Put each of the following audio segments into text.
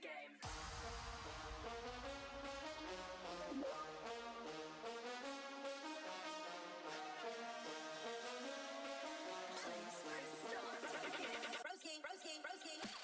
the game. Please press start. Broski, broski, broski.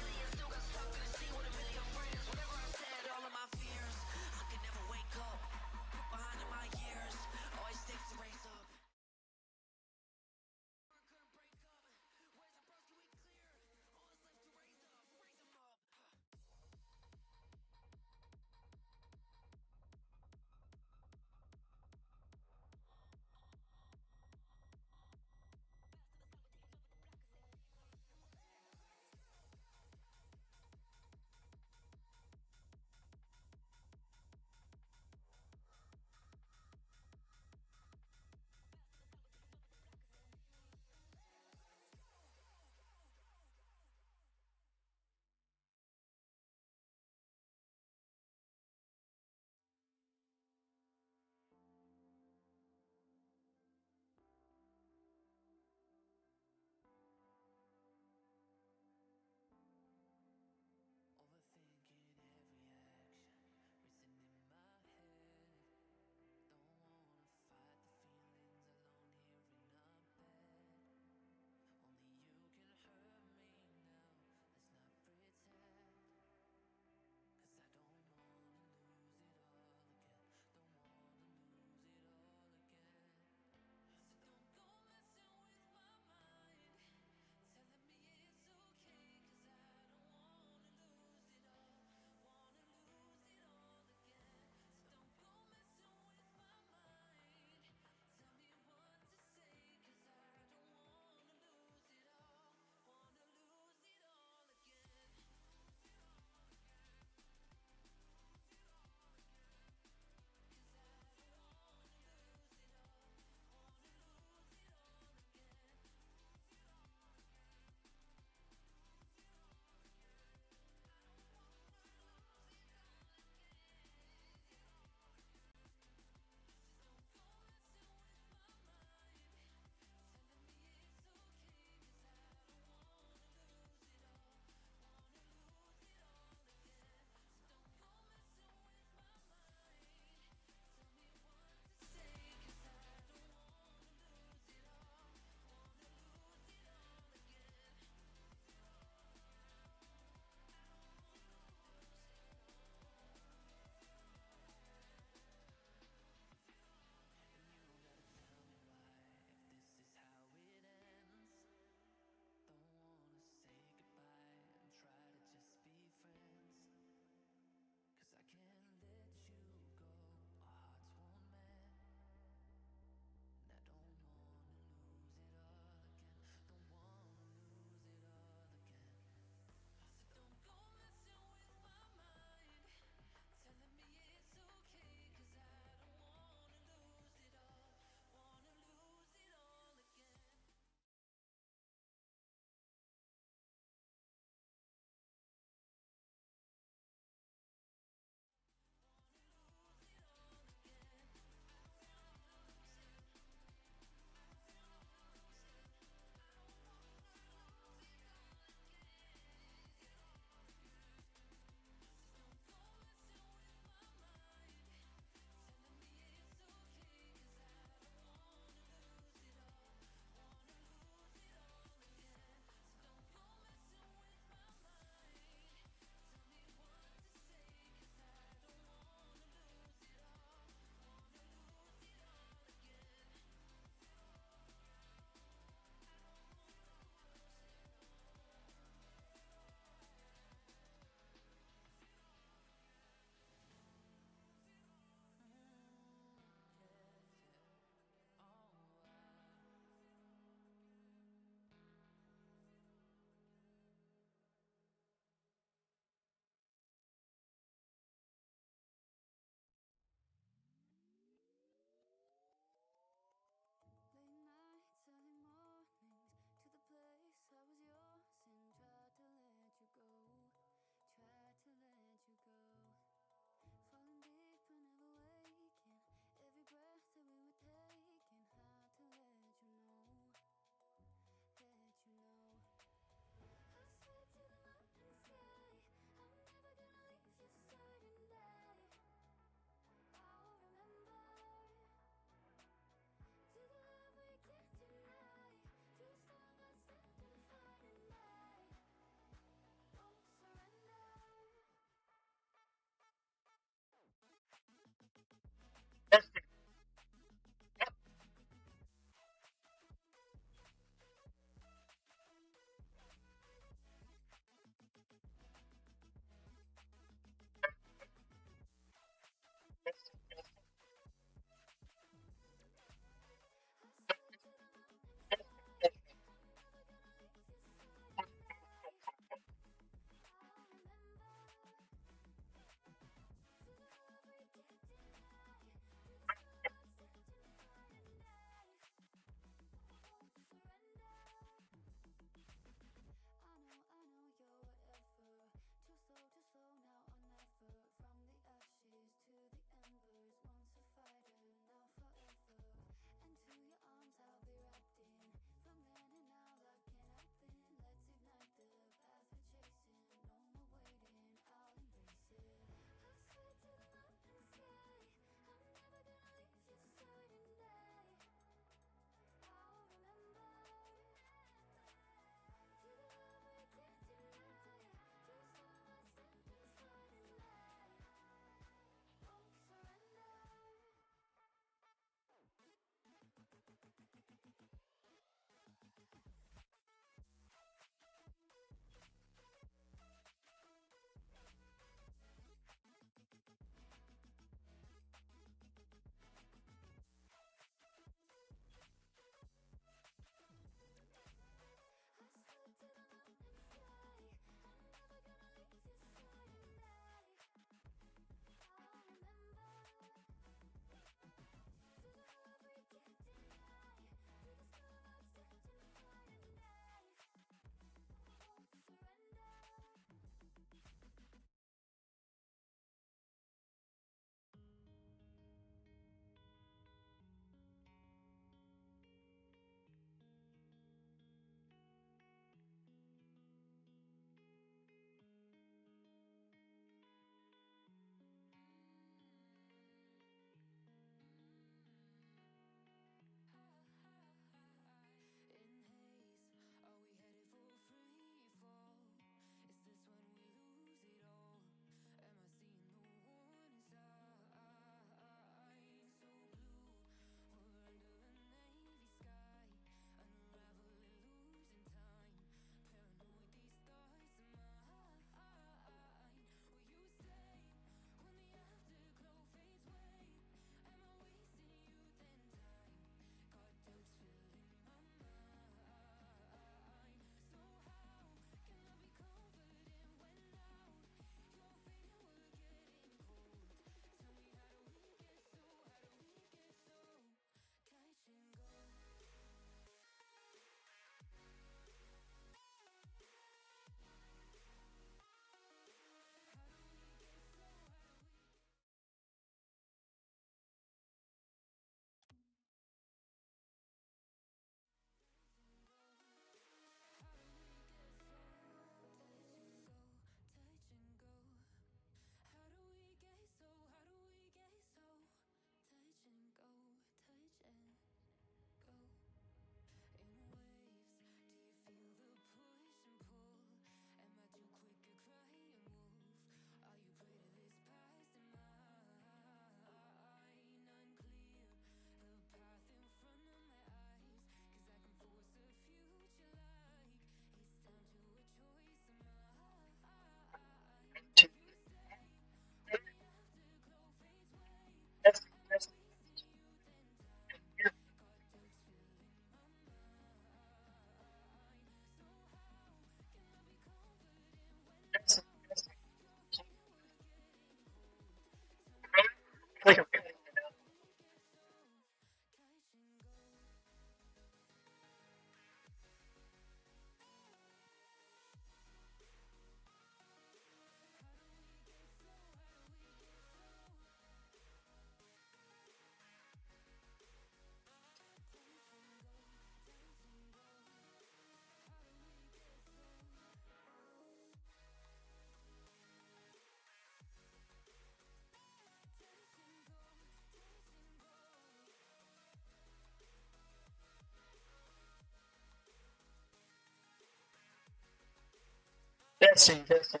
Testing, testing.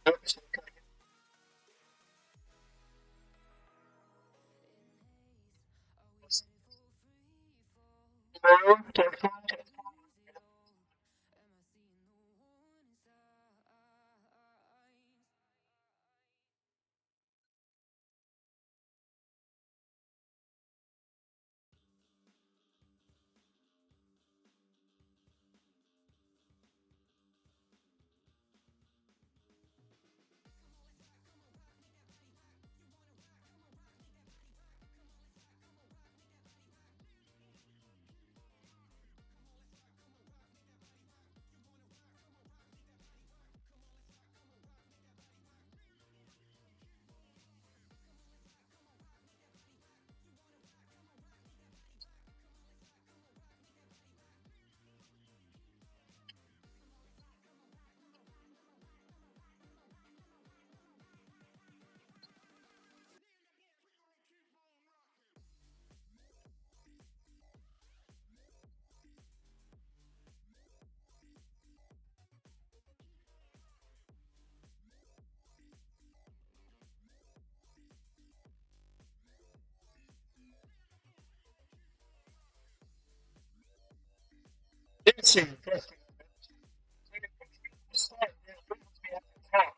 Oops. Hello, telephone, telephone. Testing, testing. Start. Yeah, please be at the top.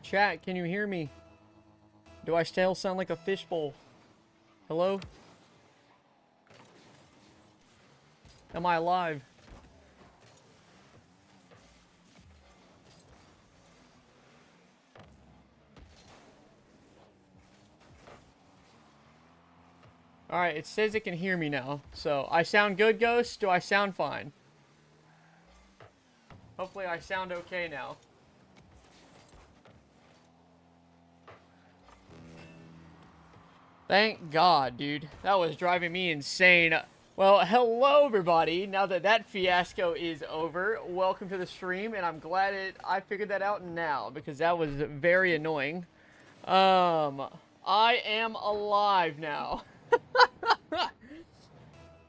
Chat, can you hear me? Do I still sound like a fishbowl? Hello? Am I alive? Alright, it says it can hear me now. So, I sound good, Ghost? Do I sound fine? Hopefully I sound okay now. Thank God, dude. That was driving me insane. Well, hello, everybody. Now that that fiasco is over, welcome to the stream, and I'm glad I figured that out now, because that was very annoying. I am alive now.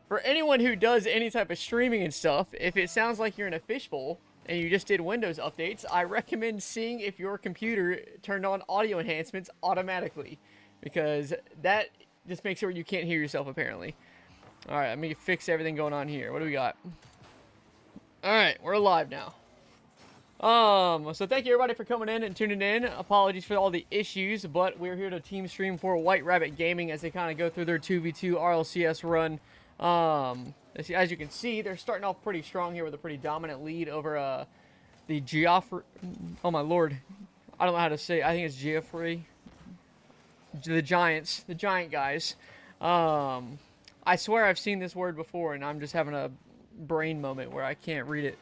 For anyone who does any type of streaming and stuff, if it sounds like you're in a fishbowl and you just did Windows updates, I recommend seeing if your computer turned on audio enhancements automatically, because that just makes it where you can't hear yourself, apparently. Alright, let me fix everything going on here. What do we got? Alright, we're live now. So thank you everybody for coming in and tuning in. Apologies for all the issues, but we're here to team stream for White Rabbit Gaming as they kind of go through their 2v2 RLCS run. As you can see, they're starting off pretty strong here with a pretty dominant lead over the Geoffrey. Oh my lord, I don't know how to say it. I think it's Geoffrey. The Giants, the Giant guys. I swear I've seen this word before, and I'm just having a brain moment where I can't read it.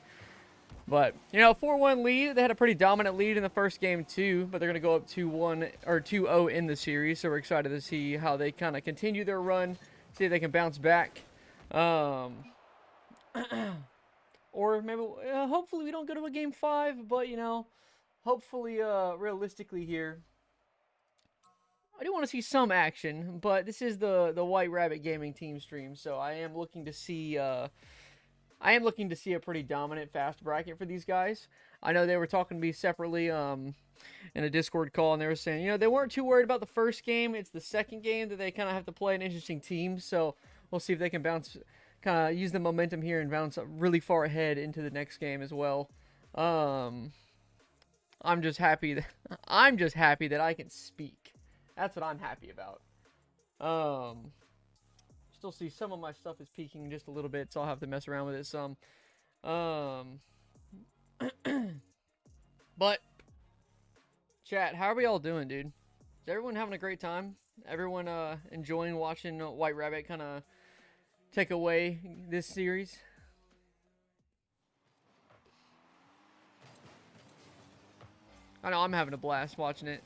But, you know, 4-1 lead. They had a pretty dominant lead in the first game, too. But they're going to go up 2-1 or 2-0 in the series. So we're excited to see how they kind of continue their run. See if they can bounce back. Or maybe, hopefully we don't go to a game 5. But, you know, hopefully, realistically here, I do want to see some action. But this is the White Rabbit Gaming team stream. So I am looking to see... I am looking to see a pretty dominant, fast bracket for these guys. I know they were talking to me separately in a Discord call, and they were saying, you know, they weren't too worried about the first game. It's the second game that they kind of have to play an interesting team. So we'll see if they can bounce, kind of use the momentum here and bounce really far ahead into the next game as well. I'm just happy that I can speak. That's what I'm happy about. Still see some of my stuff is peaking just a little bit, so I'll have to mess around with it some. But chat, how are we all doing, dude? Is everyone having a great time? Everyone enjoying watching White Rabbit kind of take away this series? I know I'm having a blast watching it.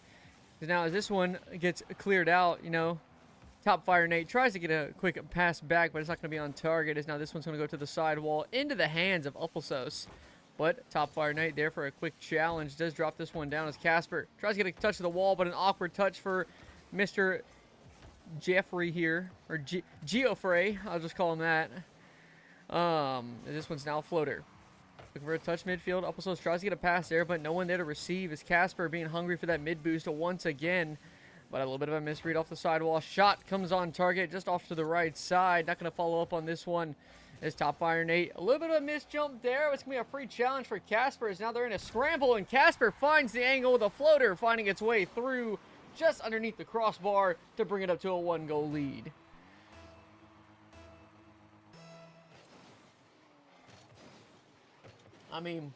Because now as this one gets cleared out, you know, Top Fire Nate tries to get a quick pass back, but it's not going to be on target. As now this one's going to go to the side wall into the hands of Uppelsos. But Top Fire Nate there for a quick challenge. Does drop this one down as Casper tries to get a touch of the wall, but an awkward touch for Mr. Geoffrey here. Or Geoffrey, I'll just call him that. This one's now a floater. Looking for a touch midfield. Uppelsos tries to get a pass there, but no one there to receive. As Casper being hungry for that mid boost once again. But a little bit of a misread off the sidewall. Shot comes on target just off to the right side. Not going to follow up on this one. As Top Fire Nate. A little bit of a missed jump there. It's going to be a free challenge for Casper. As now they're in a scramble. And Casper finds the angle with a floater. Finding its way through just underneath the crossbar to bring it up to a 1-goal lead. I mean,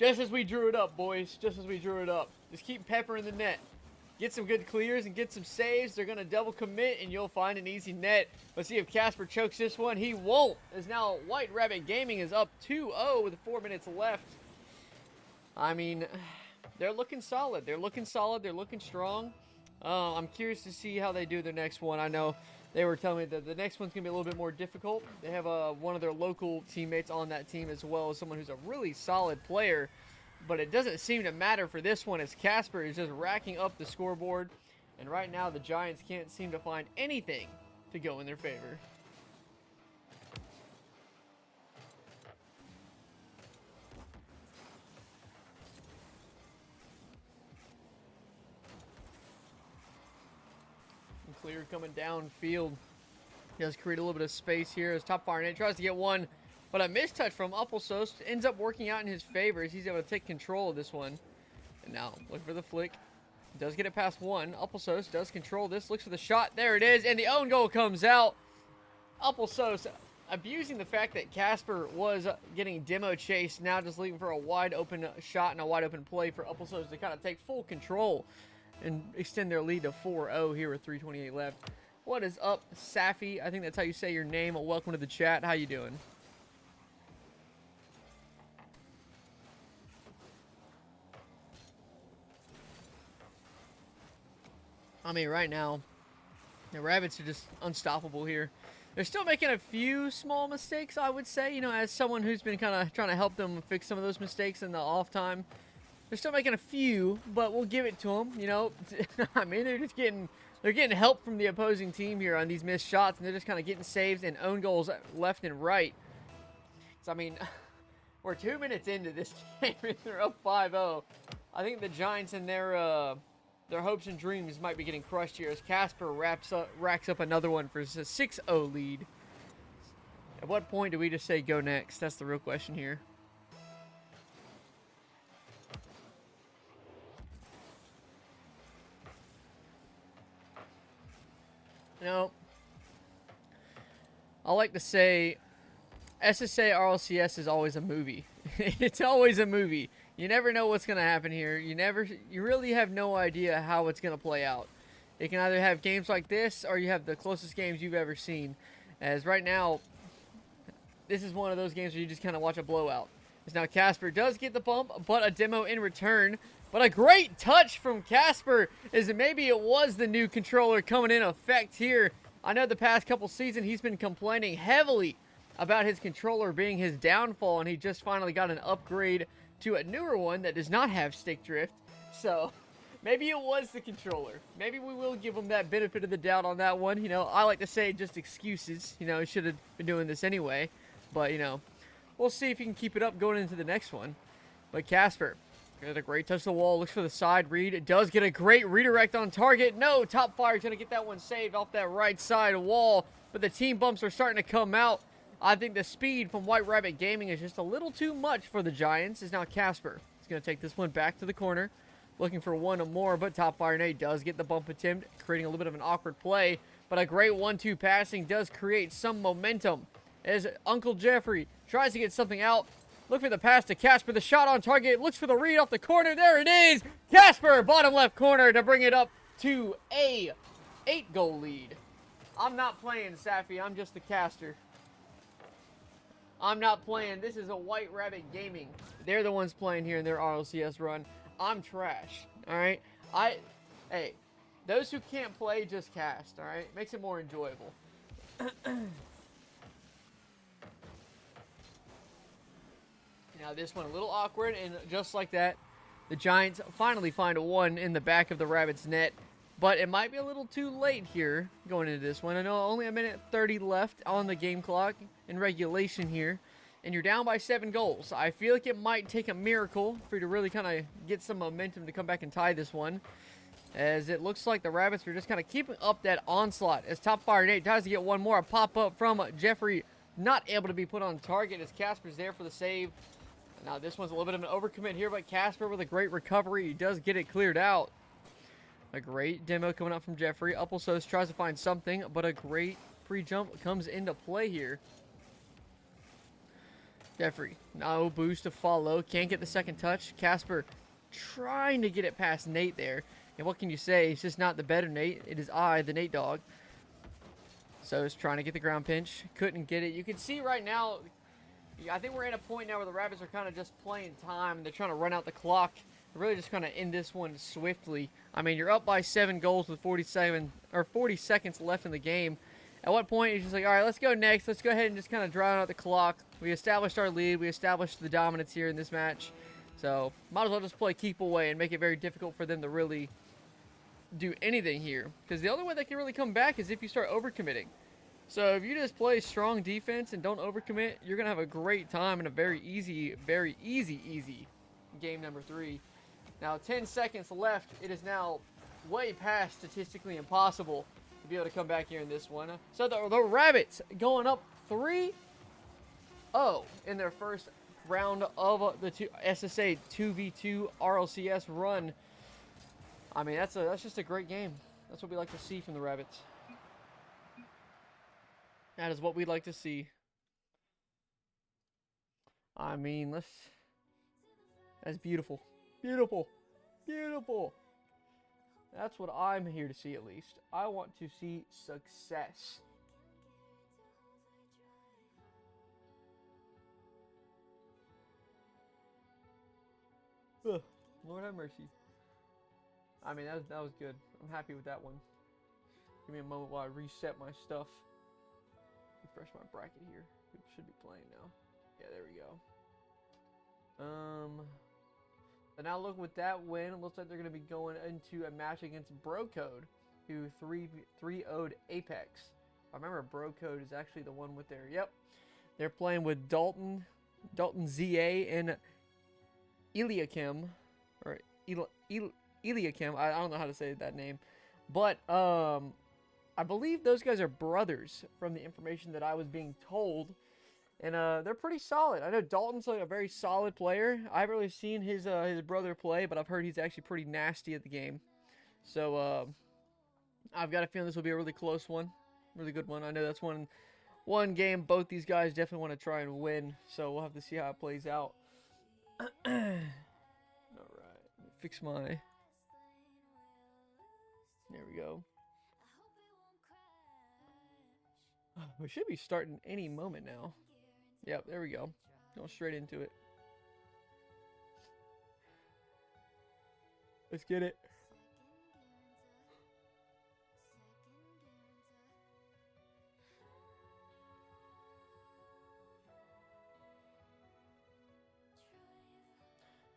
just as we drew it up, boys. Just as we drew it up. Just keep peppering the net. Get some good clears and get some saves. They're going to double commit, and you'll find an easy net. Let's see if Casper chokes this one. He won't, as now White Rabbit Gaming is up 2-0 with 4 minutes left. I mean, they're looking solid. They're looking solid. They're looking strong. I'm curious to see how they do their next one. I know they were telling me that the next one's going to be a little bit more difficult. They have one of their local teammates on that team as well as someone who's a really solid player. But it doesn't seem to matter for this one as Casper is just racking up the scoreboard. And right now the Giants can't seem to find anything to go in their favor. And clear coming downfield. Does create a little bit of space here as Top Fire Nate tries to get one. But a mistouch from Uppelsos ends up working out in his favor as he's able to take control of this one. And now, look for the flick. Does get it past one. Uppelsos does control this. Looks for the shot. There it is. And the own goal comes out. Uppelsos abusing the fact that Casper was getting demo chased. Now just leaving for a wide open shot and a wide open play for Uppelsos to kind of take full control and extend their lead to 4-0 here with 3:28 left. What is up, Safi? I think that's how you say your name. Welcome to the chat. How you doing? I mean, right now, the Rabbits are just unstoppable here. They're still making a few small mistakes, I would say. You know, as someone who's been kind of trying to help them fix some of those mistakes in the off time, they're still making a few, but we'll give it to them. You know, I mean, they're getting help from the opposing team here on these missed shots, and they're just kind of getting saves and own goals left and right. So I mean, we're 2 minutes into this game, and they're up 5-0. I think the Giants and their hopes and dreams might be getting crushed here as Casper racks up another one for a 6-0 lead. At what point do we just say go next? That's the real question here. You know, I like to say SSA RLCS is always a movie. It's always a movie. You never know what's going to happen here. You really have no idea how it's going to play out. You can either have games like this or you have the closest games you've ever seen. As right now, this is one of those games where you just kind of watch a blowout. As now Casper does get the bump, but a demo in return. But a great touch from Casper, as maybe it was the new controller coming in effect here. I know the past couple seasons he's been complaining heavily about his controller being his downfall, and he just finally got an upgrade to a newer one that does not have stick drift. So maybe it was the controller. Maybe we will give him that benefit of the doubt on that one. You know, I like to say just excuses. You know, he should have been doing this anyway. But, you know, we'll see if he can keep it up going into the next one. But Casper, got a great touch to the wall. Looks for the side read. It does get a great redirect on target. No, Top Fire's going to get that one saved off that right side wall. But the team bumps are starting to come out. I think the speed from White Rabbit Gaming is just a little too much for the Giants. Is now Casper. He's going to take this one back to the corner. Looking for one or more, but Top Fire Nate does get the bump attempt, creating a little bit of an awkward play. But a great 1-2 passing does create some momentum. As Uncle Jeffrey tries to get something out. Look for the pass to Casper. The shot on target. Looks for the read off the corner. There it is. Casper, bottom left corner to bring it up to a 8-goal lead. I'm not playing, Safi. I'm just the caster. I'm not playing. This is a White Rabbit Gaming. They're the ones playing here in their RLCS run. I'm trash. All right? Hey, those who can't play just cast. All right? Makes it more enjoyable. Now this one a little awkward, and just like that, the Giants finally find a one in the back of the Rabbits' net. But it might be a little too late here going into this one. I know only a minute 30 left on the game clock in regulation here, and you're down by 7 goals. I feel like it might take a miracle for you to really kind of get some momentum to come back and tie this one, as it looks like the Rabbits are just kind of keeping up that onslaught. As Top Fire Nate tries to get one more, a pop-up from Jeffrey, not able to be put on target as Casper's there for the save. Now this one's a little bit of an overcommit here, but Casper with a great recovery. He does get it cleared out. A great demo coming out from Jeffrey. Uppelsos tries to find something, but a great pre-jump comes into play here. Jeffrey, no boost to follow. Can't get the second touch. Casper trying to get it past Nate there. And what can you say? It's just not the better Nate. It is I, the Nate dog. So he's trying to get the ground pinch. Couldn't get it. You can see right now, I think we're at a point now where the Rabbits are kind of just playing time. They're trying to run out the clock. They're really just going to end this one swiftly. I mean, you're up by 7 goals with 40 seconds left in the game. At what point you're just like, all right, let's go next. Let's go ahead and just kind of drown out the clock. We established our lead. We established the dominance here in this match. So might as well just play keep away and make it very difficult for them to really do anything here. Because the only way they can really come back is if you start overcommitting. So if you just play strong defense and don't overcommit, you're going to have a great time in a very easy game number 3. Now 10 seconds left. It is now way past statistically impossible to be able to come back here in this one. So the Rabbits going up 3-0 in their first round of the SSA 2v2 RLCS run. I mean, that's just a great game. That's what we like to see from the Rabbits. That is what we'd like to see. I mean, that's beautiful. Beautiful. Beautiful. That's what I'm here to see, at least. I want to see success. Ugh, Lord have mercy. I mean, that was good. I'm happy with that one. Give me a moment while I reset my stuff. Refresh my bracket here. It should be playing now. Yeah, there we go. So now look, with that win, it looks like they're going to be going into a match against Brocode, who 3-0'd Apex. I remember Brocode is actually the one with their, yep. They're playing with Dalton ZA, and Eliakim, or Eliakim. I don't know how to say that name, but I believe those guys are brothers from the information that I was being told, and they're pretty solid. I know Dalton's like a very solid player. I haven't really seen his brother play, but I've heard he's actually pretty nasty at the game. So I've got a feeling this will be a really close one, really good one. I know that's one game both these guys definitely want to try and win, so we'll have to see how it plays out. Alright, fix my... There we go. We should be starting any moment now. Yep, there we go. Going straight into it. Let's get it.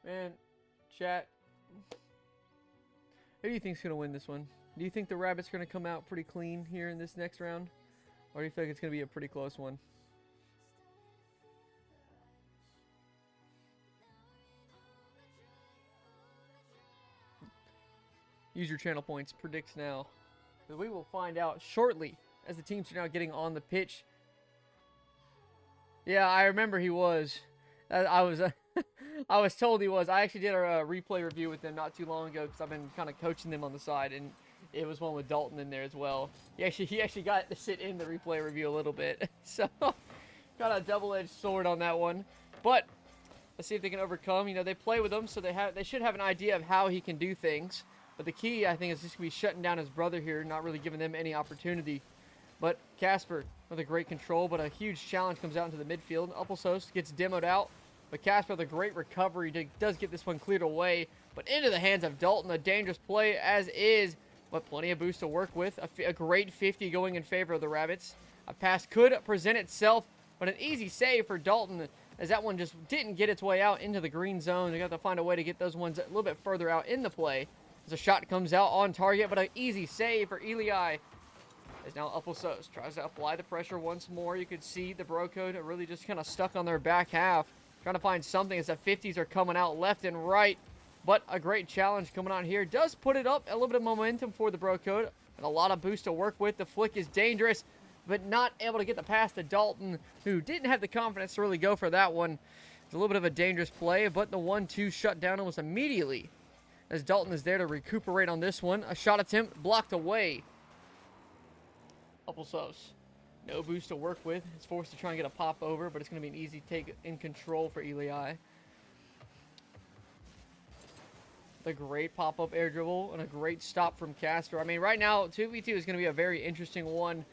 Man, chat, who do you think's going to win this one? Do you think the Rabbits are going to come out pretty clean here in this next round? Or do you think it's going to be a pretty close one? Use your channel points. Predicts now. But we will find out shortly as the teams are now getting on the pitch. Yeah, I remember he was. I was I was told he was. I actually did a replay review with them not too long ago because I've been kind of coaching them on the side, and it was one with Dalton in there as well. He actually got to sit in the replay review a little bit. So, got a double-edged sword on that one. But let's see if they can overcome. You know, they play with him, so they should have an idea of how he can do things. But the key, I think, is just going to be shutting down his brother here, not really giving them any opportunity. But Casper with a great control, but a huge challenge comes out into the midfield. Uppelsos gets demoed out, but Casper with a great recovery does get this one cleared away. But into the hands of Dalton, a dangerous play as is, but plenty of boost to work with. A great 50 going in favor of the Rabbits. A pass could present itself, but an easy save for Dalton, as that one just didn't get its way out into the green zone. They got to find a way to get those ones a little bit further out in the play. As a shot comes out on target, but an easy save for Eli. As now Uppelsos tries to apply the pressure once more. You could see the Brocode really just kind of stuck on their back half, trying to find something as the 50s are coming out left and right. But a great challenge coming on here. Does put it up, a little bit of momentum for the Brocode, and a lot of boost to work with. The flick is dangerous, but not able to get the pass to Dalton, who didn't have the confidence to really go for that one. It's a little bit of a dangerous play, but the 1-2 shut down almost immediately, as Dalton is there to recuperate on this one. A shot attempt blocked away. Uppelsos, no boost to work with. It's forced to try and get a pop over, but it's going to be an easy take in control for Eli. The great pop-up air dribble and a great stop from Casper. I mean, right now, 2v2 is going to be a very interesting one.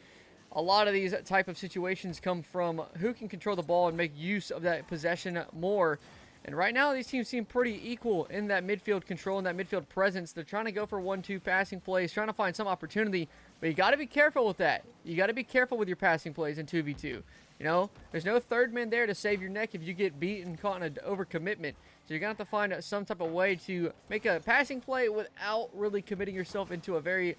A lot of these type of situations come from who can control the ball and make use of that possession more. And right now, these teams seem pretty equal in that midfield control and that midfield presence. They're trying to go for 1-2 passing plays, trying to find some opportunity, but you got to be careful with that. You got to be careful with your passing plays in 2v2. You know, there's no third man there to save your neck if you get beat and caught in an overcommitment. So you're going to have to find some type of way to make a passing play without really committing yourself into a very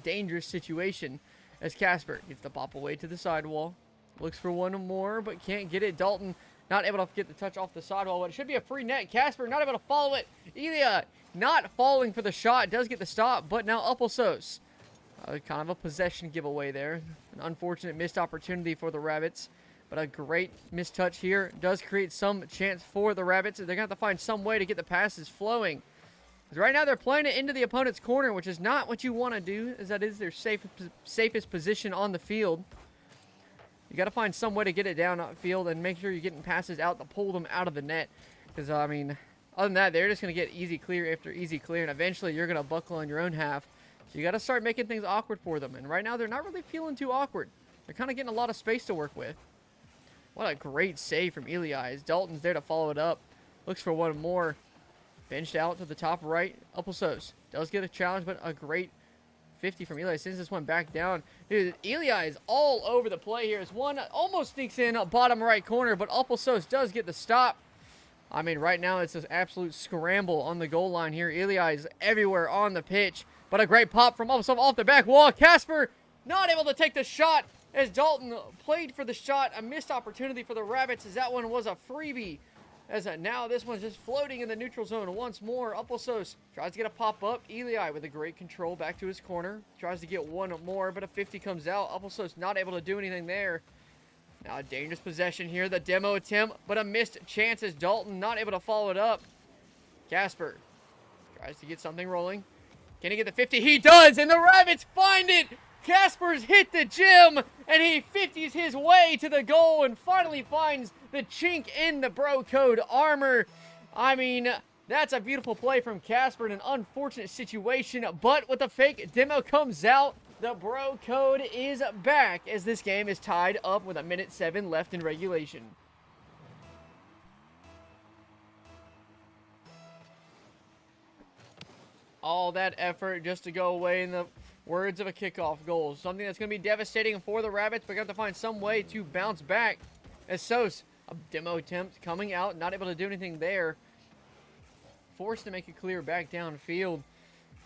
dangerous situation. As Casper gets the pop away to the sidewall. Looks for one more, but can't get it. Dalton not able to get the touch off the sidewall, but it should be a free net. Casper not able to follow it. Elia not falling for the shot. Does get the stop, but now Uppelsos. Kind of a possession giveaway there. An unfortunate missed opportunity for the Rabbits. But a great mistouch here does create some chance for the Rabbits. They're going to have to find some way to get the passes flowing. Because right now they're playing it into the opponent's corner, which is not what you want to do, as that is their safest position on the field. You got to find some way to get it down field and make sure you're getting passes out to pull them out of the net. Because, I mean, other than that, they're just going to get easy clear after easy clear, and eventually you're going to buckle on your own half. So you got to start making things awkward for them. And right now they're not really feeling too awkward. They're kind of getting a lot of space to work with. What a great save from Eli as Dalton's there to follow it up. Looks for one more. Benched out to the top right. Upelsos does get a challenge, but a great 50 from Eli. Sends this one back down. Dude, Eli is all over the play here. As one almost sneaks in bottom right corner, but Upelsos does get the stop. I mean, right now it's an absolute scramble on the goal line here. Eli is everywhere on the pitch, but a great pop from Upelsos off the back wall. Casper not able to take the shot as Dalton played for the shot. A missed opportunity for the Rabbits as that one was a freebie. As now this one's just floating in the neutral zone once more. Upelsos tries to get a pop-up. Eli with a great control back to his corner. Tries to get one more, but a 50 comes out. Upelsos not able to do anything there. Now a dangerous possession here. The demo attempt, but a missed chance as Dalton not able to follow it up. Casper tries to get something rolling. Can he get the 50? He does, and the Rabbits find it! Casper's hit the gym, and he 50s his way to the goal and finally finds the chink in the Bro Code armor. I mean, that's a beautiful play from Casper in an unfortunate situation, but with the fake demo comes out, the Bro Code is back as this game is tied up with 1:07 left in regulation. All that effort just to go away in the words of a kickoff goal. Something that's going to be devastating for the Rabbits, but got to find some way to bounce back. As Sos, a demo attempt coming out, not able to do anything there. Forced to make it clear back downfield.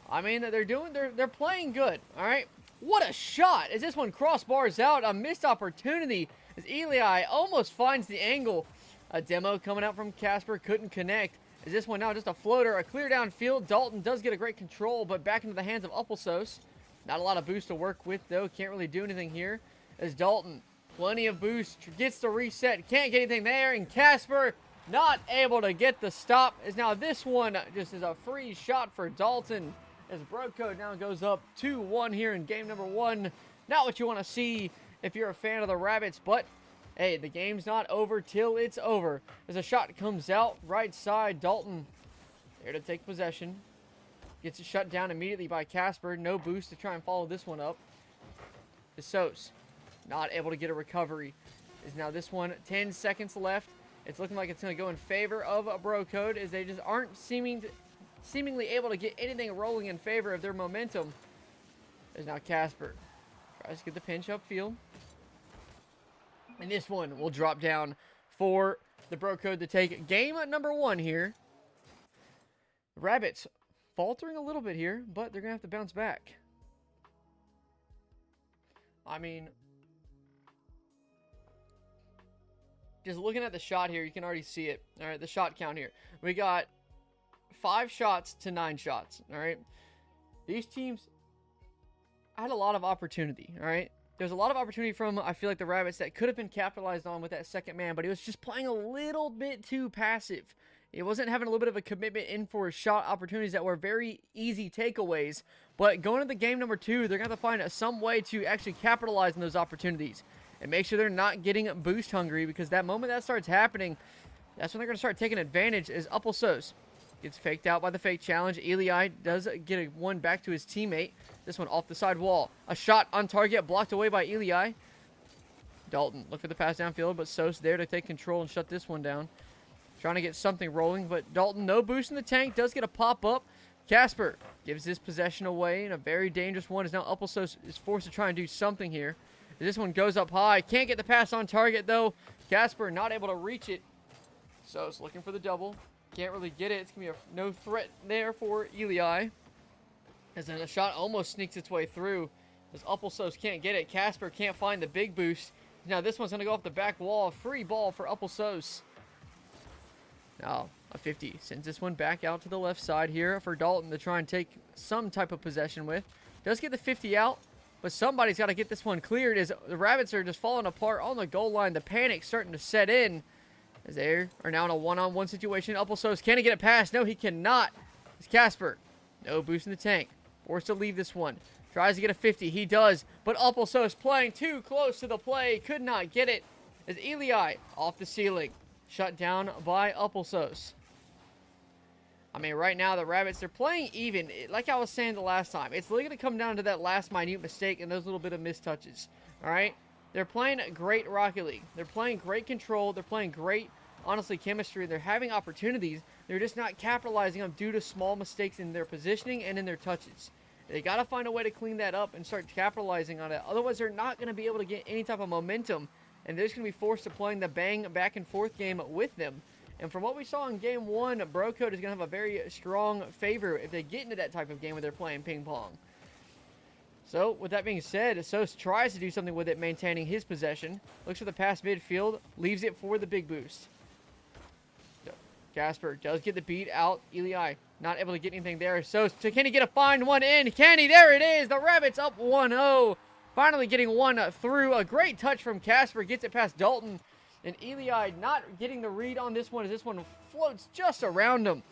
I mean, they're playing good, all right? What a shot as this one crossbars out. A missed opportunity as Eli almost finds the angle. A demo coming out from Casper, couldn't connect. Is this one now just a floater, a clear downfield? Dalton does get a great control, but back into the hands of Upelsos. Not a lot of boost to work with, though. Can't really do anything here. As Dalton, plenty of boost, gets the reset. Can't get anything there. And Casper, not able to get the stop. As now this one just is a free shot for Dalton. As Bro Code now goes up 2-1 here in game number 1. Not what you want to see if you're a fan of the Rabbits, but hey, the game's not over till it's over. As a shot comes out, right side, Dalton there to take possession. Gets it shut down immediately by Casper. No boost to try and follow this one up. Sos not able to get a recovery. Is now this one 10 seconds left. It's looking like it's going to go in favor of a Bro Code as they just aren't seemingly able to get anything rolling in favor of their momentum. Is now Casper tries to get the pinch upfield. And this one will drop down for the Bro Code to take game number 1 here. Rabbits faltering a little bit here, but they're going to have to bounce back. I mean, just looking at the shot here, you can already see it. All right, the shot count here. We got 5 shots to 9 shots, all right? These teams had a lot of opportunity, all right? There's a lot of opportunity from, I feel like, the Rabbits that could have been capitalized on with that second man, but he was just playing a little bit too passive. He wasn't having a little bit of a commitment in for shot opportunities that were very easy takeaways. But going into game number 2, they're going to have to find some way to actually capitalize on those opportunities and make sure they're not getting boost hungry, because that moment that starts happening, that's when they're going to start taking advantage. As Upelsos gets faked out by the fake challenge. Eli does get one back to his teammate. This one off the side wall. A shot on target, blocked away by Eli. Dalton look for the pass downfield, but Sos there to take control and shut this one down. Trying to get something rolling, but Dalton, no boost in the tank, does get a pop-up. Casper gives this possession away, and a very dangerous one is now Upelsos is forced to try and do something here. This one goes up high. Can't get the pass on target, though. Casper not able to reach it. Sos looking for the double. Can't really get it. It's going to be no threat there for Eli. As then the shot almost sneaks its way through. As Upelsos can't get it. Casper can't find the big boost. Now this one's going to go off the back wall. Free ball for Upelsos. Now a 50 sends this one back out to the left side here for Dalton to try and take some type of possession with. Does get the 50 out. but somebody's got to get this one cleared as the Rabbits are just falling apart on the goal line. The panic's starting to set in as they are now in a one-on-one situation. Upplesos, can he get it past? No, he cannot. It's Casper. No boost in the tank. Forced to leave this one. Tries to get a 50. He does, but Upplesos playing too close to the play. Could not get it as Eli off the ceiling. Shut down by Upplesos. I mean, right now, the Rabbits, they're playing even. Like I was saying the last time, it's really going to come down to that last minute mistake and those little bit of mistouches. All right? They're playing great Rocket League. They're playing great control. They're playing great, honestly, chemistry. They're having opportunities. They're just not capitalizing on due to small mistakes in their positioning and in their touches. They got to find a way to clean that up and start capitalizing on it. Otherwise, they're not going to be able to get any type of momentum, and they're just going to be forced to playing the bang back and forth game with them. And from what we saw in Game 1, Brocode is going to have a very strong favor if they get into that type of game where they're playing ping pong. So, with that being said, Sos tries to do something with it, maintaining his possession. Looks for the pass midfield, leaves it for the big boost. Casper does get the beat out. Eli not able to get anything there. Sos, can he get a fine one in? Can he? There it is. The Rabbits up 1-0. Finally getting one through. A great touch from Casper. Gets it past Dalton. And Eli not getting the read on this one as this one floats just around him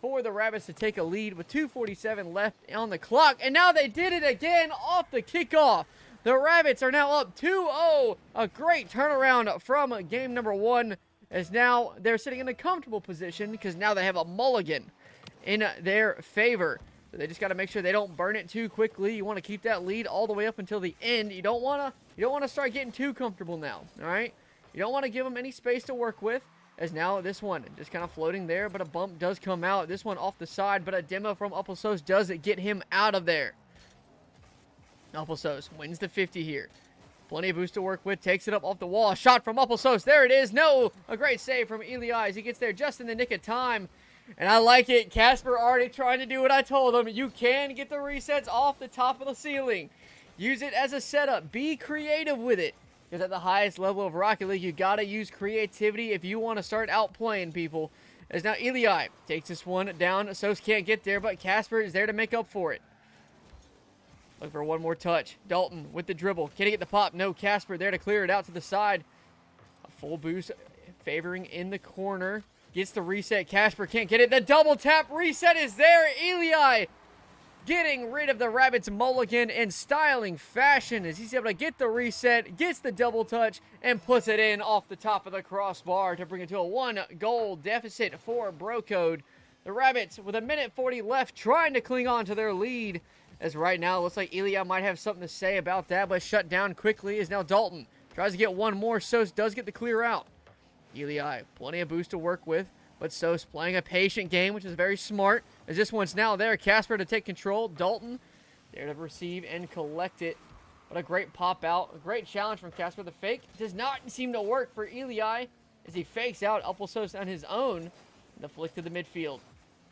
for the Rabbits to take a lead with 2:47 left on the clock. And now they did it again off the kickoff. The Rabbits are now up 2-0. A great turnaround from game number 1 as now they're sitting in a comfortable position because now they have a mulligan in their favor. So they just got to make sure they don't burn it too quickly. You want to keep that lead all the way up until the end. You don't want to start getting too comfortable now, all right? You don't want to give them any space to work with, as now this one just kind of floating there, but a bump does come out. This one off the side, but a demo from Upplesos does get him out of there. Upplesos wins the 50 here. Plenty of boost to work with, takes it up off the wall. Shot from Upplesos, there it is. No, a great save from Eli as he gets there just in the nick of time. And I like it. Casper already trying to do what I told him. You can get the resets off the top of the ceiling. Use it as a setup. Be creative with it. Because at the highest level of Rocket League, you got to use creativity if you want to start outplaying people. As now Eli takes this one down. Sos can't get there, but Casper is there to make up for it. Look for one more touch. Dalton with the dribble. Can he get the pop? No, Casper there to clear it out to the side. A full boost favoring in the corner. Gets the reset. Casper can't get it. The double tap reset is there. Eli getting rid of the Rabbits mulligan in styling fashion as he's able to get the reset, gets the double touch, and puts it in off the top of the crossbar to bring it to a 1-goal deficit for Brocode. The Rabbits, with 1:40 left, trying to cling on to their lead. As right now, it looks like Eli might have something to say about that, but shut down quickly is now Dalton. Tries to get one more. Sos does get the clear out. Eli, plenty of boost to work with, but Sos playing a patient game, which is very smart, as this one's now there. Casper to take control. Dalton there to receive and collect it. What a great pop out. A great challenge from Casper. The fake does not seem to work for Eli as he fakes out Upplesos on his own. The flick to the midfield.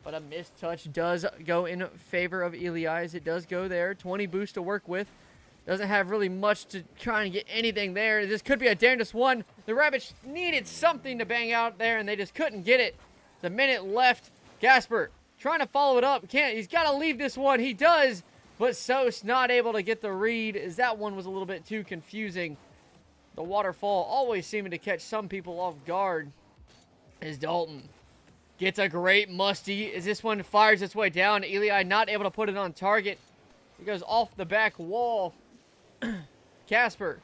But a missed touch does go in favor of Eli as it does go there. 20 boost to work with. Doesn't have really much to try and get anything there. This could be a dangerous one. The Rabbits needed something to bang out there, and they just couldn't get it. There's a minute left. Casper trying to follow it up. Can't. He's got to leave this one. He does, but Sos not able to get the read as that one was a little bit too confusing. The waterfall always seeming to catch some people off guard as Dalton gets a great musty as this one fires its way down. Eli not able to put it on target. It goes off the back wall. Casper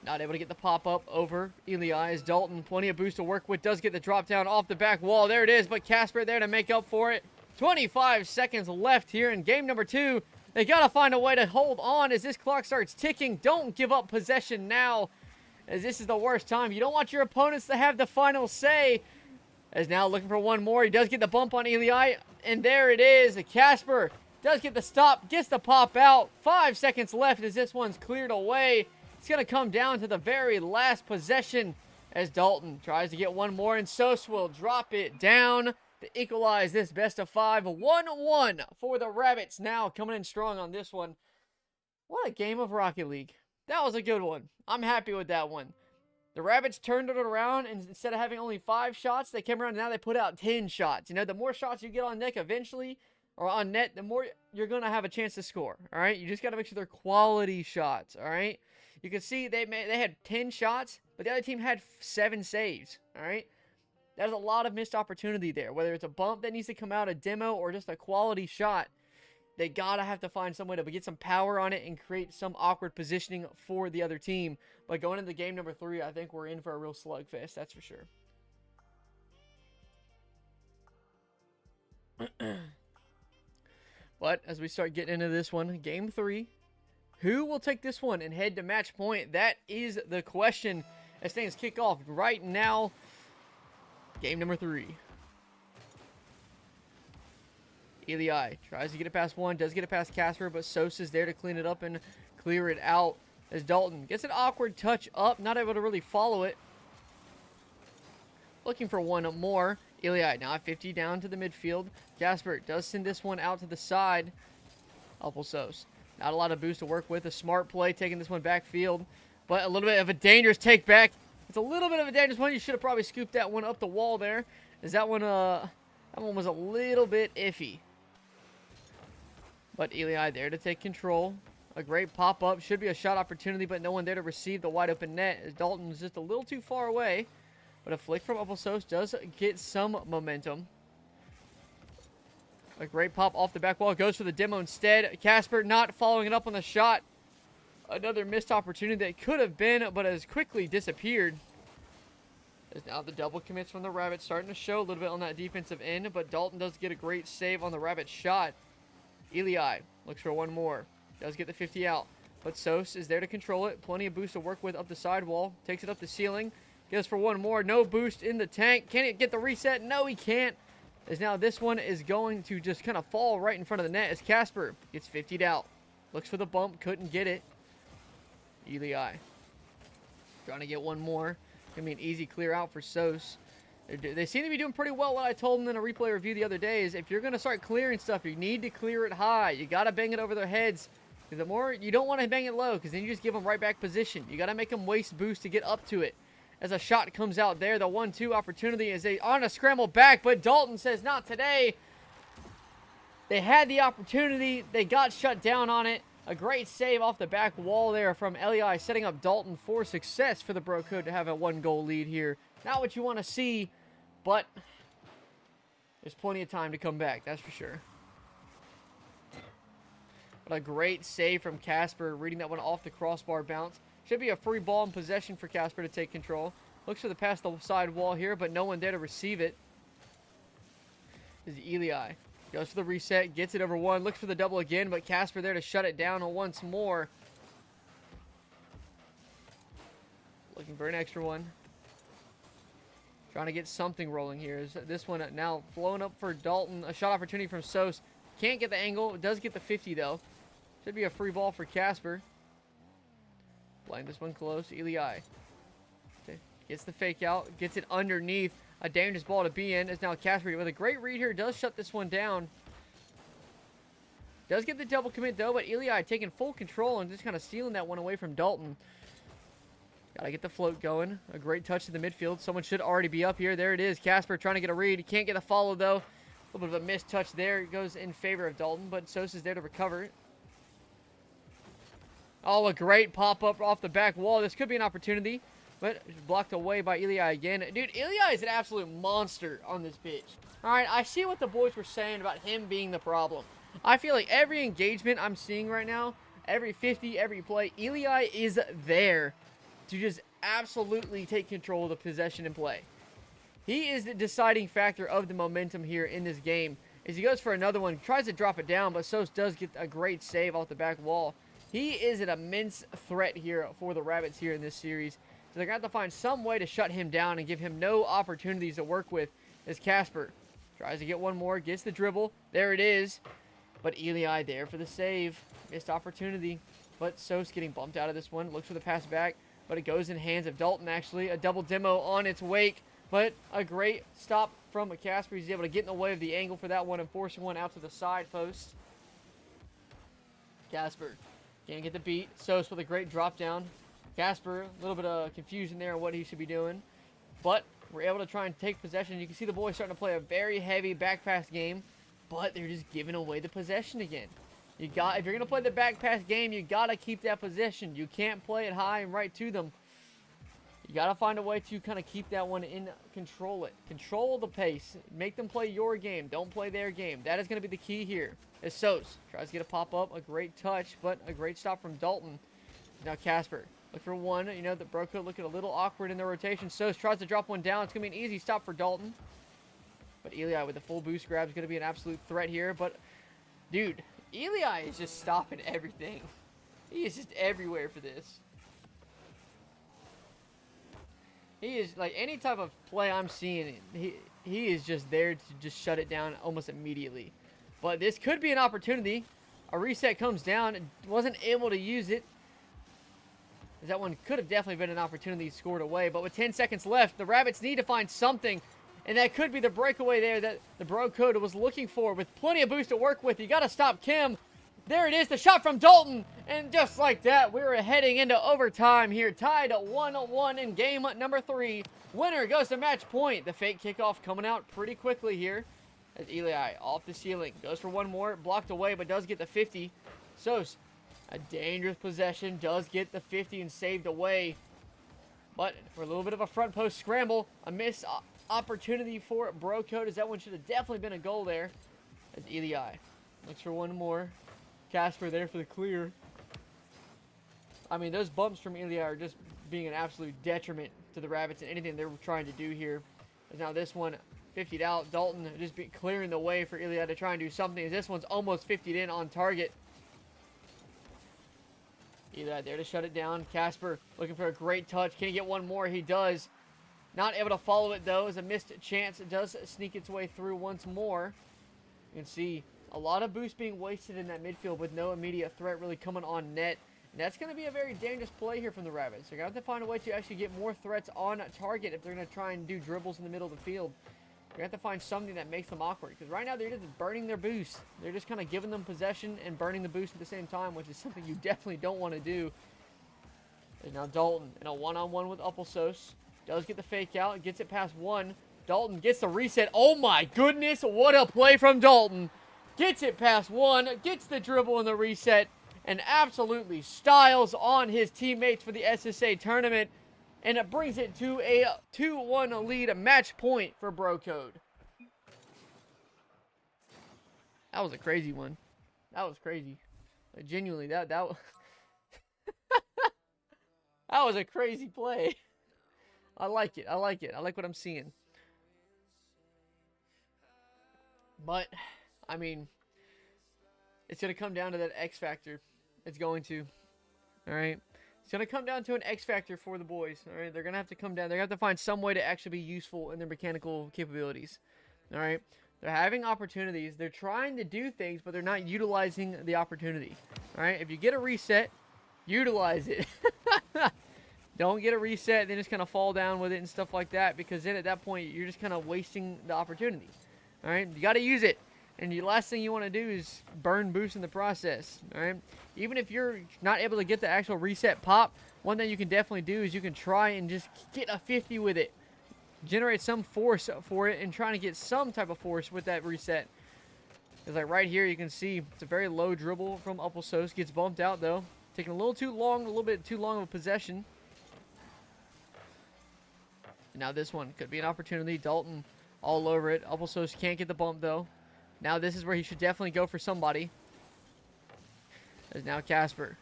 not able to get the pop-up over Eli as Dalton, plenty of boost to work with, does get the drop down off the back wall. There it is, but Casper there to make up for it. 25 seconds left here in game number 2. They got to find a way to hold on as this clock starts ticking. Don't give up possession now, as this is the worst time. You don't want your opponents to have the final say. As now looking for one more. He does get the bump on Eli, and there it is. Casper does get the stop, gets the pop out. 5 seconds left as this one's cleared away. It's going to come down to the very last possession as Dalton tries to get one more, and Sos will drop it down to equalize this best of 5. 1-1 for the Rabbits now coming in strong on this one. What a game of Rocket League. That was a good one. I'm happy with that one. The Rabbits turned it around, and instead of having only 5 shots, they came around and now they put out 10 shots. You know, the more shots you get on deck, eventually are on net, the more you're going to have a chance to score. All right. You just got to make sure they're quality shots. All right. You can see they had 10 shots, but the other team had 7 saves. All right. There's a lot of missed opportunity there. Whether it's a bump that needs to come out, a demo, or just a quality shot, they gotta have to find some way to get some power on it and create some awkward positioning for the other team. But going into game number 3, I think we're in for a real slugfest. That's for sure. But as we start getting into this one, game 3, who will take this one and head to match point? That is the question as things kick off right now. Game number 3. Eli tries to get it past one, does get it past Casper, but Sosa's there to clean it up and clear it out as Dalton gets an awkward touch up, not able to really follow it. Looking for one more. Eli now at 50 down to the midfield. Casper does send this one out to the side. Sos. Not a lot of boost to work with. A smart play taking this one backfield, but a little bit of a dangerous take back. It's a little bit of a dangerous one. You should have probably scooped that one up the wall there. Is that one was a little bit iffy. But Eli there to take control. A great pop-up. Should be a shot opportunity, but no one there to receive the wide-open net as Dalton is just a little too far away. But a flick from Sos does get some momentum. A great pop off the back wall. Goes for the demo instead. Casper not following it up on the shot. Another missed opportunity that could have been, but has quickly disappeared. As now the double commits from the Rabbit starting to show a little bit on that defensive end, but Dalton does get a great save on the Rabbit shot. Eli looks for one more. Does get the 50 out, but Sos is there to control it. Plenty of boost to work with up the sidewall. Takes it up the ceiling. Goes for one more. No boost in the tank. Can he get the reset? No, he can't. As now this one is going to just kind of fall right in front of the net as Casper gets 50'd out. Looks for the bump. Couldn't get it. Eli trying to get one more. Gonna be an easy clear out for Sos. They seem to be doing pretty well. What I told them in a replay review the other day is if you're going to start clearing stuff, you need to clear it high. You got to bang it over their heads. Because the more, you don't want to bang it low because then you just give them right back position. You got to make them waste boost to get up to it. As a shot comes out there, the 1-2 opportunity is they on a scramble back, but Dalton says not today. They had the opportunity. They got shut down on it. A great save off the back wall there from Eli, setting up Dalton for success for the Bro Code to have a 1-goal lead here. Not what you want to see, but there's plenty of time to come back, that's for sure. But a great save from Casper, reading that one off the crossbar bounce. Should be a free ball in possession for Casper to take control. Looks for the pass the side wall here, but no one there to receive it. This is Eli. Goes for the reset, gets it over one, looks for the double again, but Casper there to shut it down once more. Looking for an extra one. Trying to get something rolling here. This one now flowing up for Dalton. A shot opportunity from Sos. Can't get the angle. Does get the 50 though. Should be a free ball for Casper. Playing this one close. Eli gets the fake out. Gets it underneath. A dangerous ball to be in. Is now Casper with a great read here. Does shut this one down. Does get the double commit though, but Eli taking full control and just kind of stealing that one away from Dalton. Gotta get the float going. A great touch to the midfield. Someone should already be up here. There it is. Casper trying to get a read. He can't get a follow, though. A little bit of a missed touch there. It goes in favor of Dalton, but Sos is there to recover it. Oh, a great pop-up off the back wall. This could be an opportunity, but blocked away by Eli again. Dude, Eli is an absolute monster on this pitch. All right, I see what the boys were saying about him being the problem. I feel like every engagement I'm seeing right now, every 50, every play, Eli is there to just absolutely take control of the possession and play. He is the deciding factor of the momentum here in this game. As he goes for another one, tries to drop it down, but Sos does get a great save off the back wall. He is an immense threat here for the Rabbits here in this series. So they're going to have to find some way to shut him down and give him no opportunities to work with as Casper tries to get one more, gets the dribble. There it is. But Eli there for the save. Missed opportunity. But Sos getting bumped out of this one. Looks for the pass back. But it goes in hands of Dalton, actually. A double demo on its wake. But a great stop from Casper. He's able to get in the way of the angle for that one and forcing one out to the side post. Casper can't get the beat. Sos with a great drop down. Casper, a little bit of confusion there on what he should be doing. But we're able to try and take possession. You can see the boys starting to play a very heavy back pass game. but they're just giving away the possession again. If you're gonna play the back pass game, you gotta keep that possession. You can't play it high and right to them. You gotta find a way to kind of keep that one in, control it. Control the pace. Make them play your game. Don't play their game. That is gonna be the key here. As Sos tries to get a pop up, a great touch, but a great stop from Dalton. Now Casper, look for one. You know, the Broco looking a little awkward in the rotation. Sos tries to drop one down. It's gonna be an easy stop for Dalton. But Eli with the full boost grab is gonna be an absolute threat here. But, dude, Eli is just stopping everything. He is just everywhere for this. He is, like, any type of play I'm seeing, he is just there to just shut it down almost immediately. But this could be an opportunity. A reset comes down. Wasn't able to use it. That one could have definitely been an opportunity scored away. But with 10 seconds left, the Rabbits need to find something. And that could be the breakaway there that the Bro Code was looking for. With plenty of boost to work with, you got to stop Kim. There it is, the shot from Dalton. And just like that, we're heading into overtime here. Tied at 1-1 in game number 3. Winner goes to match point. The fake kickoff coming out pretty quickly here. As Eli off the ceiling. Goes for one more. Blocked away, but does get the 50. Sos, a dangerous possession. Does get the 50 and saved away. But for a little bit of a front post scramble. A missed opportunity for Bro Code, as that one should have definitely been a goal there. As Eli looks for one more. Casper there for the clear. I mean, those bumps from Eli are just being an absolute detriment to the Rabbits and anything they're trying to do here. As now this one 50'd out. Dalton just clearing the way for Eli to try and do something. As this one's almost 50'd in on target. Eli there to shut it down. Casper looking for a great touch. Can he get one more? He does. Not able to follow it, though, as a missed chance. It does sneak its way through once more. You can see a lot of boost being wasted in that midfield with no immediate threat really coming on net. And that's going to be a very dangerous play here from the Rabbits. They're going to have to find a way to actually get more threats on target if they're going to try and do dribbles in the middle of the field. They're going to have to find something that makes them awkward. Because right now they're just burning their boost. They're just kind of giving them possession and burning the boost at the same time, which is something you definitely don't want to do. There's now Dalton in a one-on-one with Sos. Does get the fake out. Gets it past one. Dalton gets the reset. Oh my goodness. What a play from Dalton. Gets it past one. Gets the dribble and the reset. And absolutely styles on his teammates for the SSA tournament. And it brings it to a 2-1 lead. A match point for Bro Code. That was a crazy one. That was crazy. Like, genuinely, that that was a crazy play. I like it. I like it. I like what I'm seeing. But, I mean, it's going to come down to that X factor. It's going to. All right. It's going to come down to an X factor for the boys. All right. They're going to have to come down. They're going to have to find some way to actually be useful in their mechanical capabilities. All right. They're having opportunities. They're trying to do things, but they're not utilizing the opportunity. All right. If you get a reset, utilize it. Don't get a reset, then just kind of fall down with it and stuff like that, because then at that point, you're just kind of wasting the opportunity. All right? You got to use it. And the last thing you want to do is burn boost in the process. All right? Even if you're not able to get the actual reset pop, one thing you can definitely do is you can try and just get a 50 with it. Generate some force for it and trying to get some type of force with that reset. Because like right here, you can see it's a very low dribble from Sos. Gets bumped out, though. Taking a little bit too long of a possession. Now this one could be an opportunity. Dalton all over it. Sos can't get the bump, though. Now this is where he should definitely go for somebody. As now Casper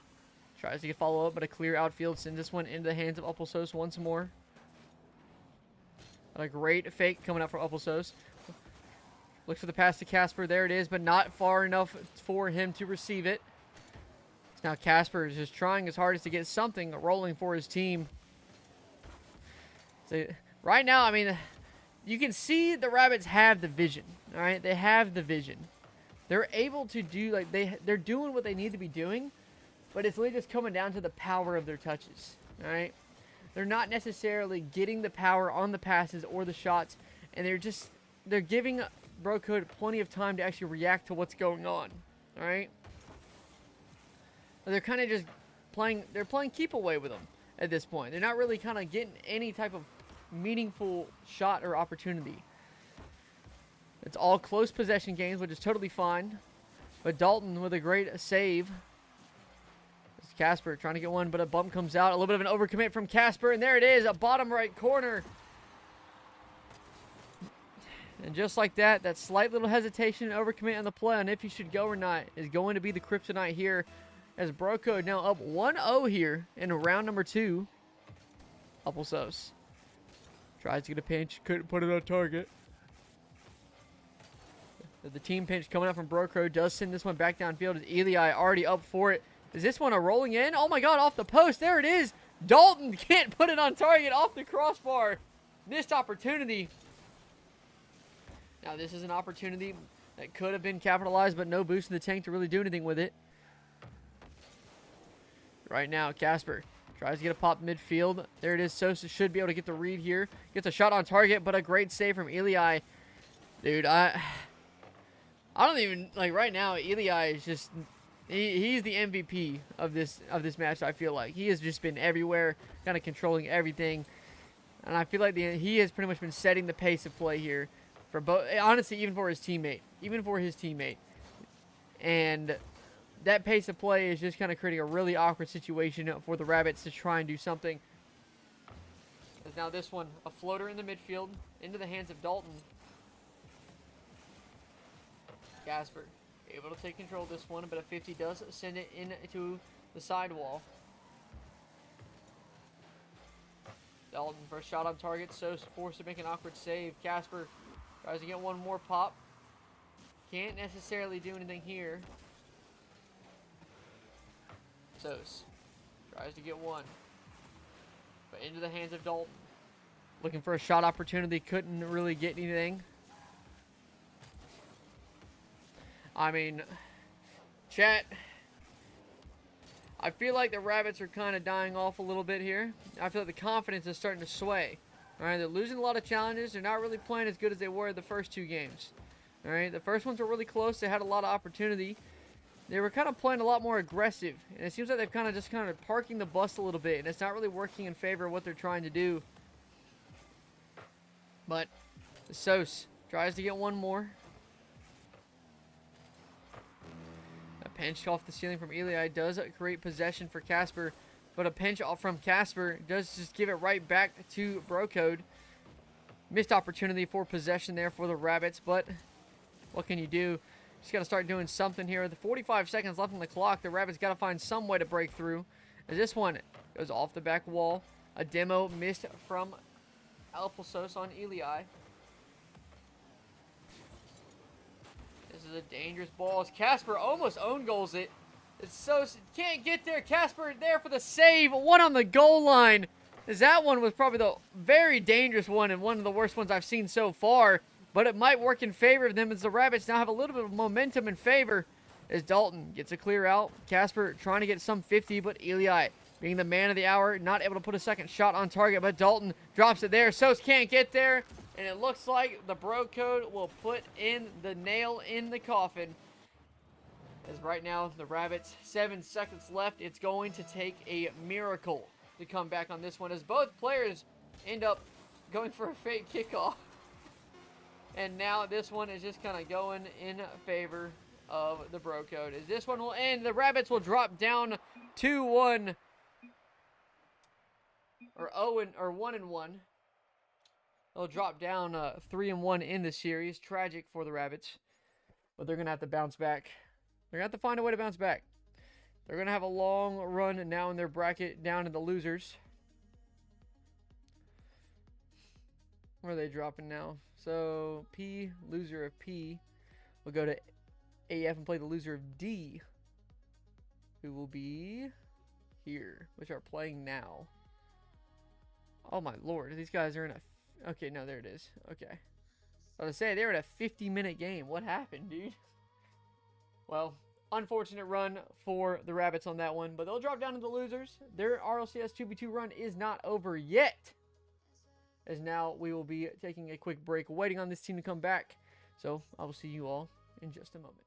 tries to get follow up, but a clear outfield sends this one into the hands of Sos once more. A great fake coming out from Sos. Looks for the pass to Casper. There it is, but not far enough for him to receive it. Now Casper is just trying his hardest to get something rolling for his team. So right now, I mean, you can see the Rabbits have the vision. All right, they have the vision. They're able to do, like, they're doing what they need to be doing, but it's really just coming down to the power of their touches. All right, they're not necessarily getting the power on the passes or the shots, and they're giving Bro Code plenty of time to actually react to what's going on. All right, they're kind of just playing. They're playing keep away with them at this point. They're not really kind of getting any type of meaningful shot or opportunity. It's all close possession games, which is totally fine. But Dalton with a great save. It's Casper trying to get one, but a bump comes out. A little bit of an overcommit from Casper, and there it is, a bottom right corner. And just like that, that slight little hesitation and overcommit on the play on if he should go or not is going to be the kryptonite here, as Brocode now up 1-0 here in round number 2. Applesauce tries to get a pinch, couldn't put it on target. The team pinch coming up from Brocode does send this one back downfield as Eli already up for it. Is this one a rolling in? Oh my god, off the post. There it is. Dalton can't put it on target, off the crossbar. Missed opportunity. Now this is an opportunity that could have been capitalized, but no boost in the tank to really do anything with it. Right now, Casper tries to get a pop midfield. There it is. Sosa should be able to get the read here. Gets a shot on target, but a great save from Eli. Dude, I don't even, like, right now, Eli is just, he's the MVP of this match, I feel like. He has just been everywhere, kind of controlling everything. And I feel like he has pretty much been setting the pace of play here for both, honestly, even for his teammate. And that pace of play is just kind of creating a really awkward situation for the Rabbits to try and do something. As now this one, a floater in the midfield, into the hands of Dalton. Casper able to take control of this one, but a 50 does send it into the sidewall. Dalton first shot on target, so forced to make an awkward save. Casper tries to get one more pop. Can't necessarily do anything here. Sos tries to get one, but into the hands of Dalton. Looking for a shot opportunity, couldn't really get anything. I mean, chat, I feel like the Rabbits are kind of dying off a little bit here. I feel like the confidence is starting to sway. All right, they're losing a lot of challenges. They're not really playing as good as they were the first 2 games. All right, the first ones were really close. They had a lot of opportunity. They were kind of playing a lot more aggressive. And it seems like they've kind of parking the bus a little bit. And it's not really working in favor of what they're trying to do. But Sos tries to get one more. A pinch off the ceiling from Eli does create possession for Casper. But a pinch off from Casper does just give it right back to Brocode. Missed opportunity for possession there for the Rabbits. But what can you do? Just got to start doing something here. The 45 seconds left on the clock. The Rabbits got to find some way to break through. As this one goes off the back wall. A demo missed from Alpelsos on Eli. This is a dangerous ball as Casper almost own goals it. It's so can't get there. Casper there for the save. One on the goal line. As that one was probably the very dangerous one and one of the worst ones I've seen so far. But it might work in favor of them as the Rabbits now have a little bit of momentum in favor. As Dalton gets a clear out. Casper trying to get some 50, but Eli being the man of the hour, not able to put a second shot on target. But Dalton drops it there. Sos can't get there. And it looks like the Brocode will put in the nail in the coffin. As right now, the Rabbits, 7 seconds left. It's going to take a miracle to come back on this one. As both players end up going for a fake kickoff. And now this one is just kind of going in favor of the Brocode. As this one will end, the Rabbits will drop down 2-1. Or 1-1. They'll drop down 3-1 in the series. Tragic for the Rabbits. But they're going to have to bounce back. They're going to have to find a way to bounce back. They're going to have a long run now in their bracket down in the losers. Where are they dropping now? So, P, loser of P, will go to AF and play the loser of D, who will be here, which are playing now. Oh my lord, these guys are in a... Okay, no, there it is. Okay. I was going to say, they're in a 50-minute game. What happened, dude? Well, unfortunate run for the Rabbits on that one, but they'll drop down to the losers. Their RLCS 2v2 run is not over yet. As now we will be taking a quick break, waiting on this team to come back. So I will see you all in just a moment.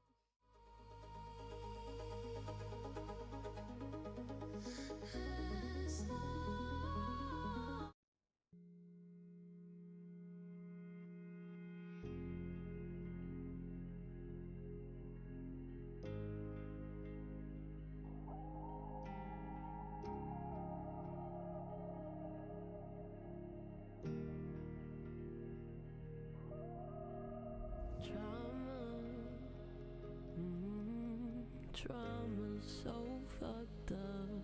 trauma's so fucked up.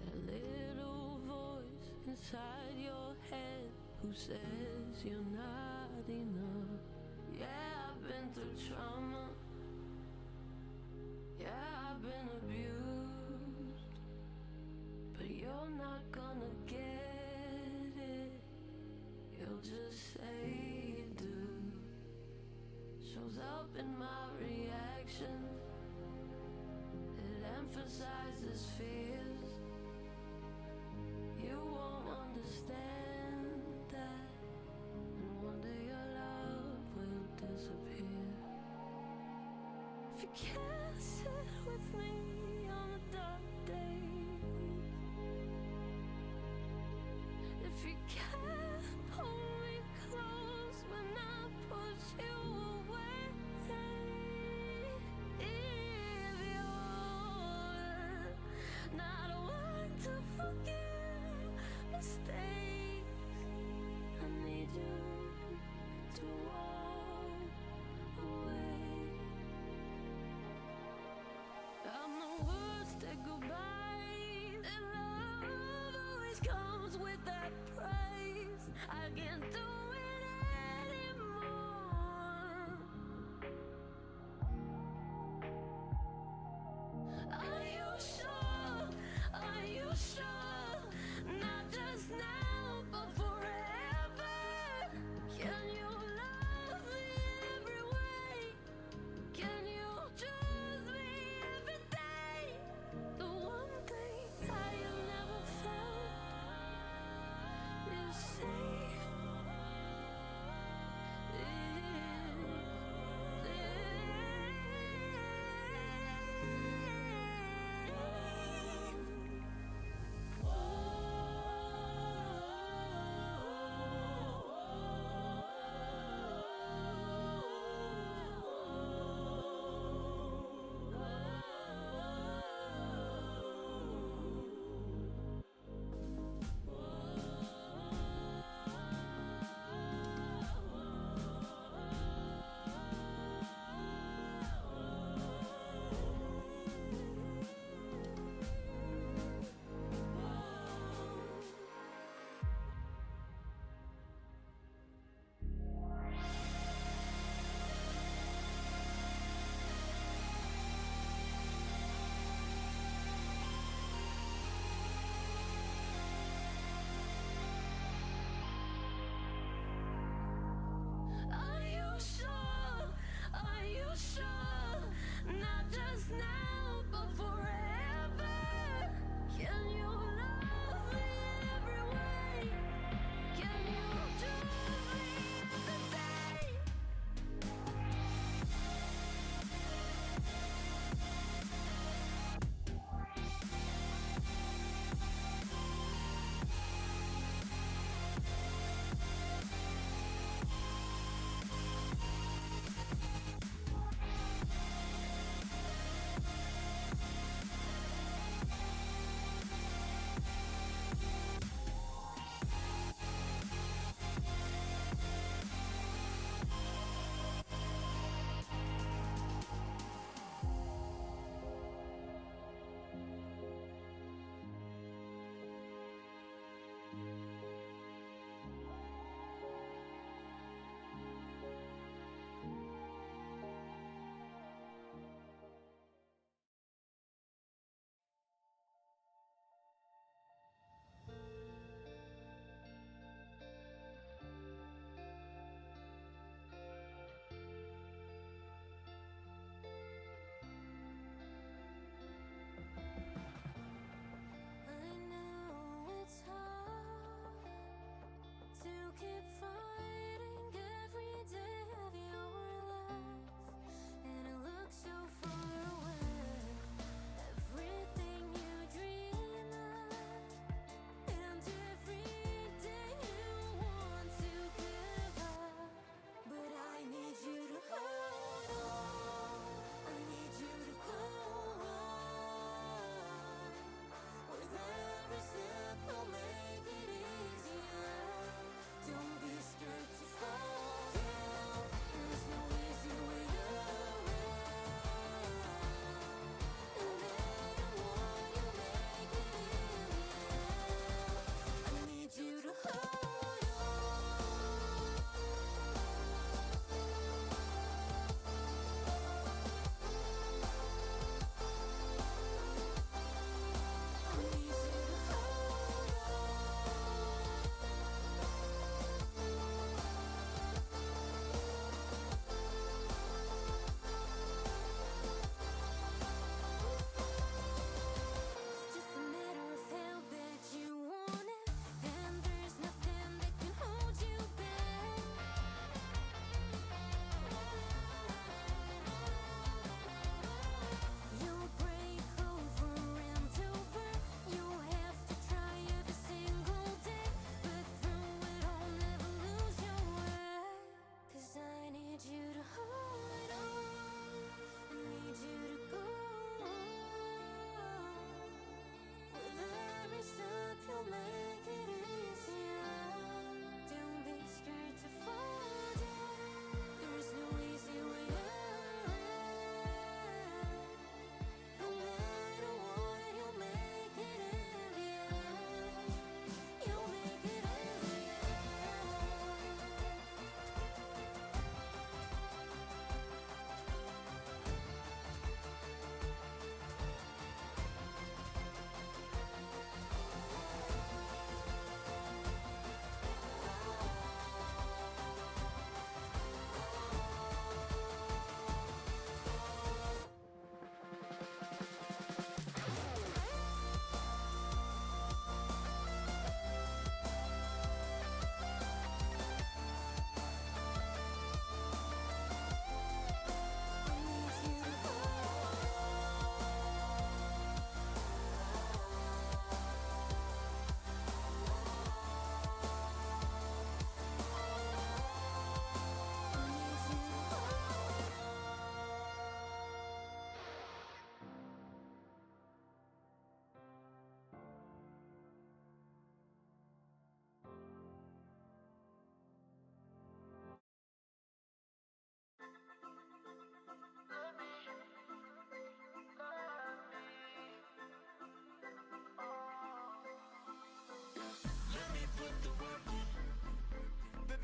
That little voice inside your head who says you're not enough. Yeah, I've been through trauma. Yeah, I've been abused. But you're not gonna get it. You'll just say you do. Shows up in my reactions. It emphasizes fears. You won't understand that. And one day your love will disappear. If you can't sit with me on a dark day, if you can't pull me close when I push you away, if you're not one to forgive mistakes, I need you to walk away. I'm the worst at goodbyes, and love always comes with that price. I can't do it anymore. Are you sure? Are you sure? Not just now, but forever. Can you love me every way? Can you choose me every day? The one thing I have never felt is safe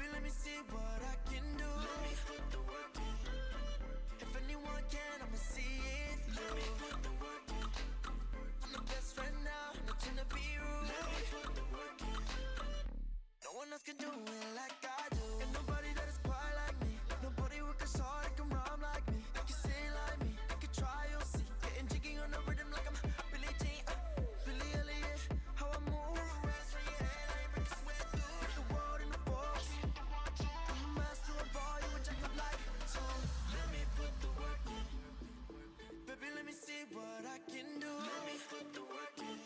Baby, let me see what I can do. Let me put the work in. If anyone can, I'ma see it through. Let me put the work in. I'm the best friend now, not trying to be rude. Let me put the work in. No one else can do it like I do. And nobody that is quite like me. Nobody work as hard and can rhyme like me. They can sing like me, they can try, you'll see. Getting jiggy on the rhythm like I'm Billie Jean. Billy Elliot, how I move. Rest from your head, I ain't break a sweat through the world in the force. I'm a master of all, you would check up like. So let me put the work in. Baby, let me see what I can do. Let me put the work in.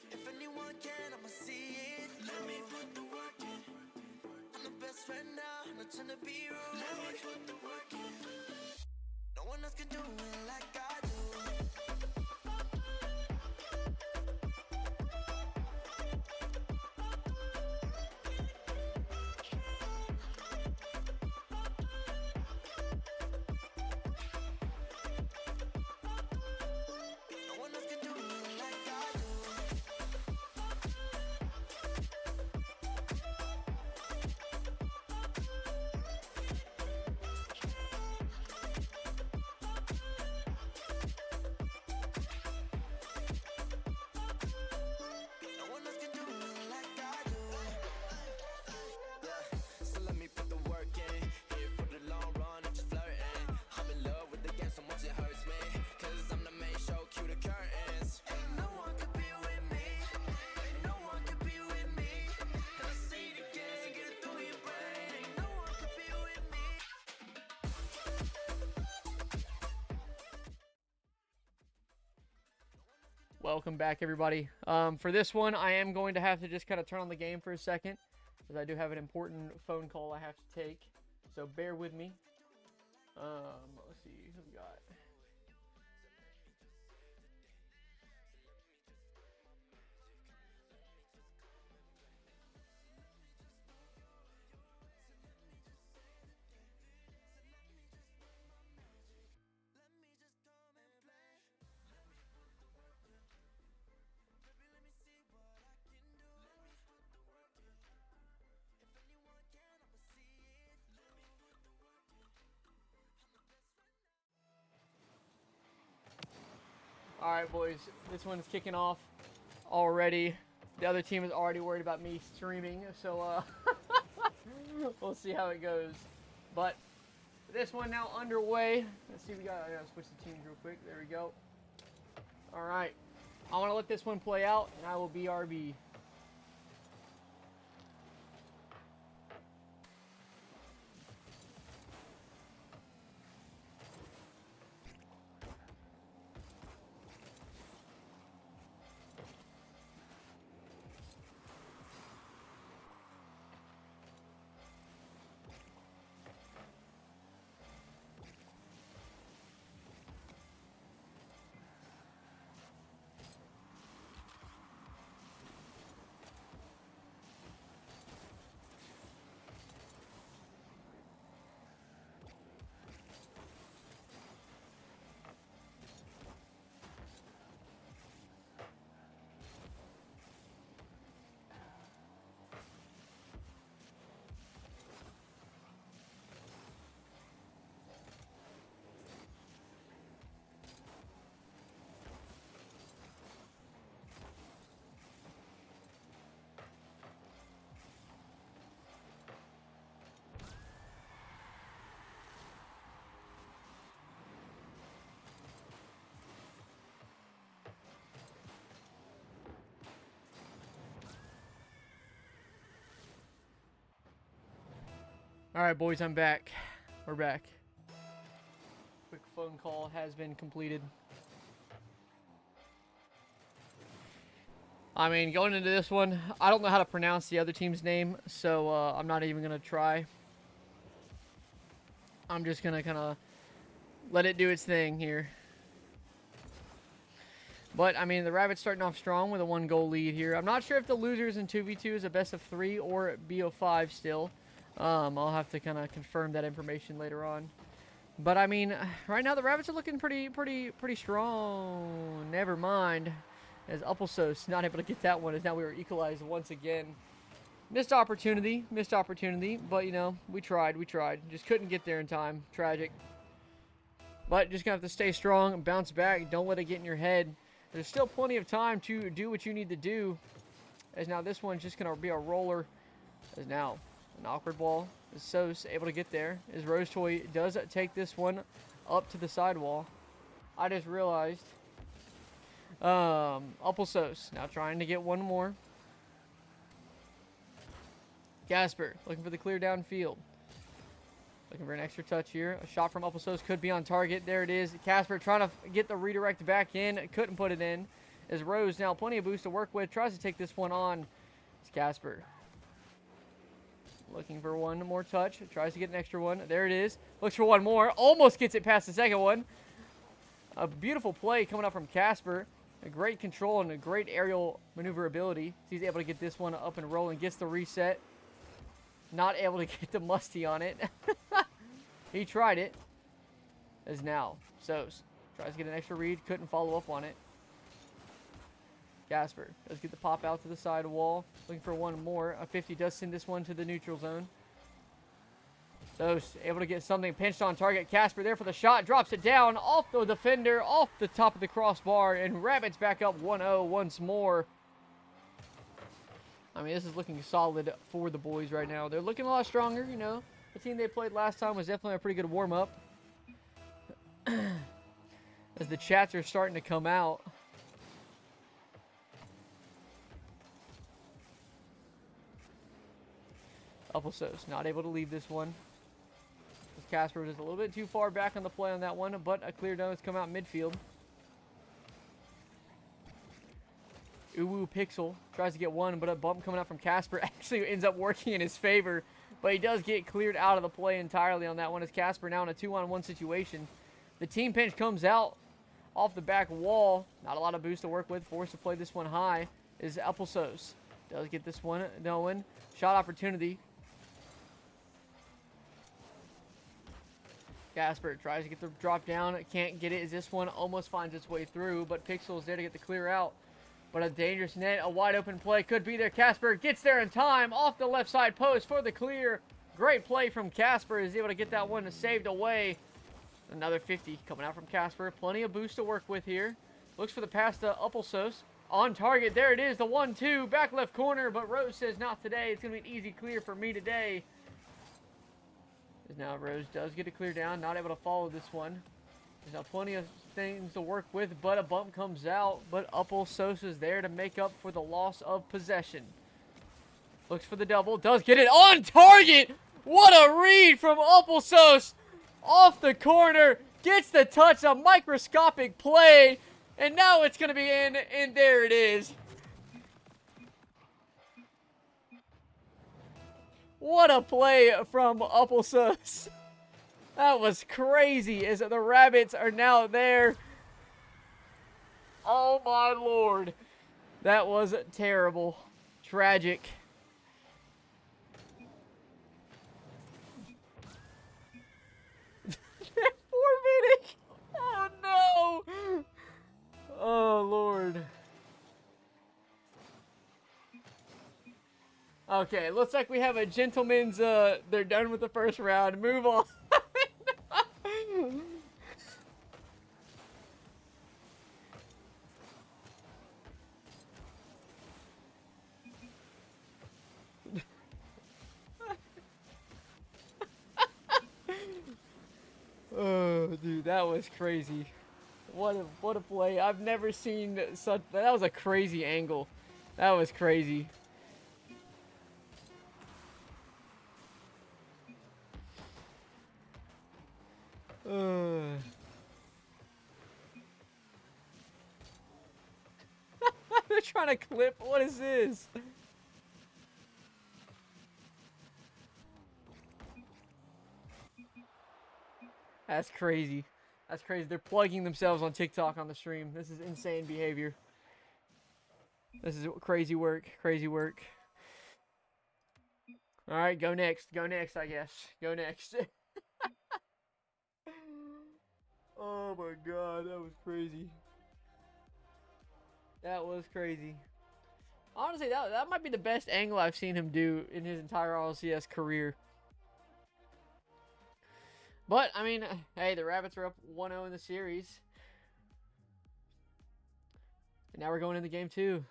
If anyone can, I'ma see it. Let me put the work in. I'm the best friend now, not trying to be rude. Let me put the work in. No one else can do it like I do. No one else can do it like I do. No one else can do it like I do. Yeah, so let me put the work in. Here for the long run, I'm just flirting. I'm in love with the game so much it hurts me. Cause I'm the main show, cue the curtains. Ain't no one could be with me. Ain't no one could be with me. And I see it again, get it through your brain. Ain't no one could be with me. Welcome back, everybody. For this one, I am going to have to just kind of turn on the game for a second, because I do have an important phone call I have to take. So bear with me. Let's see who we got. All right, boys, this one's kicking off already. The other team is already worried about me streaming, so we'll see how it goes. But this one now underway. Let's see, I gotta switch the teams real quick. There we go. All right, I want to let this one play out, and I will BRB. All right, boys, I'm back. We're back. Quick phone call has been completed. I mean, going into this one, I don't know how to pronounce the other team's name, so I'm not even going to try. I'm just going to kind of let it do its thing here. But, I mean, the Rabbits starting off strong with a 1-goal lead here. I'm not sure if the losers in 2v2 is a best of 3 or BO5 still. I'll have to kind of confirm that information later on. But, I mean, right now the Rabbits are looking pretty strong. Never mind. As Uppelsos not able to get that one, as now we were equalized once again. Missed opportunity, but you know, we tried. Just couldn't get there in time. Tragic. But just gonna have to stay strong and bounce back. Don't let it get in your head. There's still plenty of time to do what you need to do. As now this one's just gonna be a roller. As now an awkward ball. Is Sos able to get there? As Rose Toy does take this one up to the sidewall. I just realized. Sos now trying to get one more. Casper looking for the clear downfield. Looking for an extra touch here. A shot from Sos could be on target. There it is. Casper trying to get the redirect back in. Couldn't put it in. As Rose now plenty of boost to work with. Tries to take this one on. It's Casper. Looking for one more touch. Tries to get an extra one. There it is. Looks for one more. Almost gets it past the second one. A beautiful play coming up from Casper. A great control and a great aerial maneuverability. He's able to get this one up and rolling. Gets the reset. Not able to get the musty on it. He tried it. As now, Sos tries to get an extra read. Couldn't follow up on it. Casper does get the pop out to the side wall. Looking for one more. A 50 does send this one to the neutral zone. Sos able to get something pinched on target. Casper there for the shot. Drops it down off the defender. Off the top of the crossbar. And Rabbits back up 1-0 once more. I mean, this is looking solid for the boys right now. They're looking a lot stronger, you know. The team they played last time was definitely a pretty good warm-up. As the chats are starting to come out. Sos not able to leave this one. Casper was just a little bit too far back on the play on that one, but a clear down has come out midfield. Uwu Pixel tries to get one, but a bump coming out from Casper actually ends up working in his favor. But he does get cleared out of the play entirely on that one as Casper now in a 2-on-1 situation. The team pinch comes out off the back wall. Not a lot of boost to work with. Forced to play this one high is Sos. Does get this one going. Shot opportunity. Casper tries to get the drop down. Can't get it as this one almost finds its way through. But Pixel is there to get the clear out. But a dangerous net, a wide open play could be there. Casper gets there in time off the left side post for the clear. Great play from Casper. Is able to get that one saved away. Another 50 coming out from Casper. Plenty of boost to work with here. Looks for the pass to Sos. On target. There it is. The 1-2. Back left corner. But Rose says not today. It's going to be an easy clear for me today. As now Rose does get a clear down. Not able to follow this one. There's now plenty of things to work with, but a bump comes out. But Sos is there to make up for the loss of possession. Looks for the double. Does get it on target. What a read from Sos. Off the corner. Gets the touch. A microscopic play. And now it's going to be in. And there it is. What a play from Sos. That was crazy as the Rabbits are now there. Oh my lord. That was terrible. Tragic. Poor Vidic. Oh no. Oh lord. Okay, looks like we have a gentleman's, they're done with the first round. Move on. Oh, dude, that was crazy. What a play. I've never seen such. That was a crazy angle. That was crazy. They're trying to clip. What is this? That's crazy. That's crazy. They're plugging themselves on TikTok on the stream. This is insane behavior. This is crazy work. Crazy work. All right, go next. Go next, I guess. Go next. Oh my god, that was crazy. That was crazy. Honestly, that might be the best angle I've seen him do in his entire RLCS career. But, I mean, hey, the Rabbits are up 1-0 in the series. And now we're going into game 2.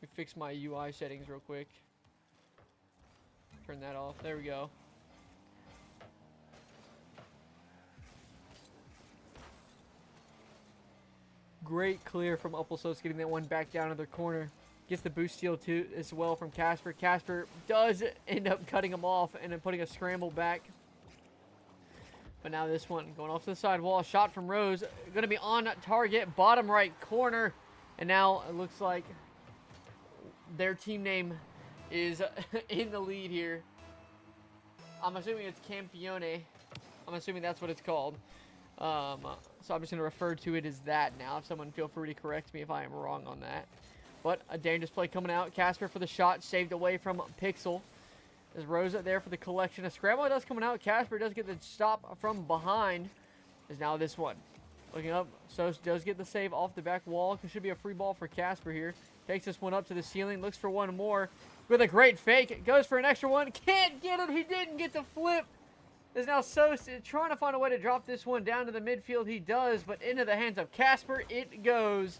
Let me fix my UI settings real quick. Turn that off. There we go. Great clear from Uppelsos, getting that one back down to the corner. Gets the boost steal too as well from Casper. Casper does end up cutting him off and then putting a scramble back. But now this one going off to the sidewall. Shot from Rose. Going to be on target. Bottom right corner. And now it looks like their team name is in the lead here. I'm assuming it's Campione. I'm assuming that's what it's called. So I'm just going to refer to it as that now. If someone feel free to correct me if I am wrong on that. But a dangerous play coming out. Casper for the shot. Saved away from Pixel. There's Rose there for the collection. A scramble does coming out. Casper does get the stop from behind. Is now this one. Looking up. Sos does get the save off the back wall. It should be a free ball for Casper here. Takes this one up to the ceiling. Looks for one more. With a great fake. Goes for an extra one. Can't get it. He didn't get the flip. Is now Sos trying to find a way to drop this one down to the midfield. He does, but into the hands of Casper it goes.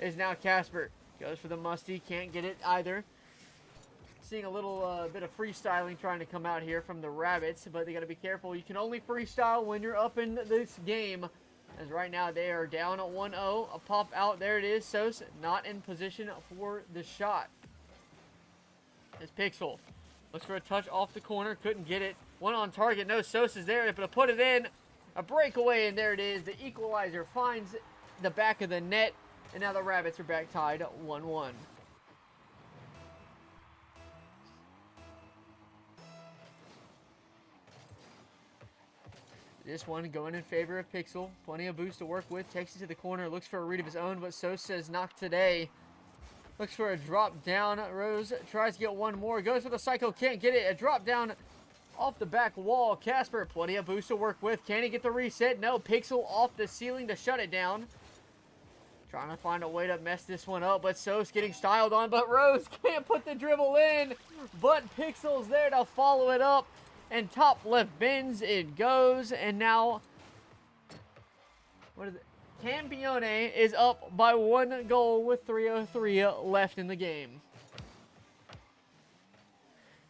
Is now Casper. Goes for the musty. Can't get it either. Seeing a little bit of freestyling trying to come out here from the Rabbits, but they got to be careful. You can only freestyle when you're up in this game. As right now they are down at 1-0. A pop out. There it is. Sos not in position for the shot. It's Pixel. Looks for a touch off the corner. Couldn't get it. One on target. No, Sos is there, but to put it in. A breakaway, and there it is. The equalizer finds the back of the net, and now the Rabbits are back tied at 1-1. This one going in favor of Pixel. Plenty of boost to work with. Takes it to the corner. Looks for a read of his own, but Sos says not today. Looks for a drop down. Rose tries to get one more. Goes for the cycle. Can't get it. A drop down off the back wall. Casper, plenty of boost to work with. Can he get the reset? No. Pixel off the ceiling to shut it down. Trying to find a way to mess this one up, but Sos getting styled on. But Rose can't put the dribble in. But Pixel's there to follow it up. And top left bins, it goes. And now, what is it? Campione is up by 1 goal with 3:03 left in the game.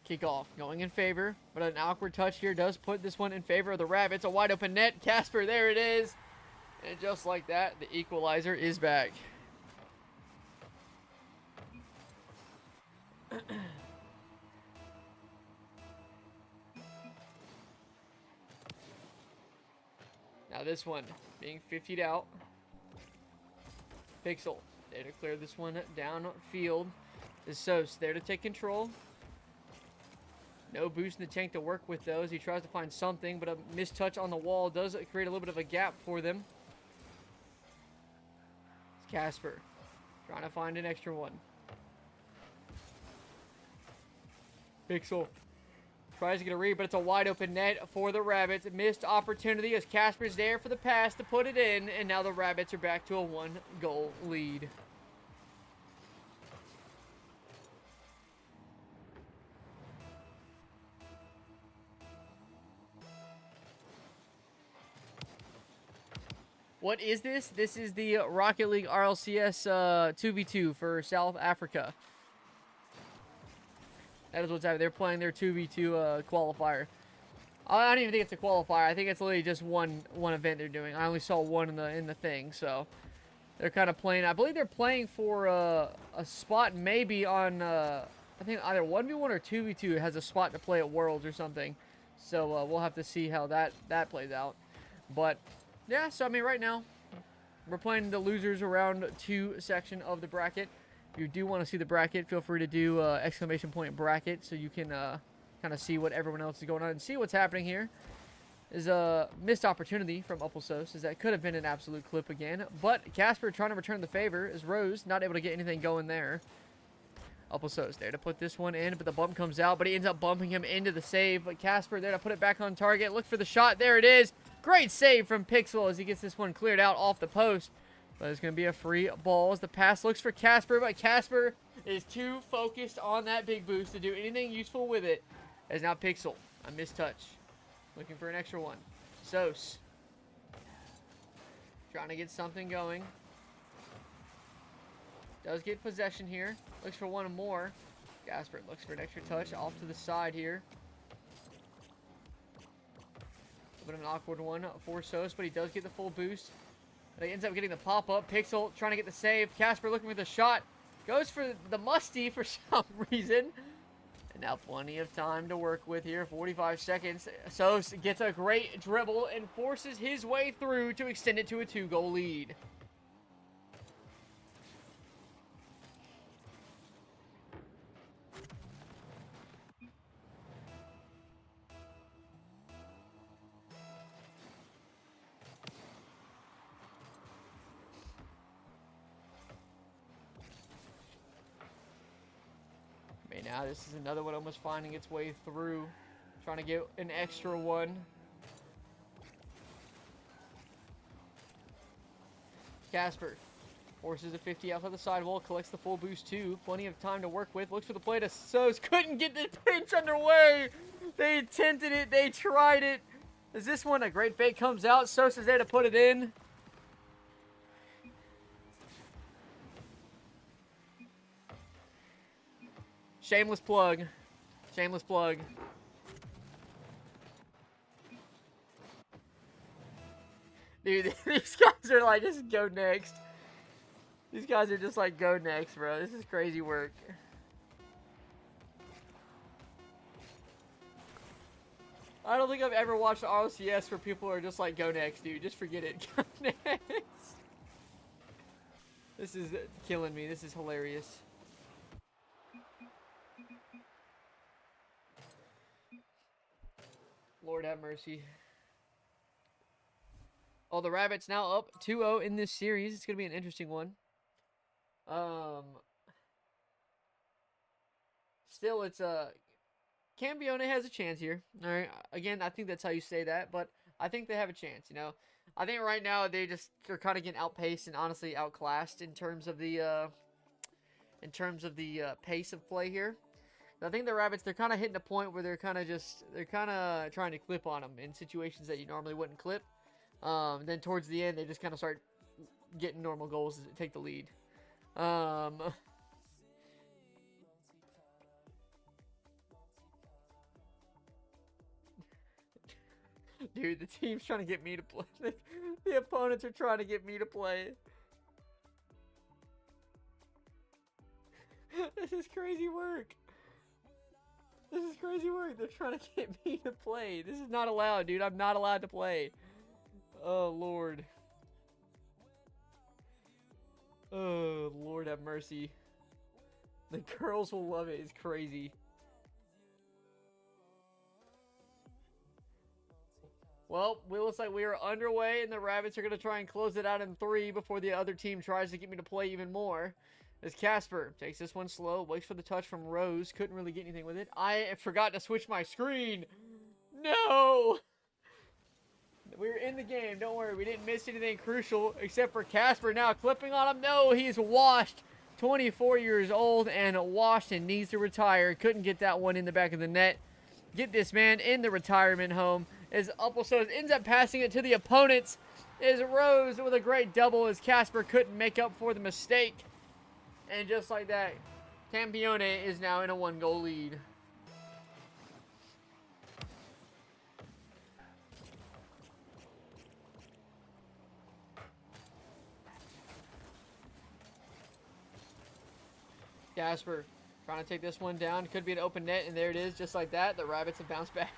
Kickoff going in favor, but an awkward touch here does put this one in favor of the Rabbits. A wide open net. Casper, there it is. And just like that, the equalizer is back. Now this one being 50'd out. Pixel there to clear this one downfield. Is Sos there to take control. No boost in the tank to work with those. He tries to find something, but a missed touch on the wall does create a little bit of a gap for them. It's Casper trying to find an extra one. Pixel tries to get a read, but it's a wide open net for the Rabbits. Missed opportunity as Casper's there for the pass to put it in, and now the Rabbits are back to a 1-goal lead. What is this? This is the Rocket League RLCS 2v2 for South Africa. That is what's happening. They're playing their 2v2 qualifier. I don't even think it's a qualifier. I think it's literally just one event they're doing. I only saw one in the thing, so they're kind of playing. I believe they're playing for a spot maybe on I think either 1v1 or 2v2 has a spot to play at Worlds or something. So we'll have to see how that plays out. But yeah, so I mean right now we're playing the losers round 2 section of the bracket. If you do want to see the bracket, feel free to do exclamation point bracket so you can kind of see what everyone else is going on and see what's happening here. Is a missed opportunity from Uppelsos, as that could have been an absolute clip again. But Casper trying to return the favor as Rose not able to get anything going there. Uppelsos there to put this one in, but the bump comes out, but he ends up bumping him into the save. But Casper there to put it back on target. Look for the shot. There it is. Great save from Pixel as he gets this one cleared out off the post. But it's going to be a free ball as the pass looks for Casper, but Casper is too focused on that big boost to do anything useful with it. As now Pixel, a missed touch. Looking for an extra one. Sos. Trying to get something going. Does get possession here. Looks for one more. Gasper looks for an extra touch off to the side here. A bit of an awkward one for Sos, but he does get the full boost. But he ends up getting the pop-up. Pixel trying to get the save. Casper looking for the shot. Goes for the musty for some reason. And now plenty of time to work with here. 45 seconds. Sos gets a great dribble and forces his way through to extend it to a 2-goal lead. Now this is another one almost finding its way through. Trying to get an extra one. Casper forces a 50 outside the sidewall. Collects the full boost too. Plenty of time to work with. Looks for the play to Sos. Couldn't get the pinch underway. They attempted it. They tried it. Is this one a great fake comes out? Sos is there to put it in. Shameless plug. Shameless plug. Dude, these guys are like, just go next. These guys are just like, go next, bro. This is crazy work. I don't think I've ever watched RLCS where people are just like, go next, dude. Just forget it. Go next. This is killing me. This is hilarious. Lord have mercy. Oh, the Rabbits now up 2-0 in this series. It's going to be an interesting one. Still, it's Cambione has a chance here. All right. Again, I think that's how you say that, but I think they have a chance, you know. I think right now they just are kind of getting outpaced and honestly outclassed in terms of the pace of play here. I think the Rabbits, they're kind of hitting a point where they're kind of trying to clip on them in situations that you normally wouldn't clip. Then towards the end, they just kind of start getting normal goals to take the lead. Dude, the team's trying to get me to play. The opponents are trying to get me to play. This is crazy work. This is crazy work. They're trying to get me to play. This is not allowed, dude. I'm not allowed to play. Oh, Lord. Oh, Lord have mercy. The girls will love it. It's crazy. Well, it looks like we are underway, and the Rabbits are going to try and close it out in 3 before the other team tries to get me to play even more. As Casper takes this one slow, waits for the touch from Rose. Couldn't really get anything with it. I forgot to switch my screen. No! We're in the game. Don't worry. We didn't miss anything crucial except for Casper now clipping on him. No, he's washed. 24 years old and washed and needs to retire. Couldn't get that one in the back of the net. Get this man in the retirement home. As Upplesos ends up passing it to the opponents. Is Rose with a great double as Casper couldn't make up for the mistake. And just like that, Campione is now in a 1-goal lead. Casper trying to take this one down. Could be an open net, and there it is. Just like that, the Rabbits have bounced back.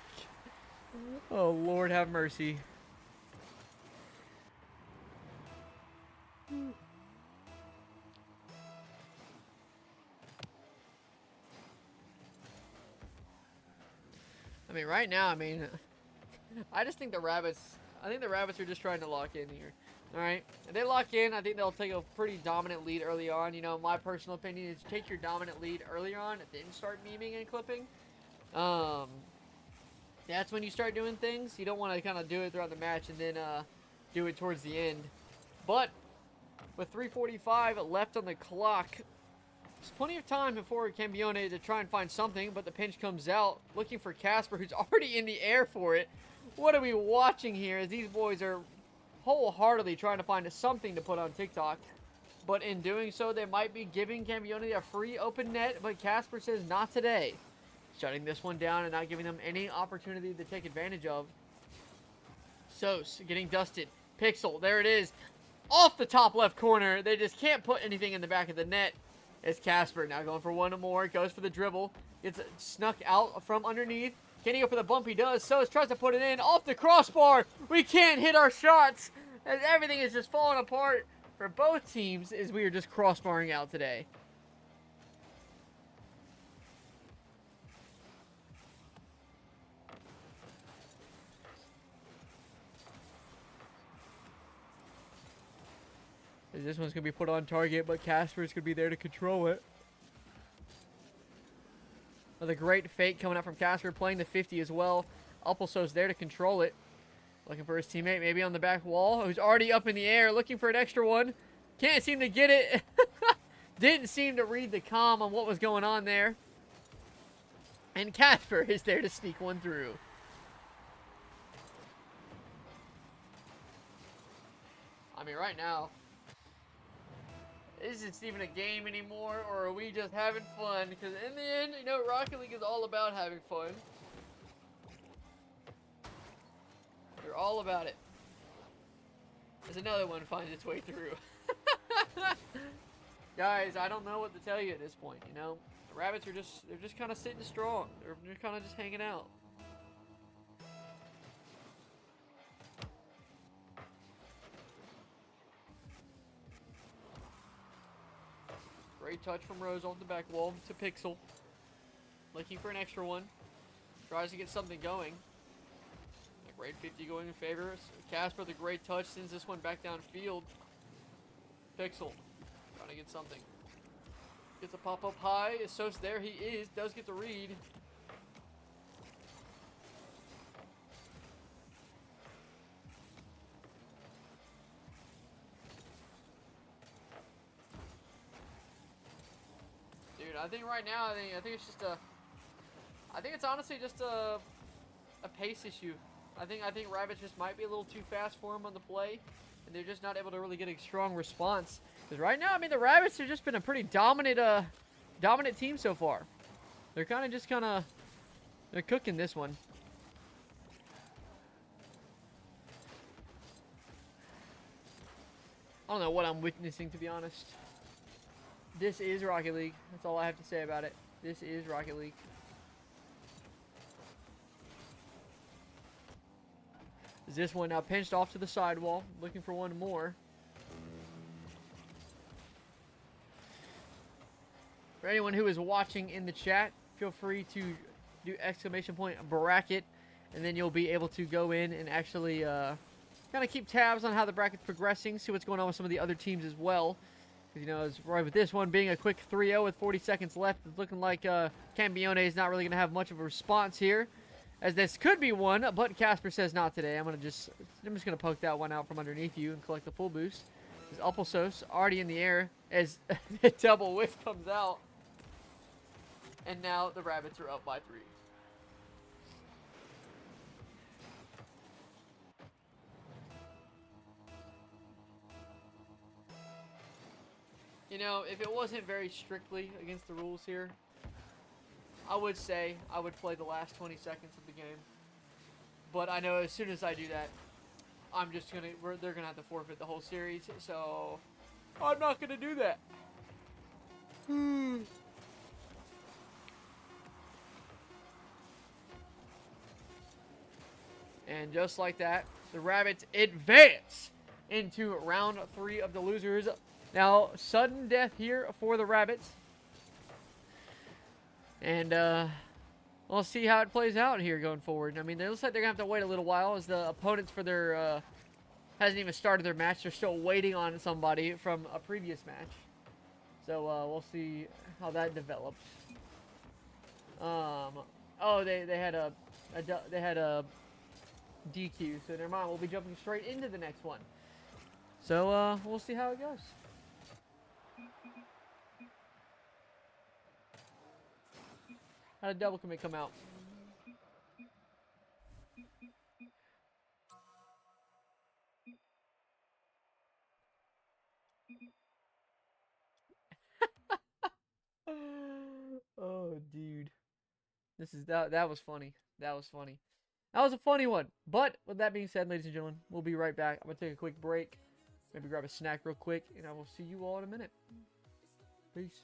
Oh, Lord have mercy. I mean, right now, I just think the Rabbits are just trying to lock in here. All right, if they lock in, I think they'll take a pretty dominant lead early on. You know, my personal opinion is take your dominant lead earlier on and then start memeing and clipping. That's when you start doing things. You don't want to kind of do it throughout the match and then do it towards the end. But with 3:45 left on the clock, there's plenty of time before Cambione to try and find something, but the pinch comes out, looking for Casper, who's already in the air for it. What are we watching here as these boys are wholeheartedly trying to find something to put on TikTok? But in doing so, they might be giving Cambione a free open net, but Casper says not today. Shutting this one down and not giving them any opportunity to take advantage of. Sos getting dusted. Pixel, there it is. Off the top left corner. They just can't put anything in the back of the net. It's Casper now going for one more. Goes for the dribble. Gets snuck out from underneath. Can he go for the bump? He does. Sos tries to put it in. Off the crossbar. We can't hit our shots. As everything is just falling apart for both teams as we are just crossbarring out today. This one's going to be put on target, but Casper's going to be there to control it. Another great fake coming up from Casper, playing the 50 as well. Alposo's there to control it. Looking for his teammate, maybe on the back wall, who's already up in the air, looking for an extra one. Can't seem to get it. Didn't seem to read the comm on what was going on there. And Casper is there to sneak one through. I mean, right now, is it even a game anymore, or are we just having fun? Because in the end, you know, Rocket League is all about having fun. They're all about it. There's another one finds its way through. Guys, I don't know what to tell you at this point, you know? The Rabbits are they're just kind of sitting strong. They're kind of just hanging out. Great touch from Rose off the back wall to Pixel. Looking for an extra one. Tries to get something going. A great 50 going in favor. Casper, the great touch, sends this one back downfield. Pixel trying to get something. Gets a pop up high. Is Sos there? He is. Does get the read. I think right now, I think it's just I think it's honestly just a pace issue. I think Rabbits just might be a little too fast for him on the play, and they're just not able to really get a strong response. Because right now, I mean, the Rabbits have just been a pretty dominant team so far. They're they're cooking this one. I don't know what I'm witnessing, to be honest. This is Rocket League. That's all I have to say about it. This is Rocket League. This one now pinched off to the sidewall, looking for one more. For anyone who is watching in the chat, feel free to do !bracket, and then you'll be able to go in and actually kind of keep tabs on how the bracket's progressing, see what's going on with some of the other teams as well. Because, you know, it's right with this one being a quick 3-0 with 40 seconds left, it's looking like Cambione is not really going to have much of a response here. As this could be one, but Casper says not today. I'm just going to poke that one out from underneath you and collect the full boost. As Alposos already in the air as the double whiff comes out. And now the Rabbits are up by 3. You know, if it wasn't very strictly against the rules here, I would say I would play the last 20 seconds of the game. But I know as soon as I do that, they're gonna have to forfeit the whole series. So I'm not gonna do that. And just like that, the Rabbits advance into round 3 of the losers. Now, sudden death here for the Rabbits. And we'll see how it plays out here going forward. I mean, it looks like they're going to have to wait a little while as the opponents for their hasn't even started their match. They're still waiting on somebody from a previous match. So we'll see how that develops. Oh, they had a They had a DQ, so never mind. We'll be jumping straight into the next one. So we'll see how it goes. How did double commit come out? Oh, dude. That was funny. That was funny. That was a funny one. But with that being said, ladies and gentlemen, we'll be right back. I'm gonna take a quick break. Maybe grab a snack real quick, and I will see you all in a minute. Peace.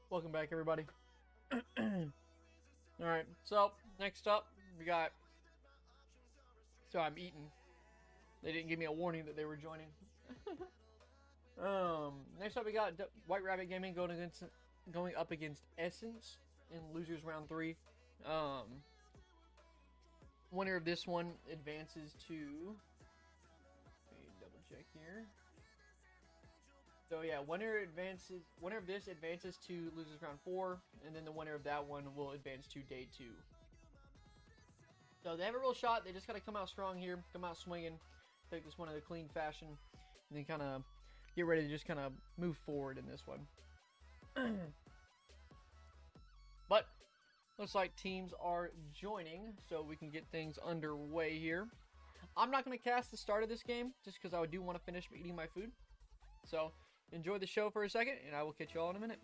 Welcome back, everybody. Alright, so next up, we got. So I'm eating. They didn't give me a warning that they were joining. Next up, we got White Rabbit Gaming going up against Essence in losers round 3. Winner of this one advances to. Let me double check here. So yeah, winner of this advances to losers round 4, and then the winner of that one will advance to day 2. So they have a real shot. They just gotta come out strong here, come out swinging, take this one in a clean fashion, and then kind of get ready to just kind of move forward in this one. But looks like teams are joining, so we can get things underway here. I'm not gonna cast the start of this game just because I do want to finish eating my food. So enjoy the show for a second, and I will catch you all in a minute.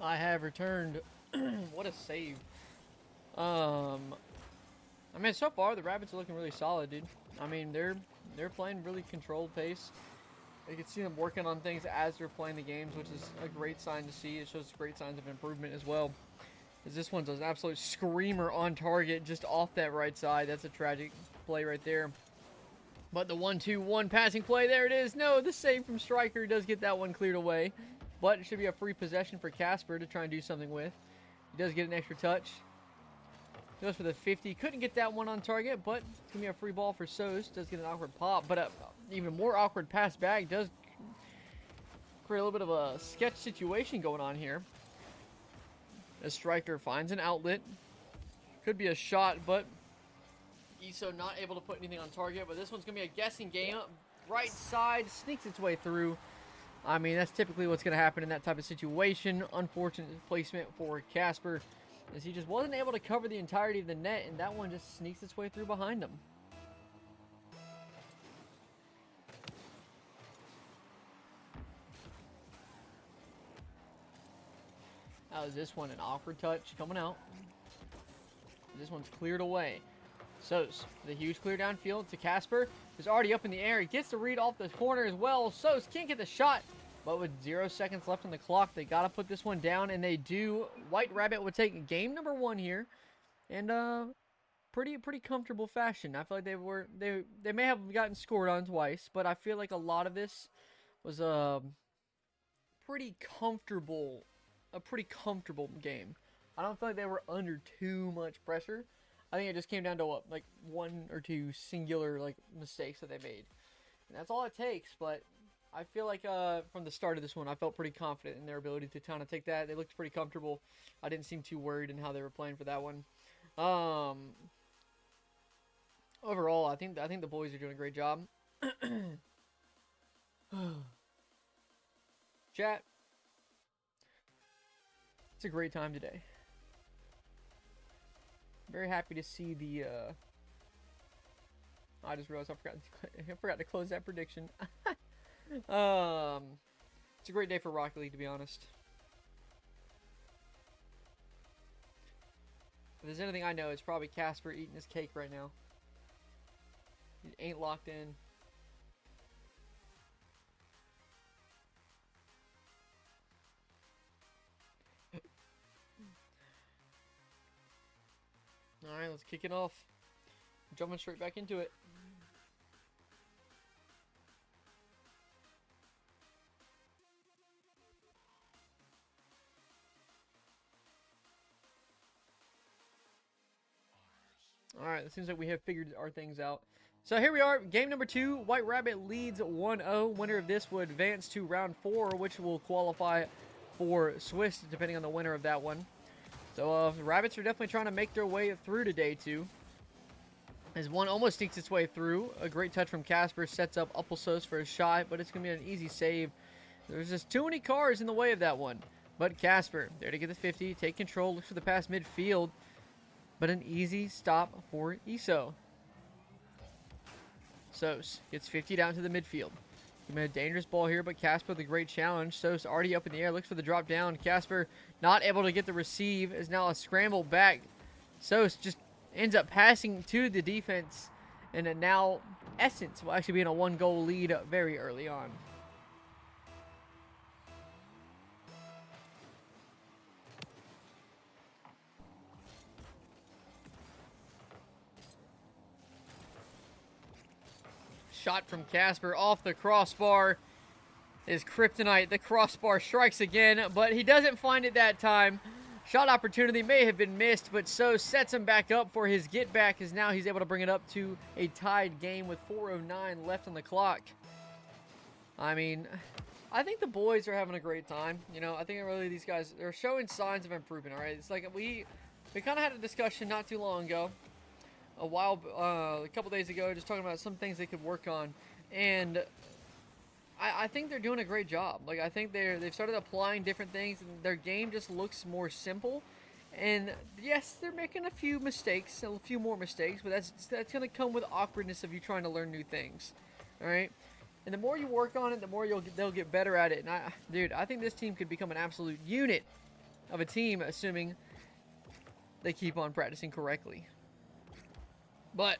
I have returned. What a save. I mean, so far the Rabbits are looking really solid, dude. I mean, they're playing really controlled pace. You can see them working on things as they're playing the games, which is a great sign to see. It shows great signs of improvement as well. As this one's an absolute screamer on target, just off that right side. That's a tragic play right there. But the 1-2-1 passing play, there it is. No, the save from Striker does get that one cleared away. But it should be a free possession for Casper to try and do something with. He does get an extra touch. Goes for the 50. Couldn't get that one on target, but it's going to be a free ball for Sos. Does get an awkward pop, but an even more awkward pass back does create a little bit of a sketch situation going on here. As Striker finds an outlet. Could be a shot, but Iso not able to put anything on target. But this one's going to be a guessing game. Right side sneaks its way through. I mean, that's typically what's going to happen in that type of situation. Unfortunate placement for Casper, as he just wasn't able to cover the entirety of the net, and that one just sneaks its way through behind him. How is this one? An awkward touch coming out. This one's cleared away. Sos, the huge clear downfield to Casper, who's already up in the air. He gets the read off the corner as well. Sos can't get the shot, but with 0 seconds left on the clock, they got to put this one down, and they do. White Rabbit would take game number 1 here, and pretty comfortable fashion. I feel like they may have gotten scored on twice, but I feel like a lot of this was a pretty comfortable game. I don't feel like they were under too much pressure. I think it just came down to what, like 1 or 2 singular like mistakes that they made, and that's all it takes. But I feel like from the start of this one, I felt pretty confident in their ability to kind of take that. They looked pretty comfortable. I didn't seem too worried in how they were playing for that one. Overall, I think the boys are doing a great job. Chat, it's a great time today. Very happy to see the. I just realized I forgot to close that prediction. It's a great day for Rocket League, to be honest. If there's anything I know, it's probably Casper eating his cake right now. He ain't locked in. Alright, let's kick it off. Jumping straight back into it. Alright, it seems like we have figured our things out. So here we are, game number 2. White Rabbit leads 1-0. Winner of this would advance to round 4, which will qualify for Swiss, depending on the winner of that one. So the Rabbits are definitely trying to make their way through to day 2. As one almost sneaks its way through. A great touch from Casper sets up Uppelsos for a shot, but it's going to be an easy save. There's just too many cars in the way of that one. But Casper, there to get the 50, take control, looks for the pass midfield. But an easy stop for Iso. Sos gets 50 down to the midfield. A dangerous ball here, but Casper with a great challenge. Sos already up in the air, looks for the drop down. Casper not able to get the receive, is now a scramble back. Sos just ends up passing to the defense, and it now Essence will actually be in a 1-goal lead very early on. Shot from Casper off the crossbar is kryptonite. The crossbar strikes again, but he doesn't find it that time. Shot opportunity may have been missed, but so sets him back up for his get back, as now he's able to bring it up to a tied game with 4:09 left on the clock. I mean, I think the boys are having a great time. You know, I think really these guys, they're showing signs of improvement, all right? It's like we kind of had a discussion not too long ago, a couple days ago, just talking about some things they could work on, and I think they're doing a great job. Like, I think they've started applying different things, and their game just looks more simple. And yes, they're making a few mistakes, a few more mistakes, but that's gonna come with awkwardness of you trying to learn new things. All right, and the more you work on it, the more they'll get better at it. And dude, I think this team could become an absolute unit of a team, assuming they keep on practicing correctly. But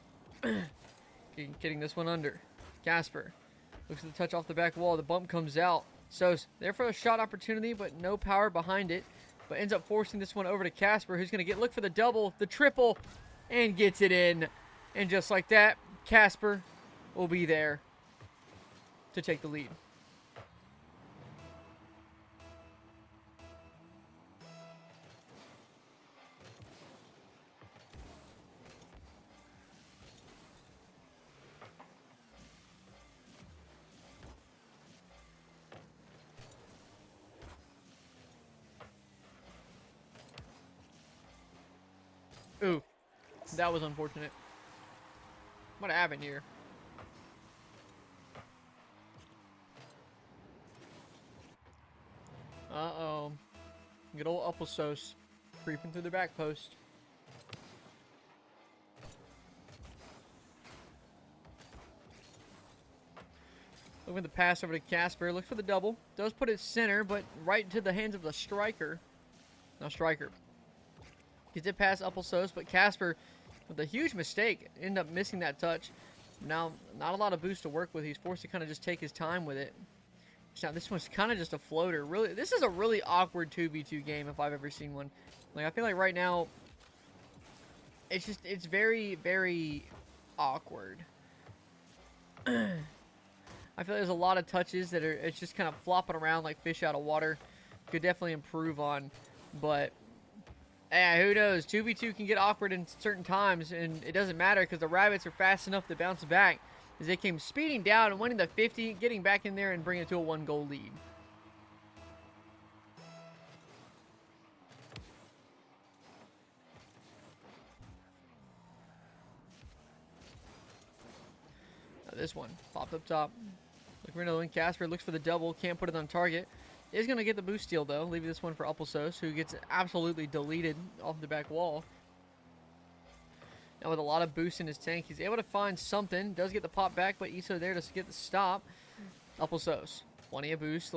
getting this one under. Casper looks at the touch off the back wall. The bump comes out. So there for a shot opportunity, but no power behind it. But ends up forcing this one over to Casper, who's going to look for the double, the triple, and gets it in. And just like that, Casper will be there to take the lead. Ooh, that was unfortunate. What happened here? Uh-oh. Good old Applesauce creeping through the back post. Looking at the pass over to Casper. Looks for the double. Does put it center, but right into the hands of the striker. Now striker gets it past Applesauce, but Casper, with a huge mistake, ended up missing that touch. Now, not a lot of boost to work with. He's forced to kind of just take his time with it. Now, this one's kind of just a floater. Really, this is a really awkward 2v2 game if I've ever seen one. Like, I feel like right now, it's very, very awkward. I feel like there's a lot of touches that it's just kind of flopping around like fish out of water. Could definitely improve on, but yeah, who knows? 2v2 can get awkward in certain times, and it doesn't matter because the Rabbits are fast enough to bounce back as they came speeding down and winning the 50, getting back in there and bringing it to a 1-goal lead. Now this one popped up top. Look for another one. Casper looks for the double, can't put it on target. Is going to get the boost steal, though, leaving this one for Applesauce, who gets absolutely deleted off the back wall. Now, with a lot of boost in his tank, he's able to find something. Does get the pop back, but Iso there to get the stop. Applesauce, plenty of boost,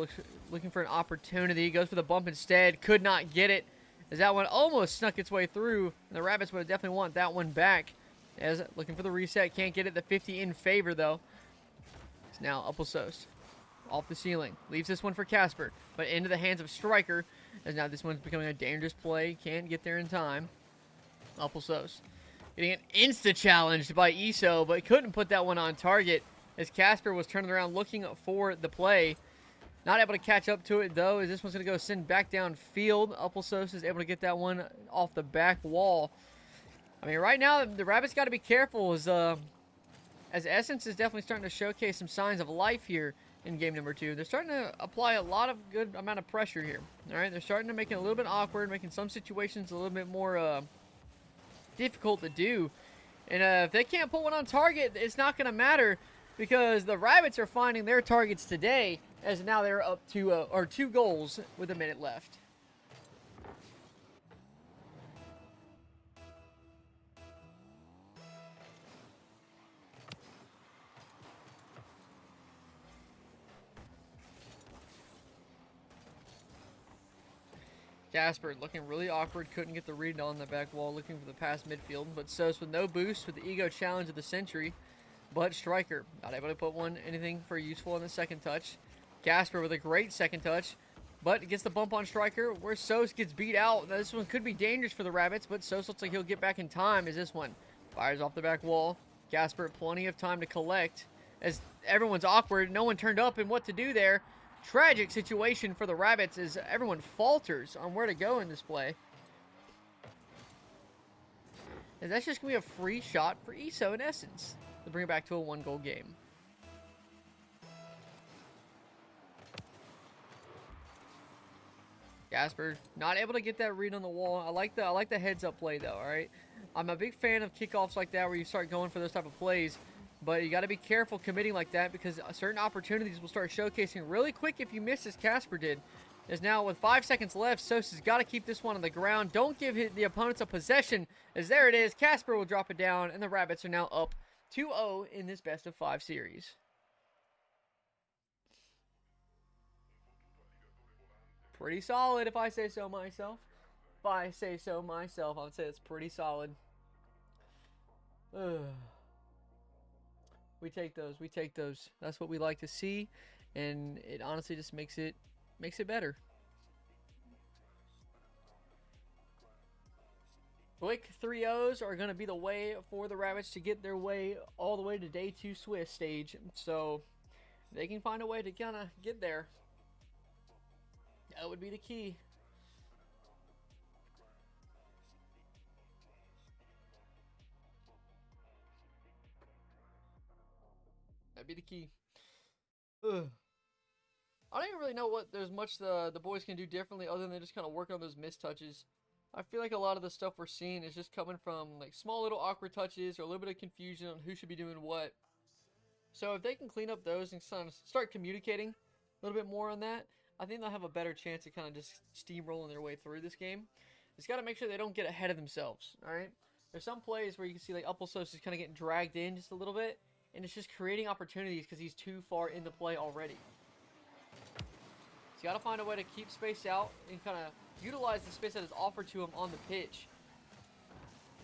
looking for an opportunity. Goes for the bump instead. Could not get it, as that one almost snuck its way through. And the Rabbits would definitely want that one back. As looking for the reset, can't get it. The 50 in favor, though. It's now Applesauce. Off the ceiling. Leaves this one for Casper, but into the hands of Striker, as now this one's becoming a dangerous play. Can't get there in time. Applesauce getting an insta-challenged by Iso, but couldn't put that one on target as Casper was turning around looking for the play. Not able to catch up to it, though, as this one's going to go send back downfield. Applesauce is able to get that one off the back wall. I mean, right now, the Rabbits got to be careful as Essence is definitely starting to showcase some signs of life here in game number 2. They're starting to apply a lot of good amount of pressure here. All right, they're starting to make it a little bit awkward, making some situations a little bit more difficult to do. And if they can't put one on target, it's not going to matter because the Rabbits are finding their targets today, as now they're up to 2 goals with a minute left. Casper looking really awkward, couldn't get the read on the back wall, looking for the pass midfield, but Sos with no boost with the ego challenge of the century, but Striker not able to put anything for useful on the second touch. Casper with a great second touch, but gets the bump on Striker, where Sos gets beat out. Now, this one could be dangerous for the Rabbits, but Sos looks like he'll get back in time as this one fires off the back wall. Casper plenty of time to collect as everyone's awkward, no one turned up and what to do there. Tragic situation for the Rabbits as everyone falters on where to go in this play. And that's just going to be a free shot for Iso in essence to bring it back to a 1-goal game. Casper not able to get that read on the wall. I like the heads up play though, all right? I'm a big fan of kickoffs like that where you start going for those type of plays. But you got to be careful committing like that because certain opportunities will start showcasing really quick if you miss, as Casper did. As now with 5 seconds left, Sos has got to keep this one on the ground. Don't give the opponents a possession, as there it is. Casper will drop it down, and the Rabbits are now up 2-0 in this best-of-5 series. pretty solid if I say so myself. If I say so myself, I would say it's pretty solid. Ugh. We take those. We take those. That's what we like to see, and it honestly just makes it better. Quick 3-0s are going to be the way for the Rabbits to get their way all the way to Day 2 Swiss stage. So they can find a way to kind of get there. That would be the key. That'd be the key. Ugh. I don't even really know what there's much the boys can do differently other than just kind of work on those missed touches. I feel like a lot of the stuff we're seeing is just coming from like small little awkward touches or a little bit of confusion on who should be doing what. So if they can clean up those and start communicating a little bit more on that, I think they'll have a better chance of kind of just steamrolling their way through this game. Just got to make sure they don't get ahead of themselves, all right? There's some plays where you can see like Upplesos is kind of getting dragged in just a little bit, and it's just creating opportunities because he's too far into play already. So you got to find a way to keep space out and kind of utilize the space that is offered to him on the pitch.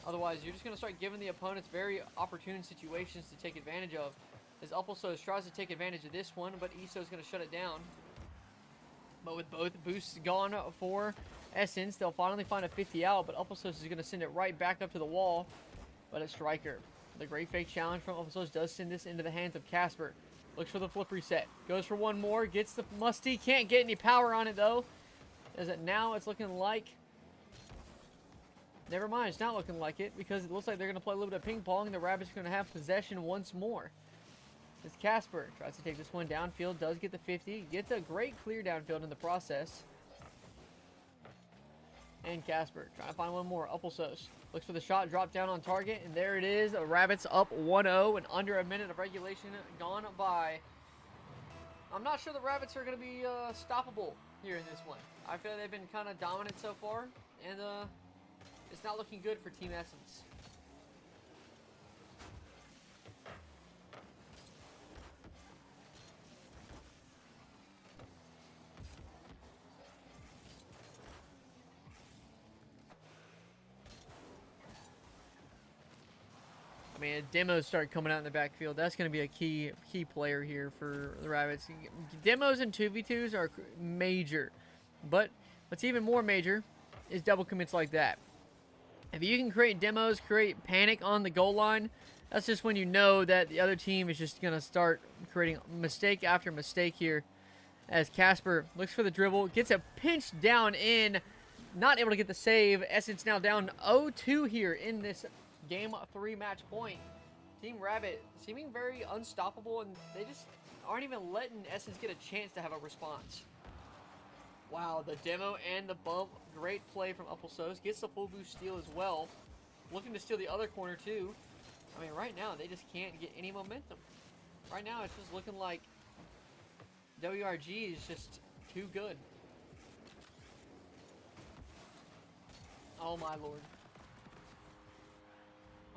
Otherwise, you're just going to start giving the opponents very opportune situations to take advantage of. As Upplesos tries to take advantage of this one, but Iso is going to shut it down. But with both boosts gone for Essence, they'll finally find a 50 out, but Upplesos is going to send it right back up to the wall. But a striker. The great fake challenge from Upplesos does send this into the hands of Casper. Looks for the flip reset. Goes for one more. Gets the musty. Can't get any power on it, though. As it now, it's looking like... Never mind, it's not looking like it, because it looks like they're going to play a little bit of ping pong, and the Rabbits are going to have possession once more. As Casper tries to take this one downfield, does get the 50, gets a great clear downfield in the process. And Casper trying to find one more. Upplesos looks for the shot, drop down on target, and there it is. The Rabbits up 1-0, and under a minute of regulation gone by. I'm not sure the Rabbits are going to be stoppable here in this one. I feel like they've been kind of dominant so far, and it's not looking good for Team Essence. I mean, demos start coming out in the backfield. That's going to be a key player here for the Rabbits. Demos and 2v2s are major, but what's even more major is double commits like that. If you can create demos, create panic on the goal line, that's just when you know that the other team is just going to start creating mistake after mistake here. As Casper looks for the dribble, gets a pinch down in, not able to get the save. Essence now down 0-2 here in this Game 3 match point. Team Rabbit seeming very unstoppable, and they just aren't even letting Essence get a chance to have a response. Wow, the demo and the bump. Great play from Upplesos. Gets the full boost steal as well. Looking to steal the other corner too. I mean, right now, they just can't get any momentum. Right now, it's just looking like WRG is just too good. Oh my lord.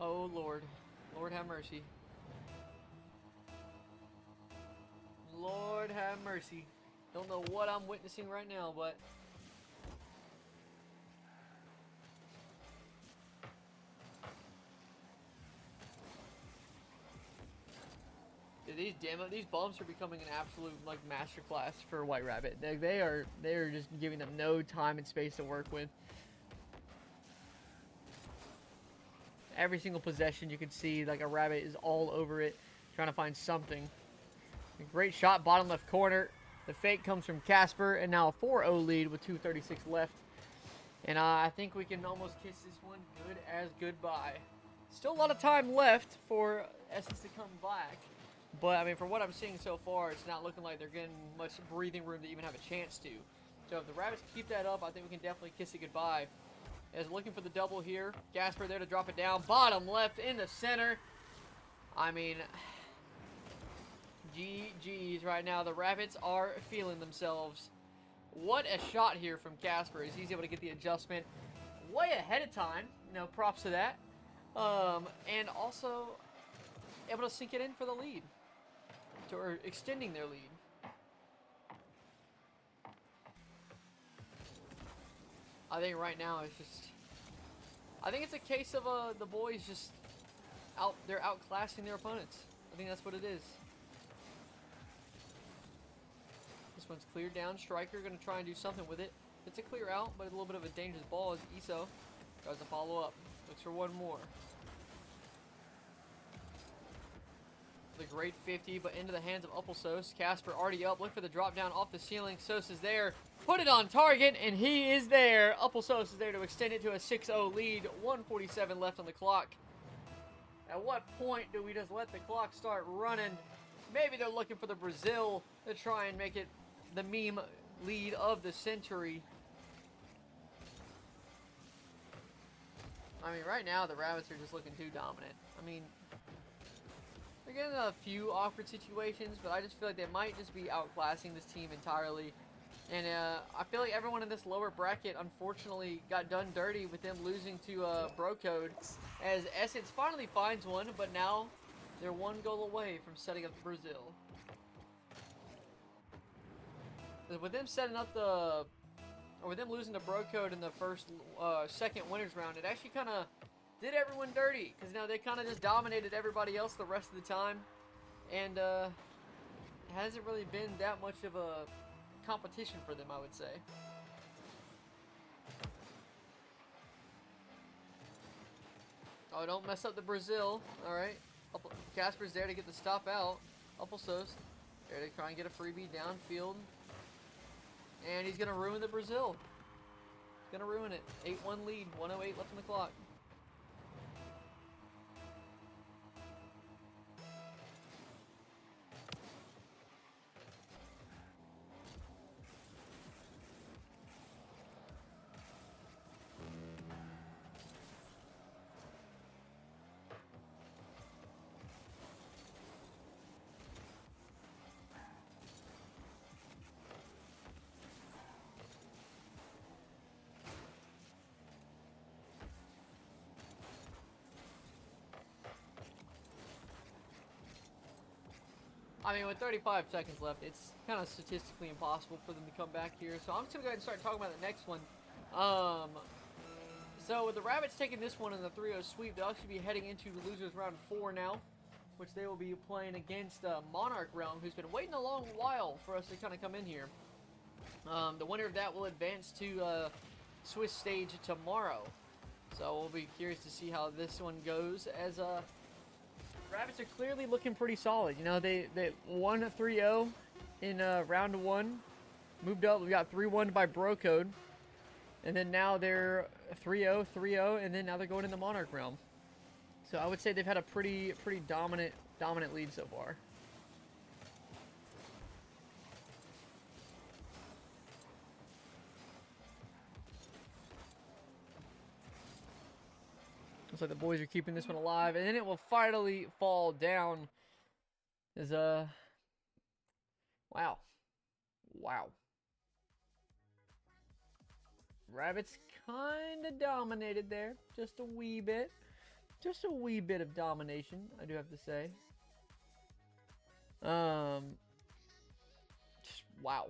Oh Lord. Lord have mercy. Lord have mercy. Don't know what I'm witnessing right now, but these bumps are becoming an absolute like masterclass for White Rabbit. They are just giving them no time and space to work with. Every single possession you can see like a Rabbit is all over it, trying to find something. A great shot, bottom left corner. The fake comes from Casper, and now a 4-0 lead with 2:36 left. And I think we can almost kiss this one good as goodbye. Still a lot of time left for Essence to come back. But, I mean, from what I'm seeing so far, it's not looking like they're getting much breathing room to even have a chance to. So if the Rabbits keep that up, I think we can definitely kiss it goodbye. As looking for the double here. Casper there to drop it down. Bottom left in the center. I mean, GG's right now. The Rabbits are feeling themselves. What a shot here from Casper as he's able to get the adjustment way ahead of time. You know, props to that. And also able to sink it in for the lead. Or extending their lead. I think right now it's just, I think it's a case of the boys just they're outclassing their opponents. I think that's what it is. This one's cleared down. Striker going to try and do something with it. It's a clear out, but a little bit of a dangerous ball as Iso tries to follow up. Looks for one more. The great 50, but into the hands of Uppelsos. Casper already up. Look for the drop down off the ceiling. Sos is there. Put it on target, and he is there. Uppelsos is there to extend it to a 6-0 lead. 1:47 left on the clock. At what point do we just let the clock start running? Maybe they're looking for the Brazil to try and make it the meme lead of the century. I mean, right now the Rabbits are just looking too dominant. I mean, they're getting a few awkward situations, but I just feel like they might just be outclassing this team entirely. And I feel like everyone in this lower bracket, unfortunately, got done dirty with them losing to Bro Code, as Essence finally finds one, but now they're one goal away from setting up Brazil. With them setting up or with them losing to Bro Code in the second winners round, it actually kind of did everyone dirty, because now they kind of just dominated everybody else the rest of the time, and it hasn't really been that much of a competition for them, I would say. Oh, don't mess up the Brazil. Alright. Casper's there to get the stop out. Uppelsos there to try and get a freebie downfield. And he's going to ruin the Brazil. He's going to ruin it. 8-1 lead. 1:08 left on the clock. I mean, with 35 seconds left, it's kind of statistically impossible for them to come back here. So I'm just going to go ahead and start talking about the next one. So with the Rabbits taking this one in the 3-0 sweep, they'll actually be heading into the losers round 4 now, which they will be playing against Monarch Realm, who's been waiting a long while for us to kind of come in here. The winner of that will advance to Swiss stage tomorrow. So we'll be curious to see how this one goes, as Rabbits are clearly looking pretty solid. You know, they won 3-0 in round 1, moved up. We got 3-1 by Bro Code, and then now they're 3-0, 3-0, and then now they're going in the Monarch Realm. So I would say they've had a pretty dominant lead so far. Looks like the boys are keeping this one alive, and then it will finally fall down. As wow. Rabbits kind of dominated there, just a wee bit of domination, I do have to say. Just wow.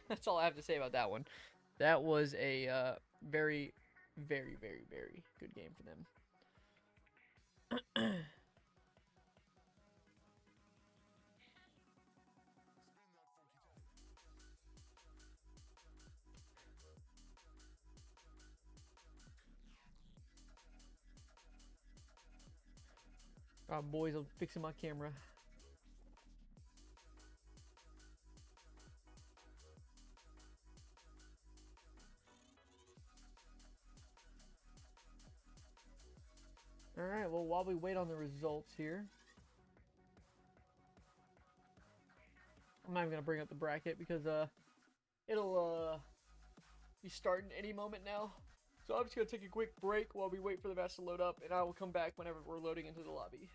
That's all I have to say about that one. That was a very good game for them. Alright, boys, I'm fixing my camera. Alright, well, while we wait on the results here, I'm not even going to bring up the bracket because it'll be starting any moment now. So I'm just going to take a quick break while we wait for the match to load up, and I will come back whenever we're loading into the lobby.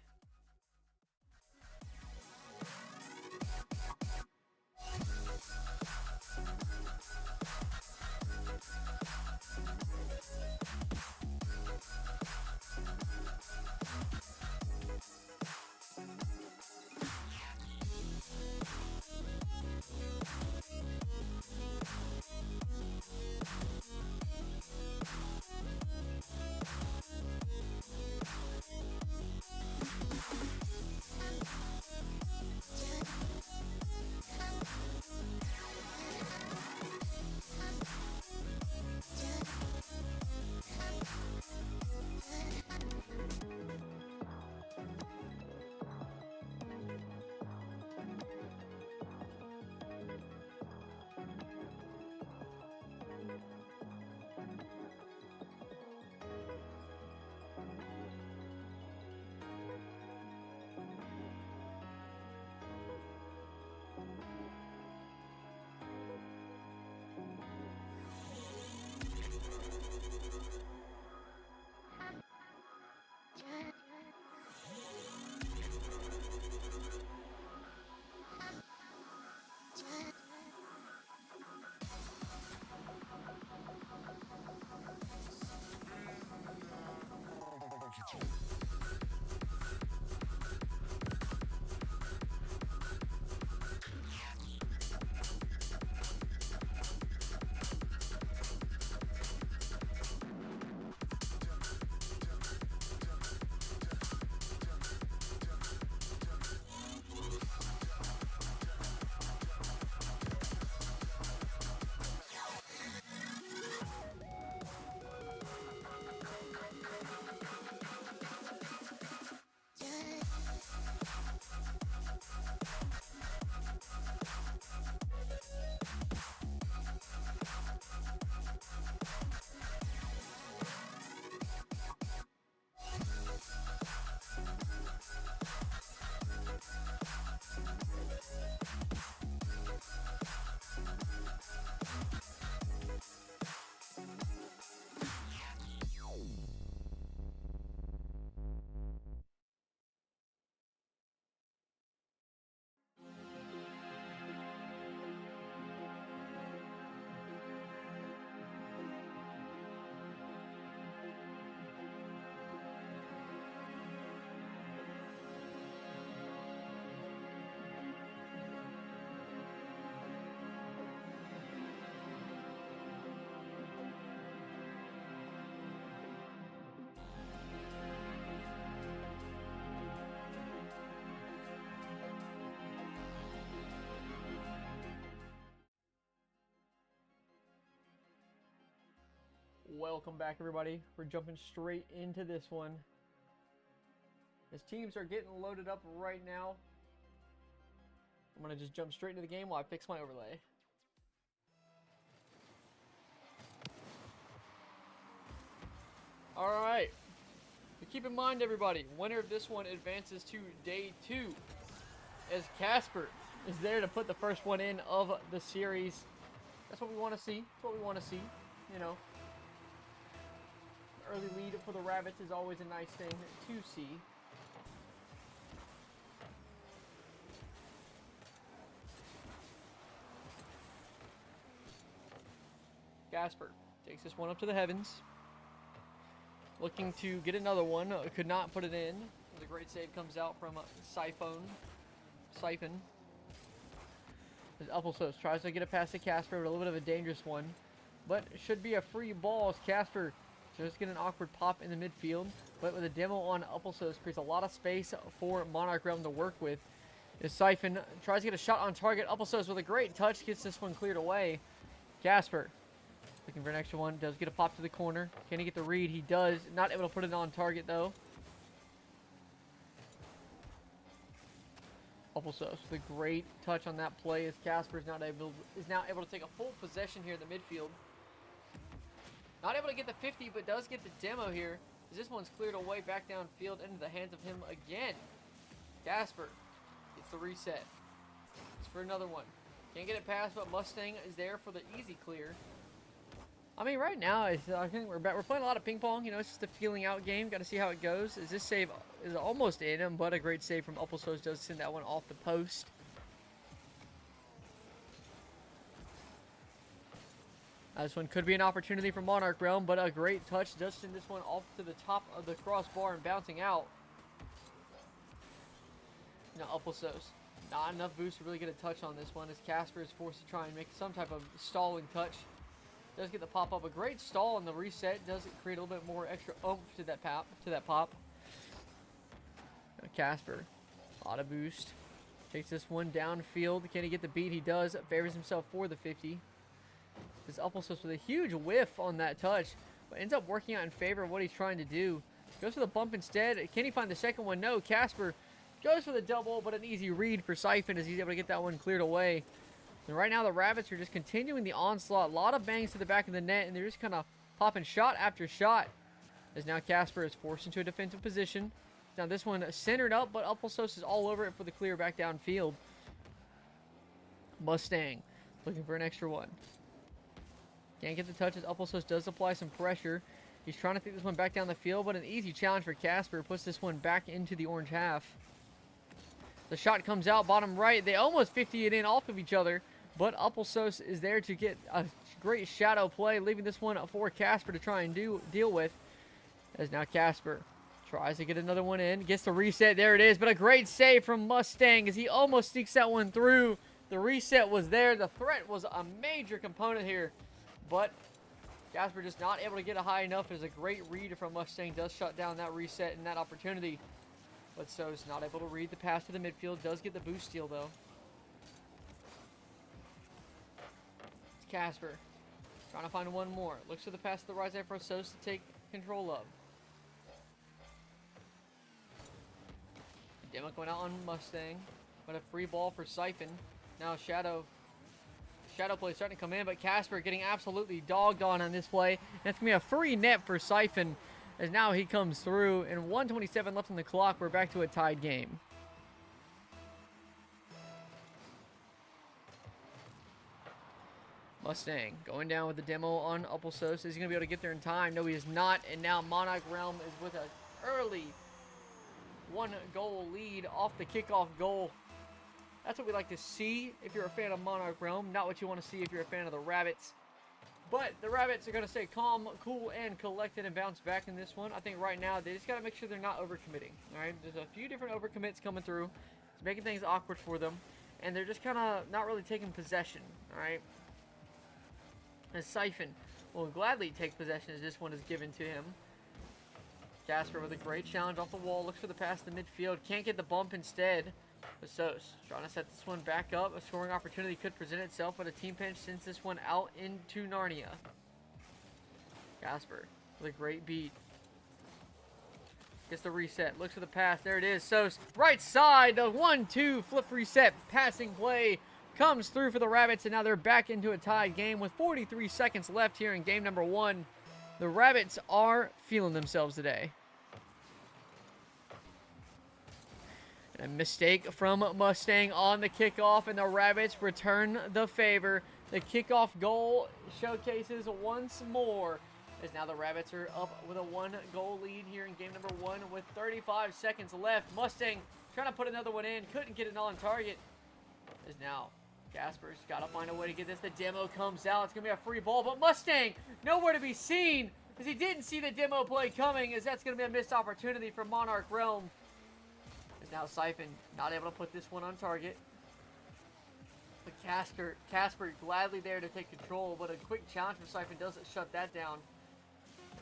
Welcome back, everybody. We're jumping straight into this one. As teams are getting loaded up right now, I'm going to just jump straight into the game while I fix my overlay. Alright. Keep in mind, everybody, winner of this one advances to day 2. As Casper is there to put the first one in of the series. That's what we want to see. That's what we want to see, you know. Early lead for the Rabbits is always a nice thing to see. Casper takes this one up to the heavens. Looking to get another one. Could not put it in. The great save comes out from Siphon. As Upselsos tries to get it past the Casper, but a little bit of a dangerous one. But it should be a free ball as Casper just get an awkward pop in the midfield. But with a demo on Upselsos, creates a lot of space for Monarch Realm to work with. As Siphon tries to get a shot on target. Upselsos with a great touch gets this one cleared away. Casper looking for an extra one. Does get a pop to the corner. Can he get the read? He does. Not able to put it on target, though. Upselsos with a great touch on that play as Casper is now able to take a full possession here in the midfield. Not able to get the 50, but does get the demo here. As this one's cleared away back downfield into the hands of him again. Casper gets the reset. It's for another one. Can't get it past, but Mustang is there for the easy clear. I mean, right now, I think we're playing a lot of ping pong. You know, it's just a feeling out game. Got to see how it goes. As this save is almost in him, but a great save from Upselsos does send that one off the post. This one could be an opportunity for Monarch Realm, but a great touch does send this one off to the top of the crossbar and bouncing out. Now Upselsos, not enough boost to really get a touch on this one as Casper is forced to try and make some type of stalling touch. Does get the pop up, a great stall on the reset. Does create a little bit more extra oomph to that pop. Now Casper, a lot of boost. Takes this one downfield. Can he get the beat? He does. Favors himself for the 50. This Upselsos with a huge whiff on that touch, but ends up working out in favor of what he's trying to do. Goes for the bump instead. Can he find the second one? No. Casper goes for the double, but an easy read for Siphon as he's able to get that one cleared away. And right now the Rabbits are just continuing the onslaught. A lot of bangs to the back of the net, and they're just kind of popping shot after shot. As now Casper is forced into a defensive position. Now this one centered up, but Upselsos is all over it for the clear back downfield. Mustang looking for an extra one. Can't get the touches. Upselsos does apply some pressure. He's trying to take this one back down the field, but an easy challenge for Casper. Puts this one back into the orange half. The shot comes out bottom right. They almost 50 it in off of each other, but Upselsos is there to get a great shadow play, leaving this one for Casper to try and deal with. As now Casper tries to get another one in. Gets the reset. There it is, but a great save from Mustang as he almost sneaks that one through. The reset was there. The threat was a major component here, but Casper just not able to get it high enough. As a great read from Mustang does shut down that reset and that opportunity. But So's not able to read the pass to the midfield. Does get the boost steal though. It's Casper trying to find one more. Looks for the pass to the right side for Sos to take control of. Demo going out on Mustang. But a free ball for Siphon. Now Shadow play starting to come in, but Casper getting absolutely dogged on this play. And it's going to be a free net for Siphon as now he comes through. And 1:27 left on the clock. We're back to a tied game. Mustang going down with the demo on Upselsos. Is he going to be able to get there in time? No, he is not. And now Monarch Realm is with an early 1-goal lead off the kickoff goal. That's what we like to see if you're a fan of Monarch Realm. Not what you want to see if you're a fan of the Rabbits. But the Rabbits are going to stay calm, cool, and collected and bounce back in this one. I think right now they just got to make sure they're not overcommitting. All right, there's a few different overcommits coming through. It's making things awkward for them. And they're just kind of not really taking possession. All right. And Siphon will gladly take possession as this one is given to him. Casper with a great challenge off the wall. Looks for the pass to the midfield. Can't get the bump instead. Sos trying to set this one back up. A scoring opportunity could present itself, but a team pinch sends this one out into Narnia. Casper with a great beat. Gets the reset. Looks for the pass. There it is. Sos right side. The 1-2 flip reset passing play comes through for the Rabbits, and now they're back into a tied game with 43 seconds left here in game number 1. The Rabbits are feeling themselves today. A mistake from Mustang on the kickoff, and the Rabbits return the favor. The kickoff goal showcases once more, as now the Rabbits are up with a 1-goal lead here in game number 1 with 35 seconds left. Mustang trying to put another one in, couldn't get it on target. As now Casper's got to find a way to get this. The demo comes out. It's going to be a free ball, but Mustang nowhere to be seen as he didn't see the demo play coming, as that's going to be a missed opportunity for Monarch Realm. As now Siphon not able to put this one on target. But Casper gladly there to take control, but a quick challenge from Siphon doesn't shut that down.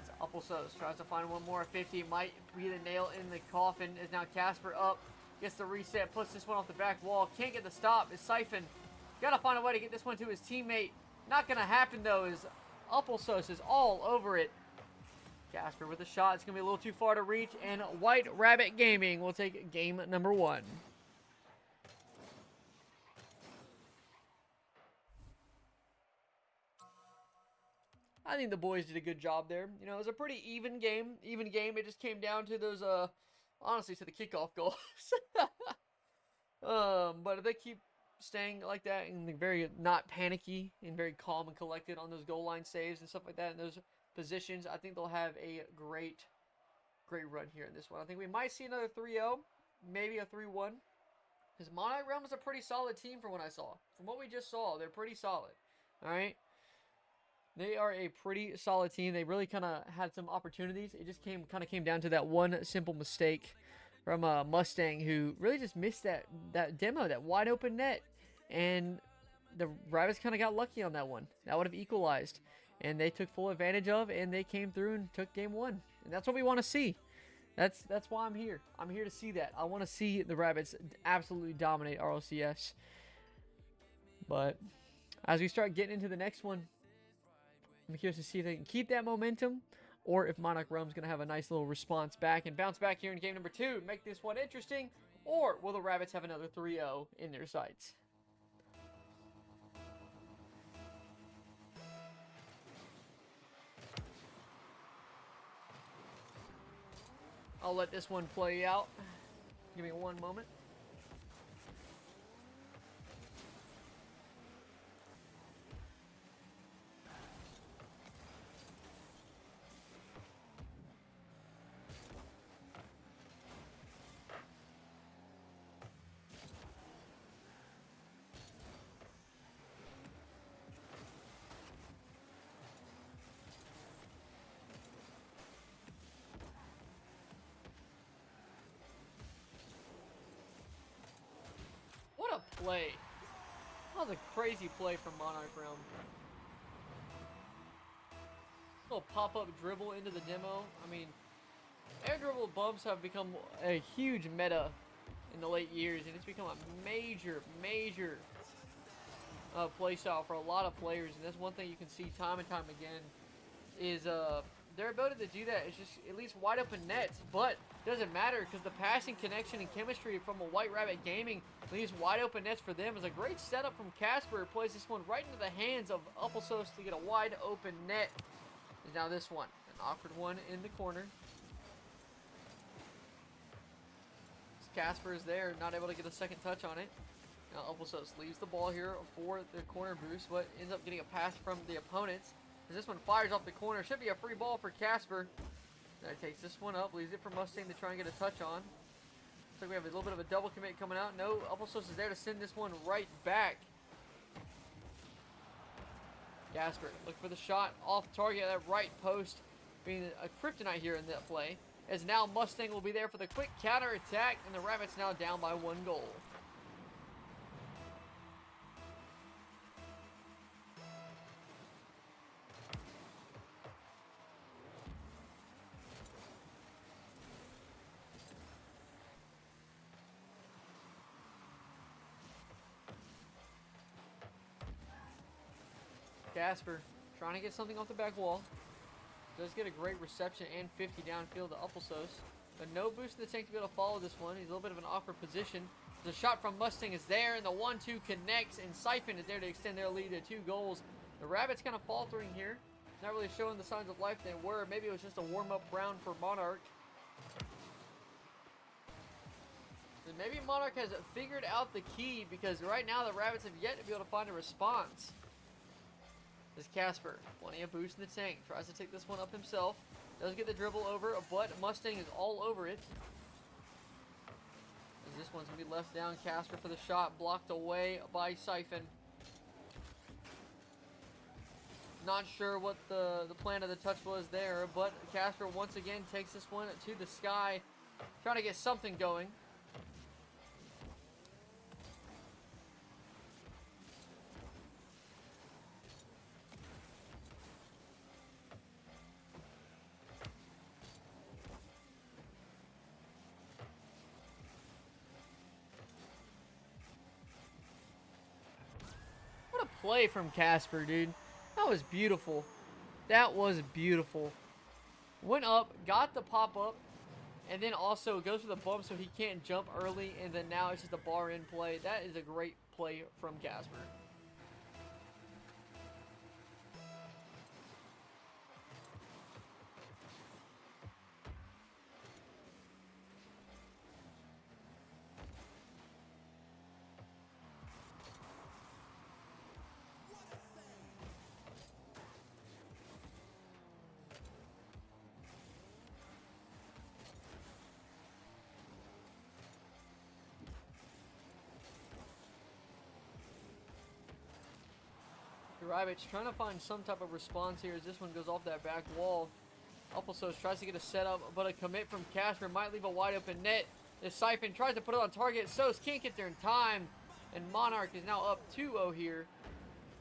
As Upselsos tries to find one more. 50 might be the nail in the coffin. As now Casper up, gets the reset, puts this one off the back wall. Can't get the stop. As Siphon got to find a way to get this one to his teammate. Not going to happen though, as Upselsos is all over it. Casper with a shot. It's going to be a little too far to reach, and White Rabbit Gaming will take game number 1. I think the boys did a good job there. You know, it was a pretty even game. It just came down to those, honestly, to the kickoff goals. But if they keep staying like that and very not panicky and very calm and collected on those goal line saves and stuff like that in those positions, I think they'll have a great run here in this one. I think we might see another 3-0, maybe a 3-1. Because Monarch Realm is a pretty solid team from what I saw. From what we just saw, they're pretty solid. All right? They are a pretty solid team. They really kind of had some opportunities. It just came down to that one simple mistake from Mustang, who really just missed that demo, that wide open net. And the Rabbits kind of got lucky on that one. That would have equalized. And they took full advantage of, and they came through and took game 1. And that's what we want to see. That's why I'm here. I'm here to see that. I want to see the Rabbits absolutely dominate RLCS. But as we start getting into the next one, I'm curious to see if they can keep that momentum, or if Monarch Realm's going to have a nice little response back and bounce back here in game number 2, make this one interesting, or will the Rabbits have another 3-0 in their sights? I'll let this one play out. Give me one moment. play. That was a crazy play from Monarch Realm. Little pop-up dribble into the demo. I mean, air dribble bumps have become a huge meta in the late years, and it's become a major play style for a lot of players. And that's one thing you can see time and time again is their ability to do that is just at least wide open nets, but it doesn't matter because the passing connection and chemistry from a White Rabbit Gaming leaves wide open nets for them. Is a great setup from Casper. Plays this one right into the hands of Applesauce to get a wide open net. Is now this one, an awkward one in the corner. Casper is there, not able to get a second touch on it. Now Applesauce leaves the ball here for the corner boost, but ends up getting a pass from the opponents. As this one fires off the corner, should be a free ball for Casper. Now he takes this one up, leaves it for Mustang to try and get a touch on. Looks like we have a little bit of a double commit coming out. No, Applesauce is there to send this one right back. Casper, look for the shot off target at that right post, being a kryptonite here in that play. As now Mustang will be there for the quick counter attack, and the Rabbits now down by 1 goal. Casper trying to get something off the back wall. Does get a great reception and 50 downfield to Applesauce. But no boost in the tank to be able to follow this one. He's a little bit of an awkward position. The shot from Mustang is there, and the 1-2 connects, and Siphon is there to extend their lead to 2 goals. The Rabbits kind of faltering here. Not really showing the signs of life they were. Maybe it was just a warm-up round for Monarch. And maybe Monarch has figured out the key, because right now the Rabbits have yet to be able to find a response. This Casper, plenty of boost in the tank. Tries to take this one up himself. Does get the dribble over, but Mustang is all over it. As this one's going to be left down. Casper for the shot, blocked away by Siphon. Not sure what the plan of the touch was there, but Casper once again takes this one to the sky. Trying to get something going. Play from Casper, dude. That was beautiful. That was beautiful. Went up, got the pop up, and then also goes for the bump so he can't jump early, and then now it's just a bar in play. That is a great play from Casper. Rabbits trying to find some type of response here as this one goes off that back wall. Applesauce tries to get a setup, but a commit from Casper might leave a wide open net. This Siphon tries to put it on target. Sos can't get there in time, and Monarch is now up 2-0 here.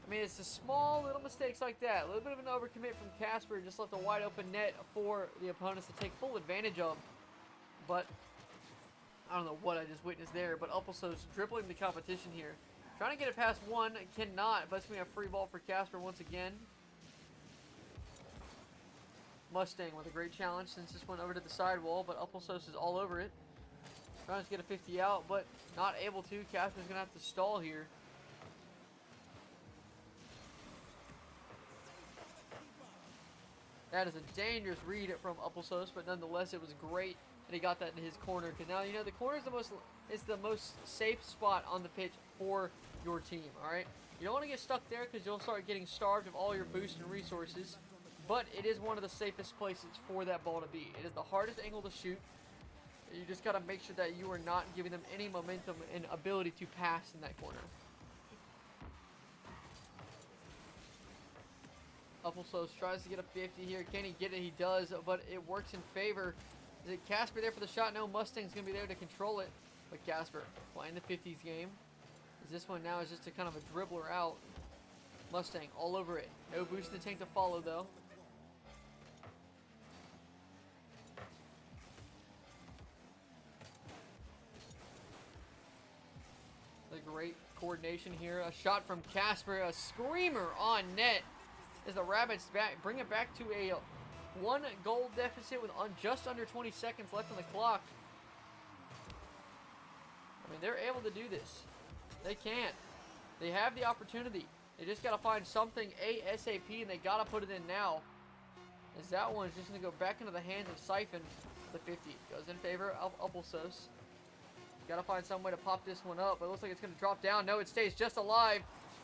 I mean, it's the small little mistakes like that. A little bit of an overcommit from Casper, just left a wide open net for the opponents to take full advantage of. But I don't know what I just witnessed there, but Applesauce dribbling the competition here. Trying to get it past one, cannot, but it's going to be a free ball for Casper once again. Mustang with a great challenge since this went over to the sidewall, but Applesauce is all over it. Trying to get a 50 out, but not able to. Casper's going to have to stall here. That is a dangerous read from Applesauce, but nonetheless, it was great that he got that in his corner. Because now, you know, the corner is the most safe spot on the pitch for your team, all right? You don't want to get stuck there because you'll start getting starved of all your boost and resources. But it is one of the safest places for that ball to be. It is the hardest angle to shoot. You just got to make sure that you are not giving them any momentum and ability to pass in that corner. Applesauce tries to get a 50 here. Can he get it? He does, but it works in favor. Is it Casper there for the shot? No, Mustang's going to be there to control it. But Casper playing the 50s game. this one now is just a kind of a dribbler out. Mustang all over it. No boost in the tank to follow, though. The great coordination here. A shot from Casper. A screamer on net as the Rabbits bring it back to a 1-goal deficit with just under 20 seconds left on the clock. I mean, they're able to do this. They can. They have the opportunity. They just got to find something ASAP, and they got to put it in now. As that one's just going to go back into the hands of Siphon. The 50 goes in favor of Uppelsos. Got to find some way to pop this one up, but it looks like it's going to drop down. No, it stays just alive.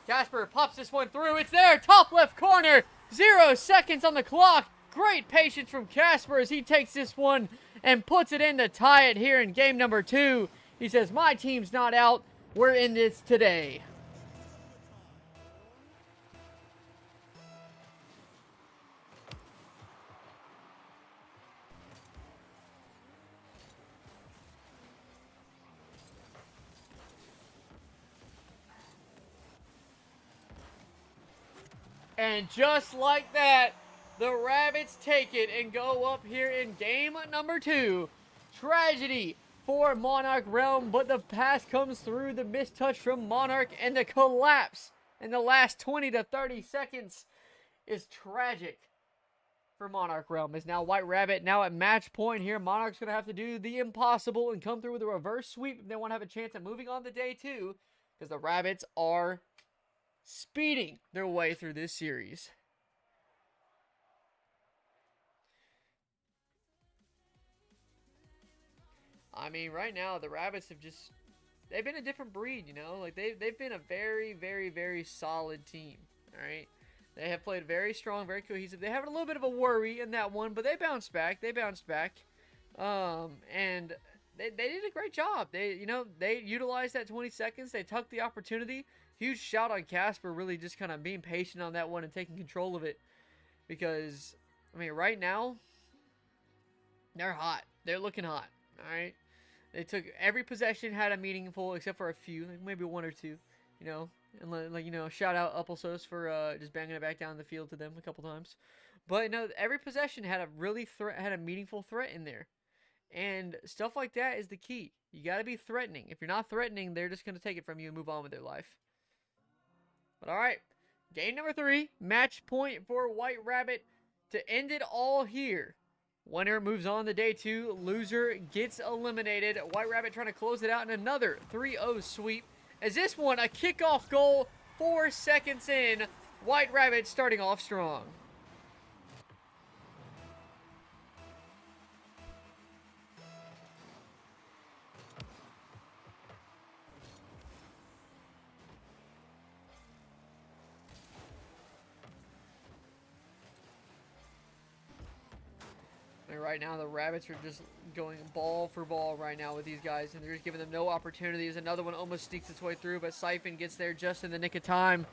Casper pops this one through. It's there. Top left corner. 0 seconds on the clock. Great patience from Casper as he takes this one and puts it in to tie it here in game number 2. He says, my team's not out. We're in this today. And just like that, the Rabbits take it and go up here in game number 2. Tragedy for Monarch Realm, but the pass comes through, the missed touch from Monarch, and the collapse in the last 20 to 30 seconds is tragic for Monarch Realm. Is now White Rabbit now at match point here. Monarch's going to have to do the impossible and come through with a reverse sweep if they want to have a chance at moving on to day 2, because the Rabbits are speeding their way through this series. I mean, right now, the Rabbits have just, they've been a different breed, you know? Like, they've been a very, very, very solid team, all right? They have played very strong, very cohesive. They have a little bit of a worry in that one, but they bounced back. And they did a great job. They utilized that 20 seconds. They took the opportunity. Huge shout on Casper, really just kind of being patient on that one and taking control of it. Because, I mean, right now, they're hot. They're looking hot, all right? They took every possession, had a meaningful, except for a few, like maybe 1 or 2, you know. And, like, you know, shout out Uppelsos for just banging it back down the field to them a couple times. But, you know, every possession had a really had a meaningful threat in there. And stuff like that is the key. You got to be threatening. If you're not threatening, they're just going to take it from you and move on with their life. But, all right. Game number 3. Match point for White Rabbit to end it all here. Winner moves on to day 2. Loser gets eliminated. White Rabbit trying to close it out in another 3-0 sweep. As this one, a kickoff goal 4 seconds in. White Rabbit starting off strong. Right now, the Rabbits are just going ball for ball right now with these guys, and they're just giving them no opportunities. Another one almost sneaks its way through, but Siphon gets there just in the nick of time.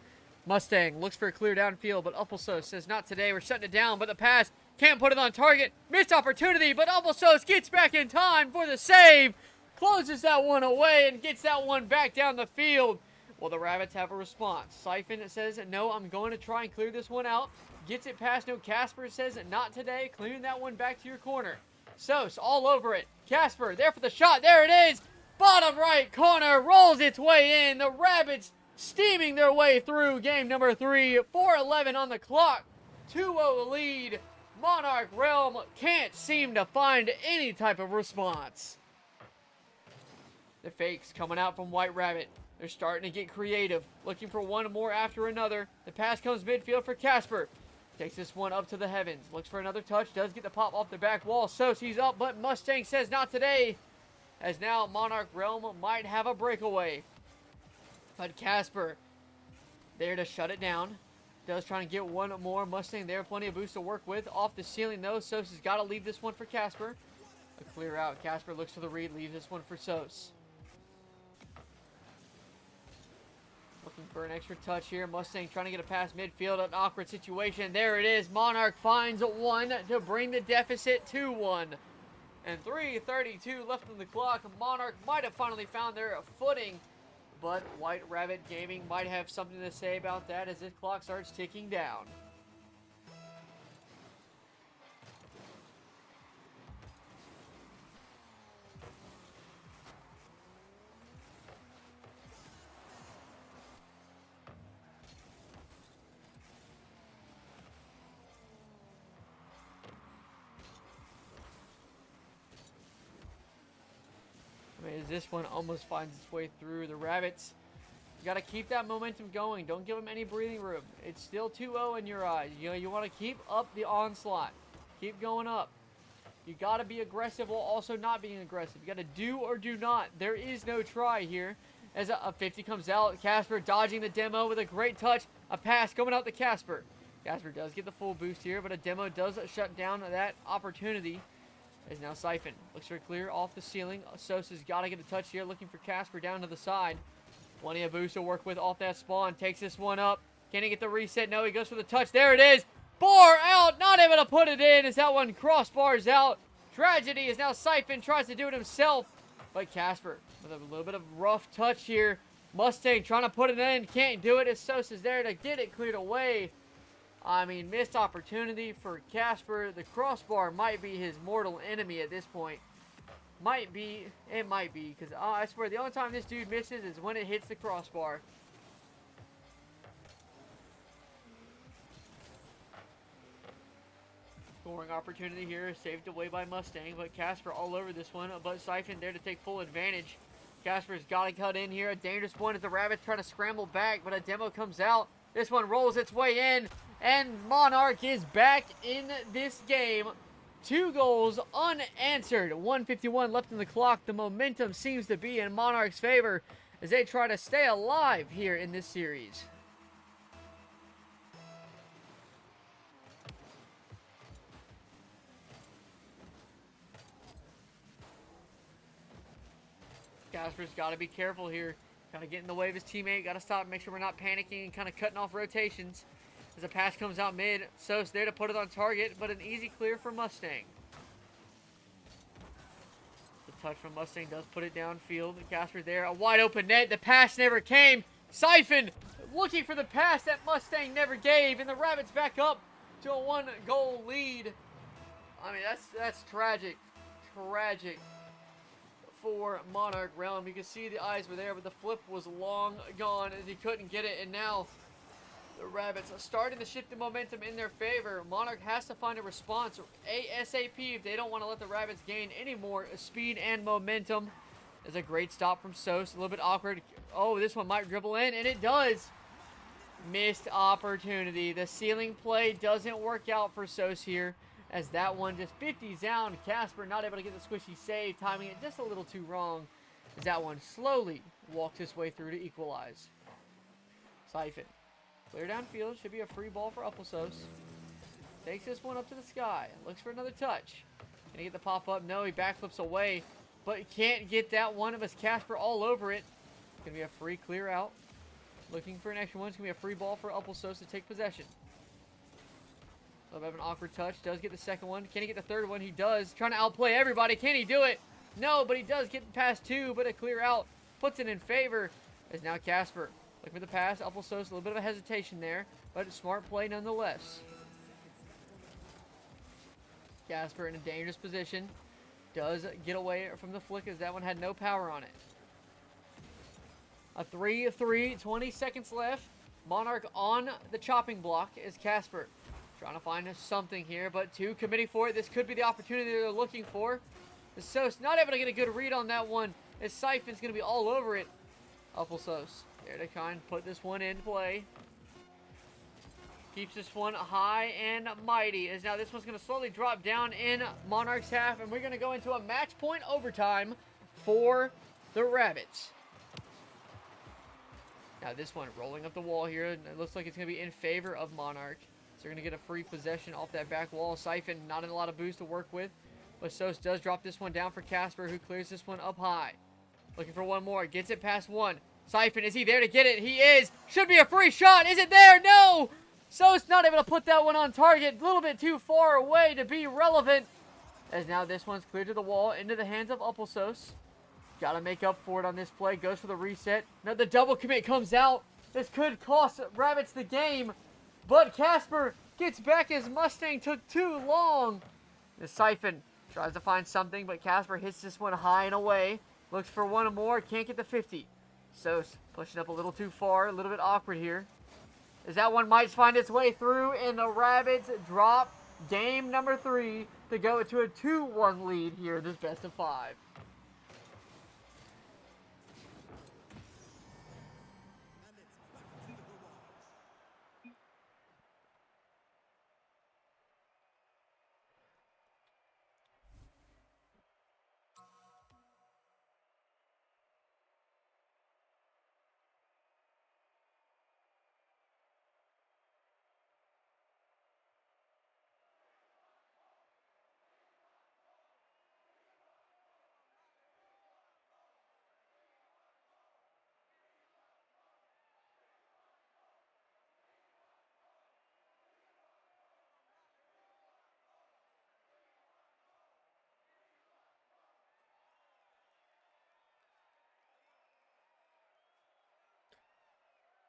Mustang looks for a clear downfield, but Uppelsos says, not today, we're shutting it down, but the pass can't put it on target. Missed opportunity, but Uppelsos gets back in time for the save. Closes that one away and gets that one back down the field. Well, the Rabbits have a response. Siphon says, no, I'm going to try and clear this one out. Gets it past. No, Casper says, not today. Clearing that one back to your corner. Sos all over it. Casper there for the shot. There it is. Bottom right corner. Rolls its way in. The Rabbits steaming their way through game number 3. 4:11 on the clock. 2-0 lead. Monarch Realm can't seem to find any type of response. The fakes coming out from White Rabbit. They're starting to get creative. Looking for one more after another. The pass comes midfield for Casper. Takes this one up to the heavens. Looks for another touch. Does get the pop off the back wall. So he's up, but Mustang says not today. As now Monarch Realm might have a breakaway. But Casper there to shut it down. Does try and get one more. Mustang there. Plenty of boost to work with. Off the ceiling though. Sos has got to leave this one for Casper. A clear out. Casper looks to the read. Leaves this one for Sos. Looking for an extra touch here. Mustang trying to get a pass midfield. An awkward situation. There it is. Monarch finds one to bring the deficit to 1. And 3:32 left on the clock. Monarch might have finally found their footing. but White Rabbit Gaming might have something to say about that as this clock starts ticking down. I mean, as this one almost finds its way through, the Rabbits, you got to keep that momentum going. Don't give them any breathing room. It's still 2-0 in your eyes. You know, you want to keep up the onslaught. Keep going up. You got to be aggressive while also not being aggressive. You got to do or do not. There is no try here. As a 50 comes out, Casper dodging the demo with a great touch. A pass coming out to Casper. Casper does get the full boost here, but a demo does shut down that opportunity. As now Siphon looks for a clear off the ceiling. Sosa's got to get a touch here, looking for Casper down to the side. Plenty of boost to work with off that spawn. Takes this one up. Can he get the reset? No, he goes for the touch. There it is. Bar out. Not able to put it in as that one crossbars out. Tragedy is now Siphon tries to do it himself. But Casper with a little bit of rough touch here. Mustang trying to put it in. Can't do it as Sosa's there to get it cleared away. I mean, missed opportunity for Casper. The crossbar might be his mortal enemy at this point. Might be. It might be. Because I swear, the only time this dude misses is when it hits the crossbar. Scoring opportunity here. Saved away by Mustang. But Casper all over this one. But Siphon there to take full advantage. Casper's got to cut in here. A dangerous one as the Rabbits trying to scramble back. But a demo comes out. This one rolls its way in. And Monarch is back in this game. 2 goals unanswered. 1:51 left in the clock. The momentum seems to be in Monarch's favor as they try to stay alive here in this series. Casper's got to be careful here. Got to get in the way of his teammate. Got to stop, make sure we're not panicking and kind of cutting off rotations. As the pass comes out mid, Sos there to put it on target, but an easy clear for Mustang. The touch from Mustang does put it downfield. Casper there, a wide open net. The pass never came. Siphon looking for the pass that Mustang never gave, and the Rabbits back up to a 1-goal lead. I mean, that's tragic. Tragic for Monarch Realm. You can see the eyes were there, but the flip was long gone as he couldn't get it, and now the Rabbits are starting to shift the momentum in their favor. Monarch has to find a response ASAP if they don't want to let the Rabbits gain any more speed and momentum. There's a great stop from Sos. A little bit awkward. Oh, this one might dribble in, and it does. Missed opportunity. The ceiling play doesn't work out for Sos here as that one just 50s down. Casper not able to get the squishy save, timing it just a little too wrong as that one slowly walks his way through to equalize. Siphon. Clear downfield. Should be a free ball for Upplesos. Takes this one up to the sky. Looks for another touch. Can he get the pop-up? No, he backflips away. But he can't get that one of his Casper all over it. It's going to be a free clear out. Looking for an extra one. It's going to be a free ball for Upplesos to take possession. A little bit of an awkward touch. Does get the second one. Can he get the third one? He does. Trying to outplay everybody. Can he do it? No, but he does get past 2. But a clear out puts it in favor. As now Casper looking for the pass. Upplesos, a little bit of a hesitation there, but smart play nonetheless. Casper in a dangerous position. Does get away from the flick as that one had no power on it. A 3-3, 20 seconds left. Monarch on the chopping block is Casper. Trying to find something here, but 2 committing for it. This could be the opportunity they're looking for. The Sos not able to get a good read on that one as Siphon's going to be all over it. Upplesos there to try and put this one in play. Keeps this one high and mighty. As now this one's going to slowly drop down in Monarch's half. And we're going to go into a match point overtime for the Rabbits. Now this one rolling up the wall here. And it looks like it's going to be in favor of Monarch. So they're going to get a free possession off that back wall. Siphon not in a lot of boost to work with. But Sos does drop this one down for Casper, who clears this one up high. Looking for one more. Gets it past 1. Siphon, is he there to get it? He is. Should be a free shot. Is it there? No! Sos not able to put that one on target. A little bit too far away to be relevant. As now this one's cleared to the wall into the hands of Upplesos. Got to make up for it on this play. Goes for the reset. Now the double commit comes out. This could cost Rabbits the game. But Casper gets back as Mustang took too long. The Siphon tries to find something, but Casper hits this one high and away. Looks for one more. Can't get the 50. Sos pushing up a little too far. A little bit awkward here. As that one might find its way through, and the Rabbits drop game number 3 to go to a 2-1 lead here, this best of 5.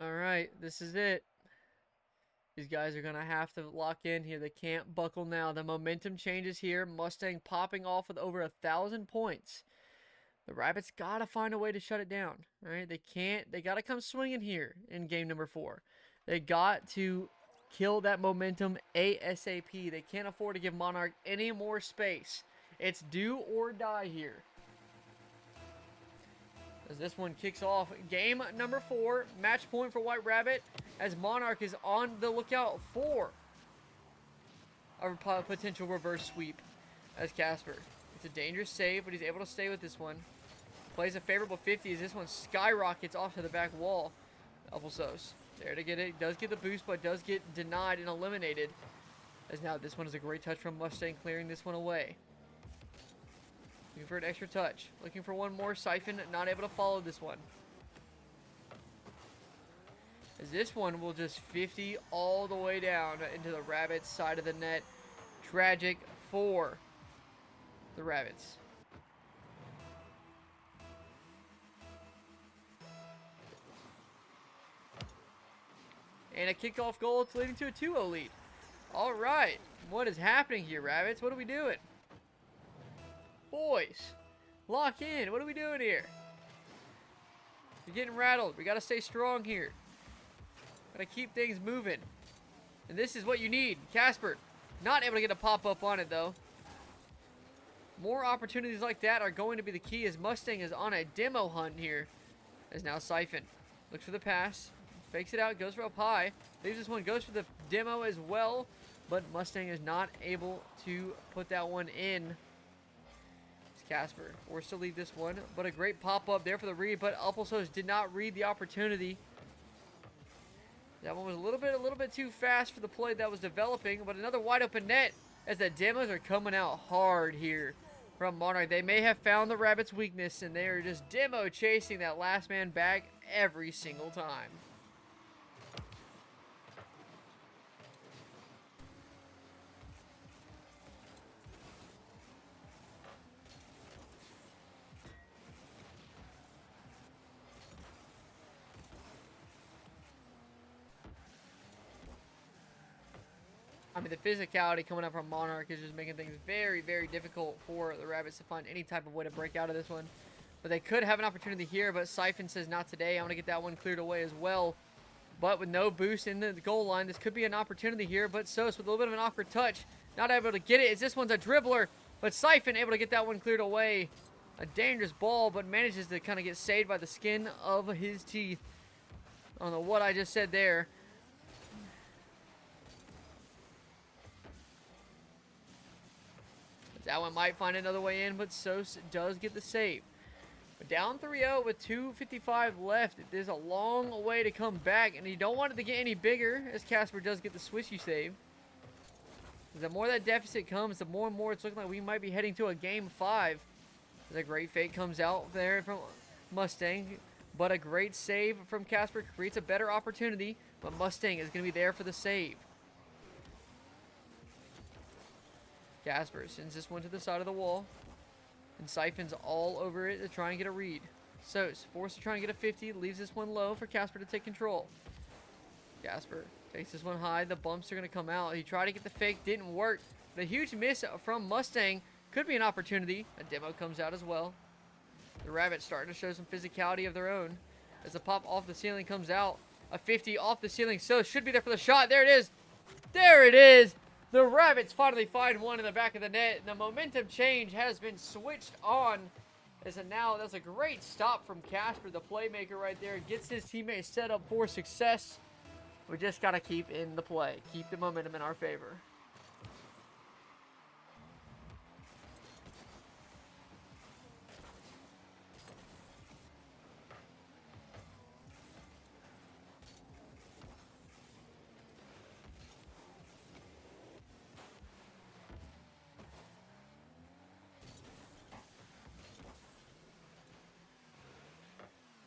Alright, this is it. These guys are going to have to lock in here. They can't buckle now. The momentum changes here. Mustang popping off with over 1,000 points. The Rabbits got to find a way to shut it down. Alright, they got to come swinging here in game number 4. They got to kill that momentum ASAP. They can't afford to give Monarch any more space. It's do or die here. As this one kicks off game number 4, match point for White Rabbit, as Monarch is on the lookout for a potential reverse sweep as Casper. It's a dangerous save, but he's able to stay with this one. Plays a favorable 50 as this one skyrockets off to the back wall. Sos there to get it. Does get the boost, but does get denied and eliminated. As now this one is a great touch from Mustang, clearing this one away. Looking for an extra touch. Looking for one more. Siphon not able to follow this one. As this one will just 50 all the way down into the Rabbits side of the net. Tragic for the Rabbits. And a kickoff goal. It's leading to a 2-0 lead. All right. What is happening here, Rabbits? What are we doing? Boys, lock in. What are we doing here? You're getting rattled. We got to stay strong here. Got to keep things moving. And this is what you need. Casper, not able to get a pop-up on it, though. More opportunities like that are going to be the key as Mustang is on a demo hunt here. As now Siphon looks for the pass. Fakes it out. Goes for up high. Leaves this one. Goes for the demo as well. But Mustang is not able to put that one in. Casper forced to leave this one, but a great pop-up there for the read, but Sos did not read the opportunity. That one was a little bit too fast for the play that was developing, but another wide open net as the demos are coming out hard here from Monarch. They may have found the Rabbits' weakness, and they are just demo chasing that last man back every single time. I mean, the physicality coming up from Monarch is just making things very, very difficult for the Rabbits to find any type of way to break out of this one. But they could have an opportunity here, but Siphon says not today. I want to get that one cleared away as well. But with no boost in the goal line, this could be an opportunity here. But Sos with a little bit of an awkward touch, not able to get it as this one's a dribbler. But Siphon able to get that one cleared away. A dangerous ball, but manages to kind of get saved by the skin of his teeth. I don't know what I just said there. That one might find another way in, but Sos does get the save. But down 3-0 with 2:55 left. There's a long way to come back, and you don't want it to get any bigger, as Casper does get the switchy save. The more that deficit comes, the more and more it's looking like we might be heading to a game 5. As a great fake comes out there from Mustang, but a great save from Casper creates a better opportunity, but Mustang is going to be there for the save. Casper sends this one to the side of the wall. And Siphon's all over it to try and get a read. So, forced to try and get a 50. Leaves this one low for Casper to take control. Casper takes this one high. The bumps are going to come out. He tried to get the fake. Didn't work. The huge miss from Mustang could be an opportunity. A demo comes out as well. The Rabbits starting to show some physicality of their own. As the pop off the ceiling comes out. A 50 off the ceiling. So, should be there for the shot. There it is. There it is. The Rabbits finally find one in the back of the net. The momentum change has been switched on. As of now, that's a great stop from Casper, the playmaker right there. Gets his teammates set up for success. We just got to keep in the play. Keep the momentum in our favor.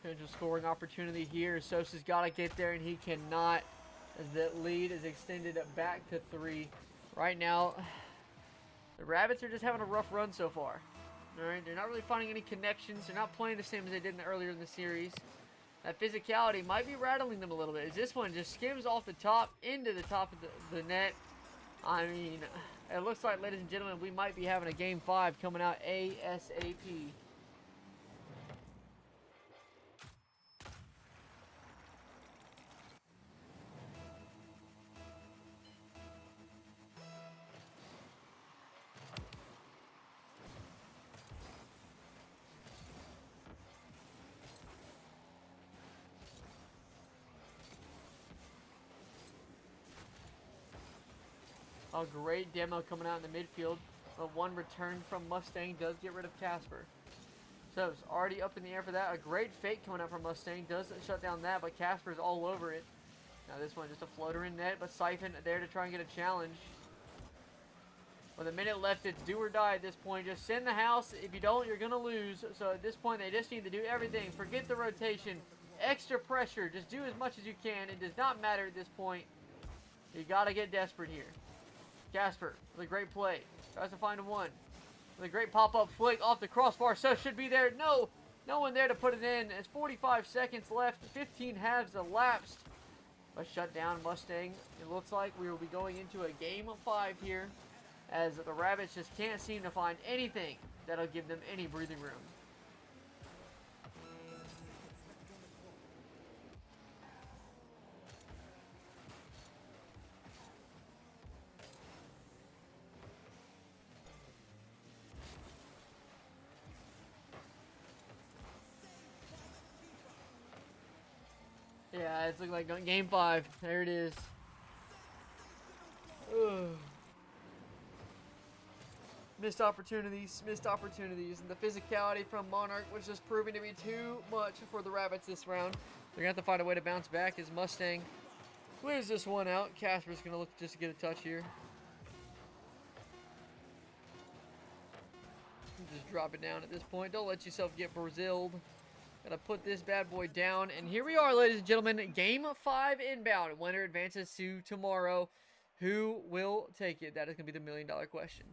Potential scoring opportunity here. Sosa's got to get there, and he cannot. As the lead is extended back to 3. Right now, the Rabbits are just having a rough run so far. Alright, they're not really finding any connections. They're not playing the same as they did earlier in the series. That physicality might be rattling them a little bit. As this one just skims off the top into the top of the net. I mean, it looks like, ladies and gentlemen, we might be having a Game 5 coming out ASAP. A great demo coming out in the midfield. But one return from Mustang does get rid of Casper. So it's already up in the air for that. A great fake coming out from Mustang does shut down that, but Casper's all over it. Now this one just a floater in net, but Siphon there to try and get a challenge. With a minute left, it's do or die at this point. Just send the house. If you don't, you're going to lose. So at this point, they just need to do everything. Forget the rotation. Extra pressure. Just do as much as you can. It does not matter at this point. You got to get desperate here. Casper with a great play. Tries to find a one. With a great pop-up flick off the crossbar. So should be there. No one there to put it in. It's 45 seconds left. 15 halves elapsed. A shutdown Mustang. It looks like we will be going into a game of 5 here. As the Rabbits just can't seem to find anything that'll give them any breathing room. Yeah, it's looking like game 5. There it is. Ugh. Missed opportunities, and the physicality from Monarch was just proving to be too much for the Rabbits this round. They're going to have to find a way to bounce back as Mustang clears this one out. Casper's going to look just to get a touch here. Just drop it down at this point. Don't let yourself get Braziled. Got to put this bad boy down. And here we are, ladies and gentlemen. Game 5 inbound. Winner advances to tomorrow. Who will take it? That is going to be the $1 million question.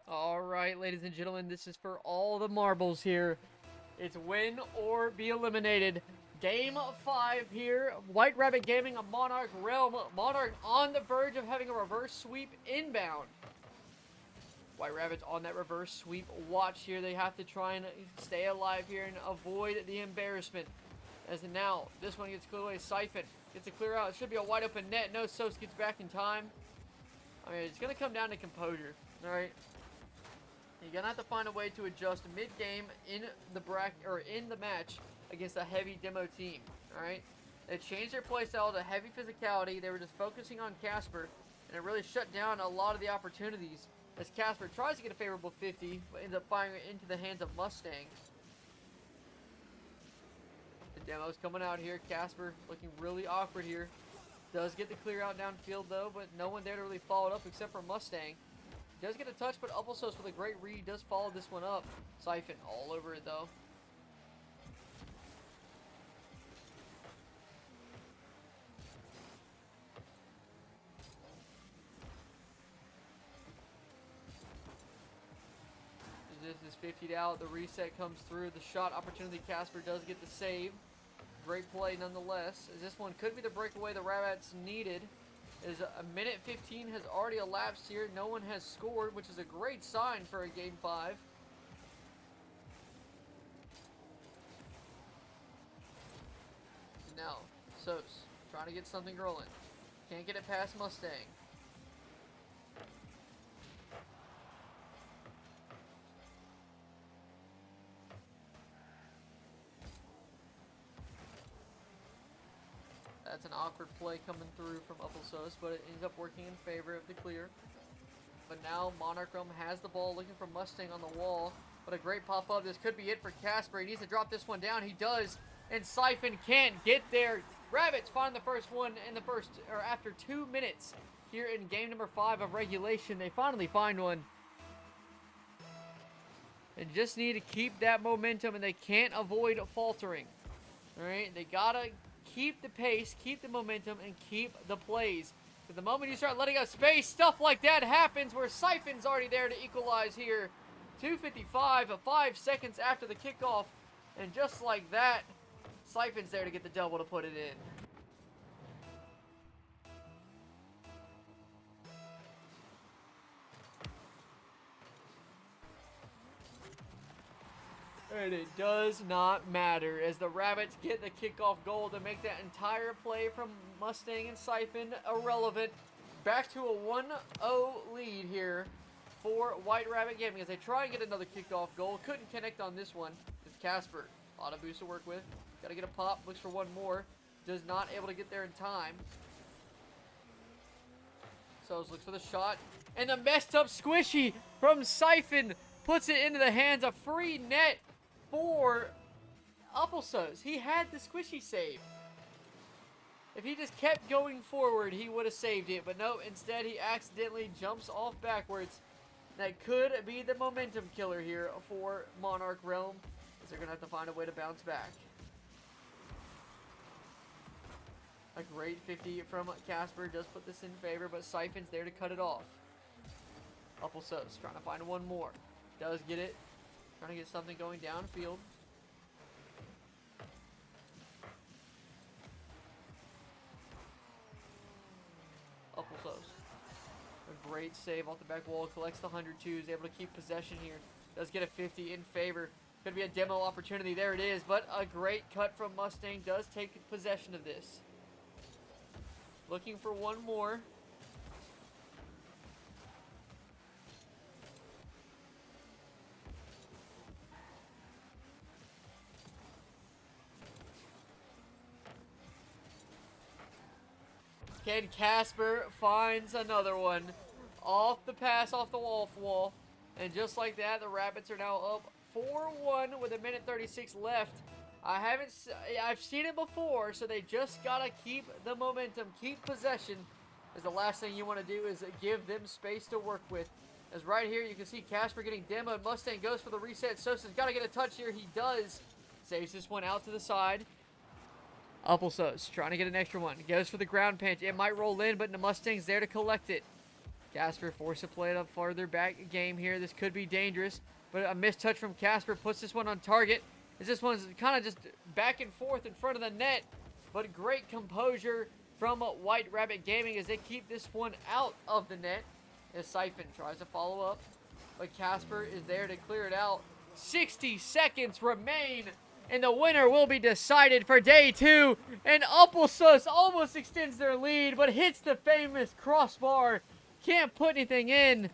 All right, ladies and gentlemen, this is for all the marbles here. It's win or be eliminated. Game 5 here. White Rabbit Gaming, a Monarch Realm. Monarch on the verge of having a reverse sweep inbound. White Rabbits on that reverse sweep watch here. They have to try and stay alive here and avoid the embarrassment. As now, this one gets cleared away. Siphon gets a clear out. It should be a wide open net. No, Sos gets back in time. I mean, it's going to come down to composure. All right. You're going to have to find a way to adjust mid-game in the in the match against a heavy demo team. All right. They changed their playstyle to heavy physicality. They were just focusing on Casper, and it really shut down a lot of the opportunities as Casper tries to get a favorable 50, but ends up firing it into the hands of Mustang. The demo's coming out here. Casper looking really awkward here. Does get the clear out downfield though, but no one there to really follow it up except for Mustang. Does get a touch, but Upplesos with a great read does follow this one up. Siphon all over it though. This is 50'd out. The reset comes through. The shot opportunity. Casper does get the save. Great play nonetheless. As this one could be the breakaway the Rabbits needed. As a minute 15 has already elapsed here. No one has scored, which is a great sign for a game 5. Now, Sos trying to get something rolling. Can't get it past Mustang. That's an awkward play coming through from Upplesos, but it ends up working in favor of the clear. But now Monarch Realm has the ball, looking for Mustang on the wall. But a great pop-up. This could be it for Casper. He needs to drop this one down. He does, and Siphon can't get there. Rabbits find the first one in after 2 minutes here in game number 5 of regulation. They finally find one. They just need to keep that momentum, and they can't avoid faltering. All right, they gotta keep the pace, keep the momentum, and keep the plays. But the moment you start letting up space, stuff like that happens where Siphon's already there to equalize here. 2:55, 5 seconds after the kickoff. And just like that, Siphon's there to get the double to put it in. And it does not matter as the Rabbits get the kickoff goal to make that entire play from Mustang and Siphon irrelevant. Back to a 1-0 lead here for White Rabbit Gaming as they try and get another kickoff goal. Couldn't connect on this one. It's Casper. A lot of boost to work with. Got to get a pop. Looks for one more. Does not able to get there in time. So looks for the shot. And the messed up squishy from Siphon puts it into the hands of free net for Upplesos. He had the squishy save. If he just kept going forward, he would have saved it. But no, instead he accidentally jumps off backwards. That could be the momentum killer here for Monarch Realm, as they're going to have to find a way to bounce back. A great 50 from Casper does put this in favor, but Siphon's there to cut it off. Upplesos trying to find one more. Does get it. Trying to get something going downfield. Upplesos. A great save off the back wall. Collects the 102. Is able to keep possession here. Does get a 50 in favor. Could be a demo opportunity. There it is. But a great cut from Mustang. Does take possession of this. Looking for one more. Ken Casper finds another one. Off the pass, off the wall. And just like that, the Rabbits are now up 4-1 with 1:36 left. I've seen it before, so they just gotta keep the momentum, keep possession. As the last thing you want to do is give them space to work with. As right here, you can see Casper getting demoed. Mustang goes for the reset. Sosa's got to get a touch here. He does. Saves this one out to the side. Upplesos trying to get an extra one. Goes for the ground pinch. It might roll in, but the Mustang's there to collect it. Casper forced to play it up farther back game here. This could be dangerous, but a missed touch from Casper puts this one on target. As this one's kind of just back and forth in front of the net, but great composure from White Rabbit Gaming as they keep this one out of the net. As Siphon tries to follow up. but Casper is there to clear it out. 60 seconds remain, and the winner will be decided for day 2. And Applesauce almost extends their lead, but hits the famous crossbar. Can't put anything in.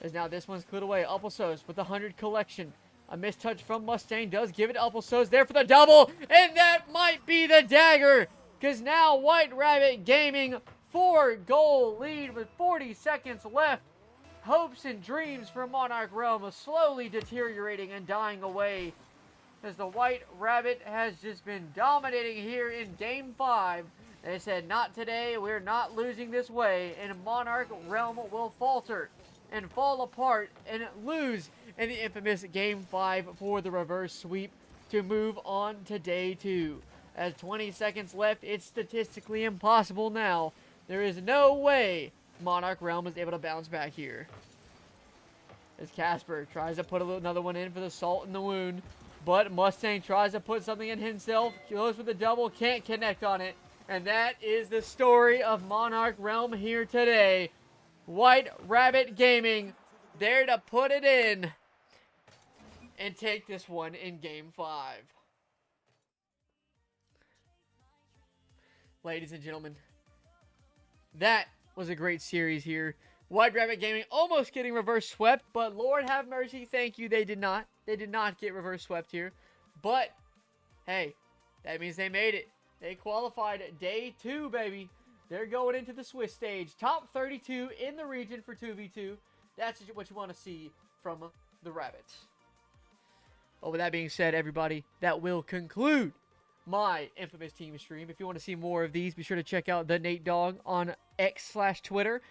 As now this one's cleared away. Applesauce with the 100 collection. A mistouch from Mustang does give it to Applesauce there for the double. And that might be the dagger. Because now White Rabbit Gaming, 4-goal lead with 40 seconds left. Hopes and dreams for Monarch Realm are slowly deteriorating and dying away. As the White Rabbit has just been dominating here in Game 5. They said, not today, we're not losing this way. And Monarch Realm will falter and fall apart and lose in the infamous Game 5 for the reverse sweep to move on to day 2. As 20 seconds left, it's statistically impossible now. There is no way Monarch Realm is able to bounce back here. As Casper tries to put another one in for the salt in the wound, but Mustang tries to put something in himself, goes for the double, can't connect on it. And that is the story of Monarch Realm here today. White Rabbit Gaming there to put it in and take this one in Game 5. Ladies and gentlemen, that was a great series here. White Rabbit Gaming almost getting reverse swept, but Lord have mercy, thank you, they did not. They did not get reverse swept here. But, hey, that means they made it. They qualified day 2, baby. They're going into the Swiss stage. Top 32 in the region for 2v2. That's what you want to see from the Rabbits. Well, with that being said, everybody, that will conclude my infamous team stream. If you want to see more of these, be sure to check out the Nate Dogg on X/Twitter.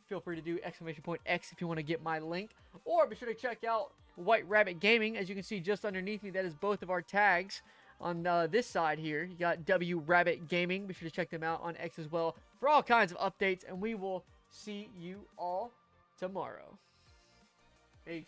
Feel free to do !X if you want to get my link. Or be sure to check out White Rabbit Gaming. As you can see just underneath me, that is both of our tags. On this side here, you got W Rabbit Gaming. Be sure to check them out on X as well for all kinds of updates. And we will see you all tomorrow. Peace.